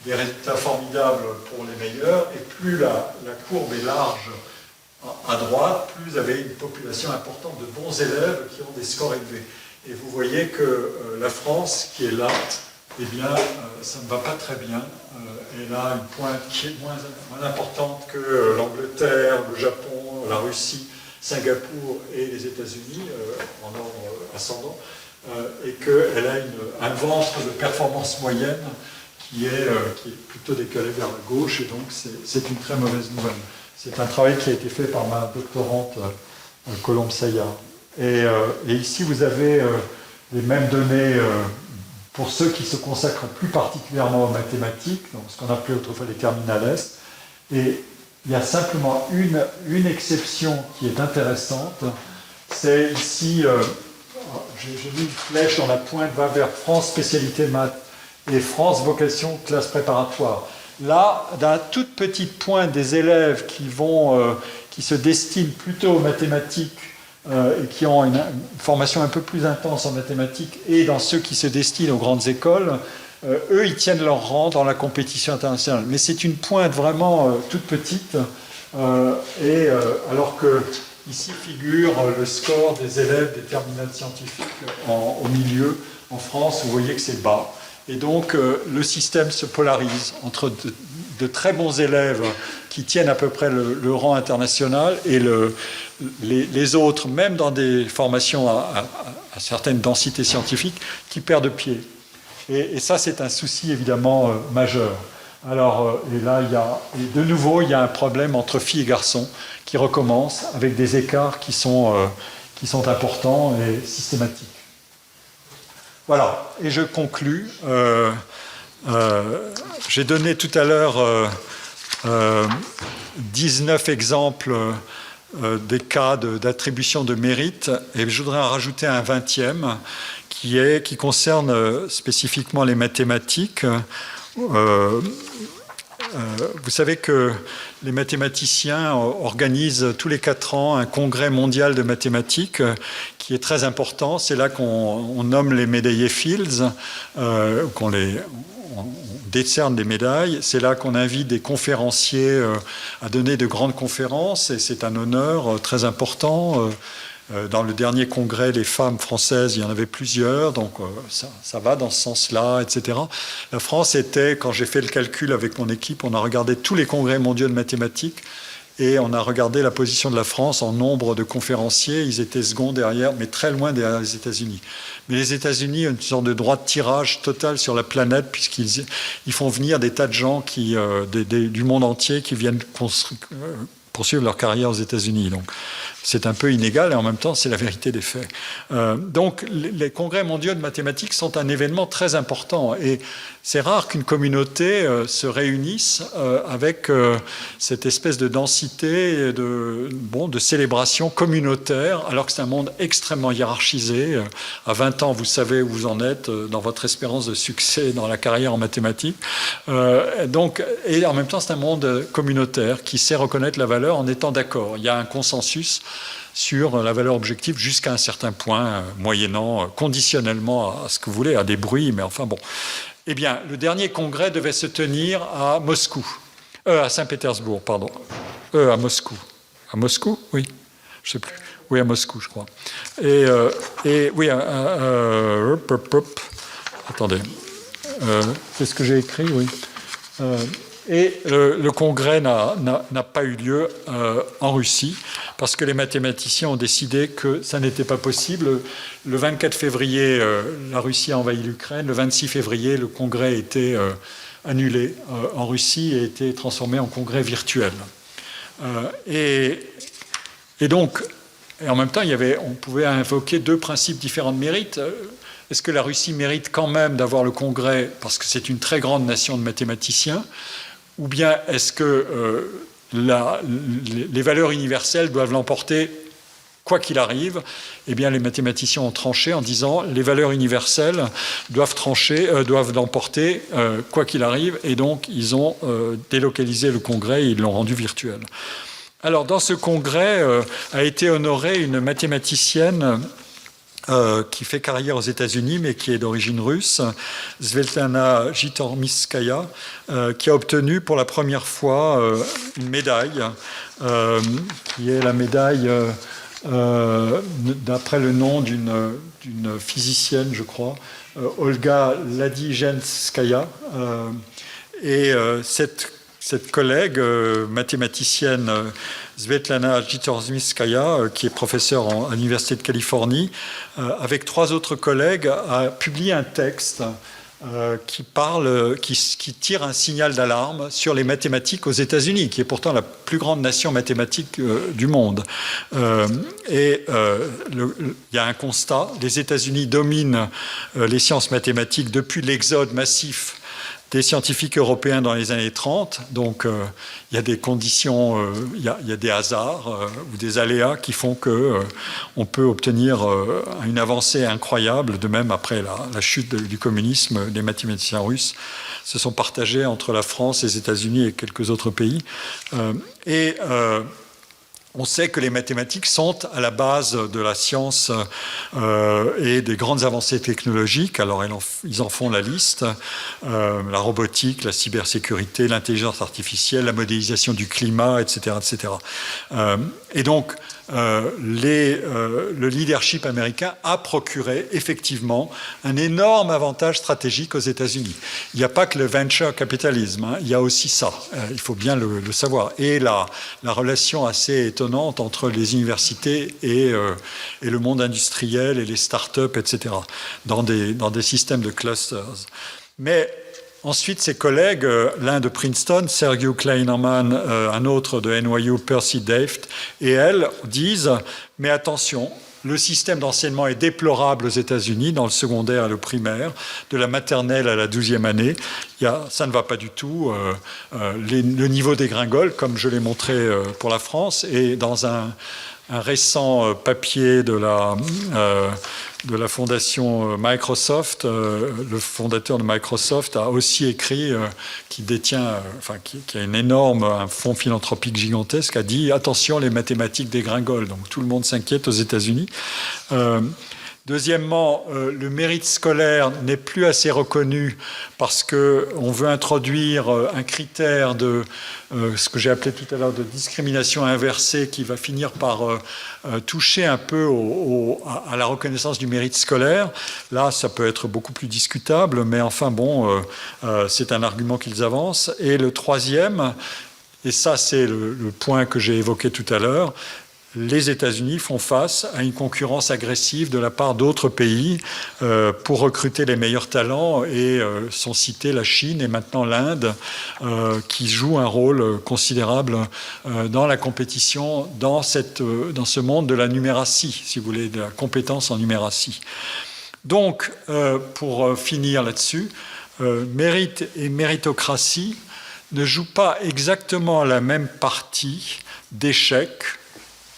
des résultats formidables pour les meilleurs, et plus la courbe est large à droite, plus vous avez une population importante de bons élèves qui ont des scores élevés. Et vous voyez que la France, qui est là, eh bien, ça ne va pas très bien. Elle a une pointe qui est moins importante que l'Angleterre, le Japon, la Russie, Singapour et les États-Unis, en ordre ascendant, et qu'elle a un ventre de performance moyenne qui est plutôt décalé vers la gauche, et donc c'est une très mauvaise nouvelle. C'est un travail qui a été fait par ma doctorante Colombe Sayard. Et ici, vous avez les mêmes données pour ceux qui se consacrent plus particulièrement aux mathématiques, donc ce qu'on appelait autrefois les terminales. Et il y a simplement une exception qui est intéressante, c'est ici j'ai mis une flèche dont la pointe va vers France spécialité maths et France vocation classe préparatoire. Là, dans la toute petite pointe des élèves qui se destinent plutôt aux mathématiques et qui ont une formation un peu plus intense en mathématiques, et dans ceux qui se destinent aux grandes écoles, eux, ils tiennent leur rang dans la compétition internationale. Mais c'est une pointe vraiment toute petite, alors que ici figure le score des élèves des terminales scientifiques au milieu. En France, vous voyez que c'est bas. Et donc, le système se polarise entre de très bons élèves qui tiennent à peu près le rang international et les autres, même dans des formations à certaines densités scientifiques, qui perdent pied. Et ça, c'est un souci évidemment majeur. Alors, et là, de nouveau, il y a un problème entre filles et garçons qui recommence avec des écarts qui sont importants et systématiques. Voilà, et je conclus. J'ai donné tout à l'heure 19 exemples des cas d'attribution de mérite, et je voudrais en rajouter un 20e qui concerne spécifiquement les mathématiques. Vous savez que les mathématiciens organisent tous les 4 ans un congrès mondial de mathématiques qui est très important. C'est là qu'on nomme les médaillés Fields, on décerne des médailles. C'est là qu'on invite des conférenciers à donner de grandes conférences, et c'est un honneur très important. Dans le dernier congrès, les femmes françaises, il y en avait plusieurs, donc ça va dans ce sens-là, etc. La France était, quand j'ai fait le calcul avec mon équipe, on a regardé tous les congrès mondiaux de mathématiques, et on a regardé la position de la France en nombre de conférenciers. Ils étaient seconds derrière, mais très loin derrière les États-Unis. Mais les États-Unis ont une sorte de droit de tirage total sur la planète, puisqu'ils font venir des tas de gens du monde entier qui viennent poursuivre leur carrière aux États-Unis. Donc, c'est un peu inégal, et en même temps, c'est la vérité des faits. Donc, les congrès mondiaux de mathématiques sont un événement très important, et c'est rare qu'une communauté se réunisse avec cette espèce de densité, de célébration communautaire, alors que c'est un monde extrêmement hiérarchisé. À 20 ans, vous savez où vous en êtes dans votre espérance de succès dans la carrière en mathématiques. Et en même temps, c'est un monde communautaire qui sait reconnaître la valeur en étant d'accord. Il y a un consensus sur la valeur objective jusqu'à un certain point, moyennant conditionnellement à ce que vous voulez, à des bruits, mais enfin bon. Eh bien, le dernier congrès devait se tenir à Moscou, à Saint-Pétersbourg, pardon. À Moscou. À Moscou, oui, je ne sais plus. Oui, à Moscou, je crois. Et oui, attendez. Qu'est-ce que j'ai écrit, oui. Et le congrès n'a pas eu lieu en Russie, parce que les mathématiciens ont décidé que ça n'était pas possible. Le 24 février, la Russie a envahi l'Ukraine. Le 26 février, le congrès a été annulé en Russie et a été transformé en congrès virtuel. Et donc, et en même temps, on pouvait invoquer 2 principes différents de mérite. Est-ce que la Russie mérite quand même d'avoir le congrès parce que c'est une très grande nation de mathématiciens, ou bien est-ce que les valeurs universelles doivent l'emporter quoi qu'il arrive? Eh bien, les mathématiciens ont tranché en disant les valeurs universelles doivent l'emporter quoi qu'il arrive, et donc ils ont délocalisé le congrès et ils l'ont rendu virtuel. Alors, dans ce congrès a été honorée une mathématicienne qui fait carrière aux États-Unis, mais qui est d'origine russe, Svetlana Jitormyskaya, qui a obtenu pour la première fois une médaille, qui est la médaille d'après le nom d'une physicienne, je crois, Olga Ladijenskaya. Et cette collègue mathématicienne, Svetlana Jitormyskaya, qui est professeure à l'Université de Californie, avec 3 autres collègues, a publié un texte qui tire un signal d'alarme sur les mathématiques aux États-Unis, qui est pourtant la plus grande nation mathématique du monde. Il y a un constat: les États-Unis dominent les sciences mathématiques depuis l'exode massif des scientifiques européens dans les années 30. Donc, il y a des conditions, il y a des hasards ou des aléas qui font qu'on peut obtenir une avancée incroyable. De même, après la chute du communisme, les mathématiciens russes se sont partagés entre la France, les États-Unis et quelques autres pays. On sait que les mathématiques sont à la base de la science et des grandes avancées technologiques. Alors, ils en font la liste. La robotique, la cybersécurité, l'intelligence artificielle, la modélisation du climat, etc. etc. Et donc, le leadership américain a procuré effectivement un énorme avantage stratégique aux États-Unis. Il n'y a pas que le venture capitalisme, hein, il y a aussi ça, il faut bien le savoir. Et la relation assez étonnante entre les universités et le monde industriel et les start-up, etc., dans des systèmes de clusters. Mais ensuite, ses collègues, l'un de Princeton, Sergio Kleinerman, un autre de NYU, Percy Deft, et elle disent « Mais attention, le système d'enseignement est déplorable aux États-Unis, dans le secondaire et le primaire, de la maternelle à la 12e année. Ça ne va pas du tout. Le niveau dégringole, comme je l'ai montré pour la France, et dans un récent papier de la fondation Microsoft, le fondateur de Microsoft a aussi écrit, qui a un fonds philanthropique gigantesque, a dit « Attention, les mathématiques dégringolent ». Donc tout le monde s'inquiète aux États-Unis. Deuxièmement, le mérite scolaire n'est plus assez reconnu parce qu'on veut introduire un critère de ce que j'ai appelé tout à l'heure de discrimination inversée qui va finir par toucher un peu à la reconnaissance du mérite scolaire. Là, ça peut être beaucoup plus discutable, mais enfin bon, c'est un argument qu'ils avancent. Et le troisième, et ça c'est le point que j'ai évoqué tout à l'heure, les États-Unis font face à une concurrence agressive de la part d'autres pays pour recruter les meilleurs talents et sont cités la Chine et maintenant l'Inde qui jouent un rôle considérable dans la compétition dans ce monde de la numératie, si vous voulez, de la compétence en numératie. Donc, pour finir là-dessus, mérite et méritocratie ne jouent pas exactement la même partie d'échec,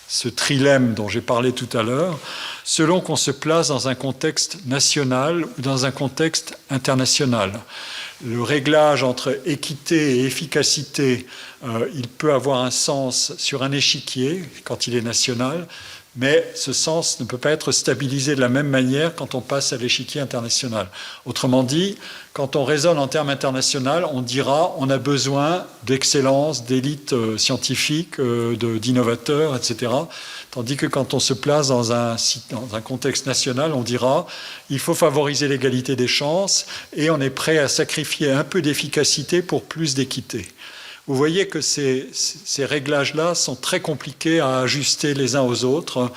ce trilemme dont j'ai parlé tout à l'heure, selon qu'on se place dans un contexte national ou dans un contexte international. Le réglage entre équité et efficacité, il peut avoir un sens sur un échiquier quand il est national, mais ce sens ne peut pas être stabilisé de la même manière quand on passe à l'échiquier international. Autrement dit, quand on raisonne en termes internationaux, on dira on a besoin d'excellence, d'élite scientifique, d'innovateurs, etc. Tandis que quand on se place dans un contexte national, on dira il faut favoriser l'égalité des chances et on est prêt à sacrifier un peu d'efficacité pour plus d'équité. Vous voyez que ces réglages-là sont très compliqués à ajuster les uns aux autres.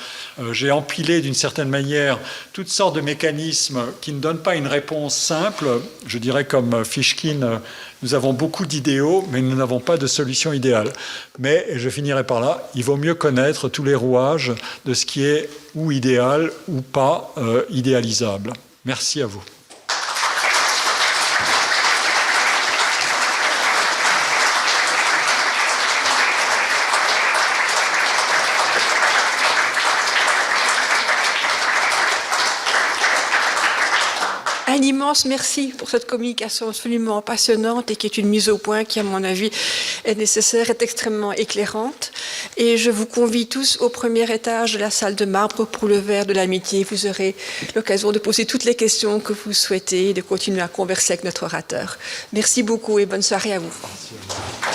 J'ai empilé d'une certaine manière toutes sortes de mécanismes qui ne donnent pas une réponse simple. Je dirais comme Fishkin, nous avons beaucoup d'idéaux, mais nous n'avons pas de solution idéale. Mais, et je finirai par là, il vaut mieux connaître tous les rouages de ce qui est ou idéal ou pas idéalisable. Merci à vous. Un immense merci pour cette communication absolument passionnante et qui est une mise au point qui, à mon avis, est nécessaire, est extrêmement éclairante. Et je vous convie tous au premier étage de la salle de marbre pour le verre de l'amitié. Vous aurez l'occasion de poser toutes les questions que vous souhaitez et de continuer à converser avec notre orateur. Merci beaucoup et bonne soirée à vous. Merci à vous.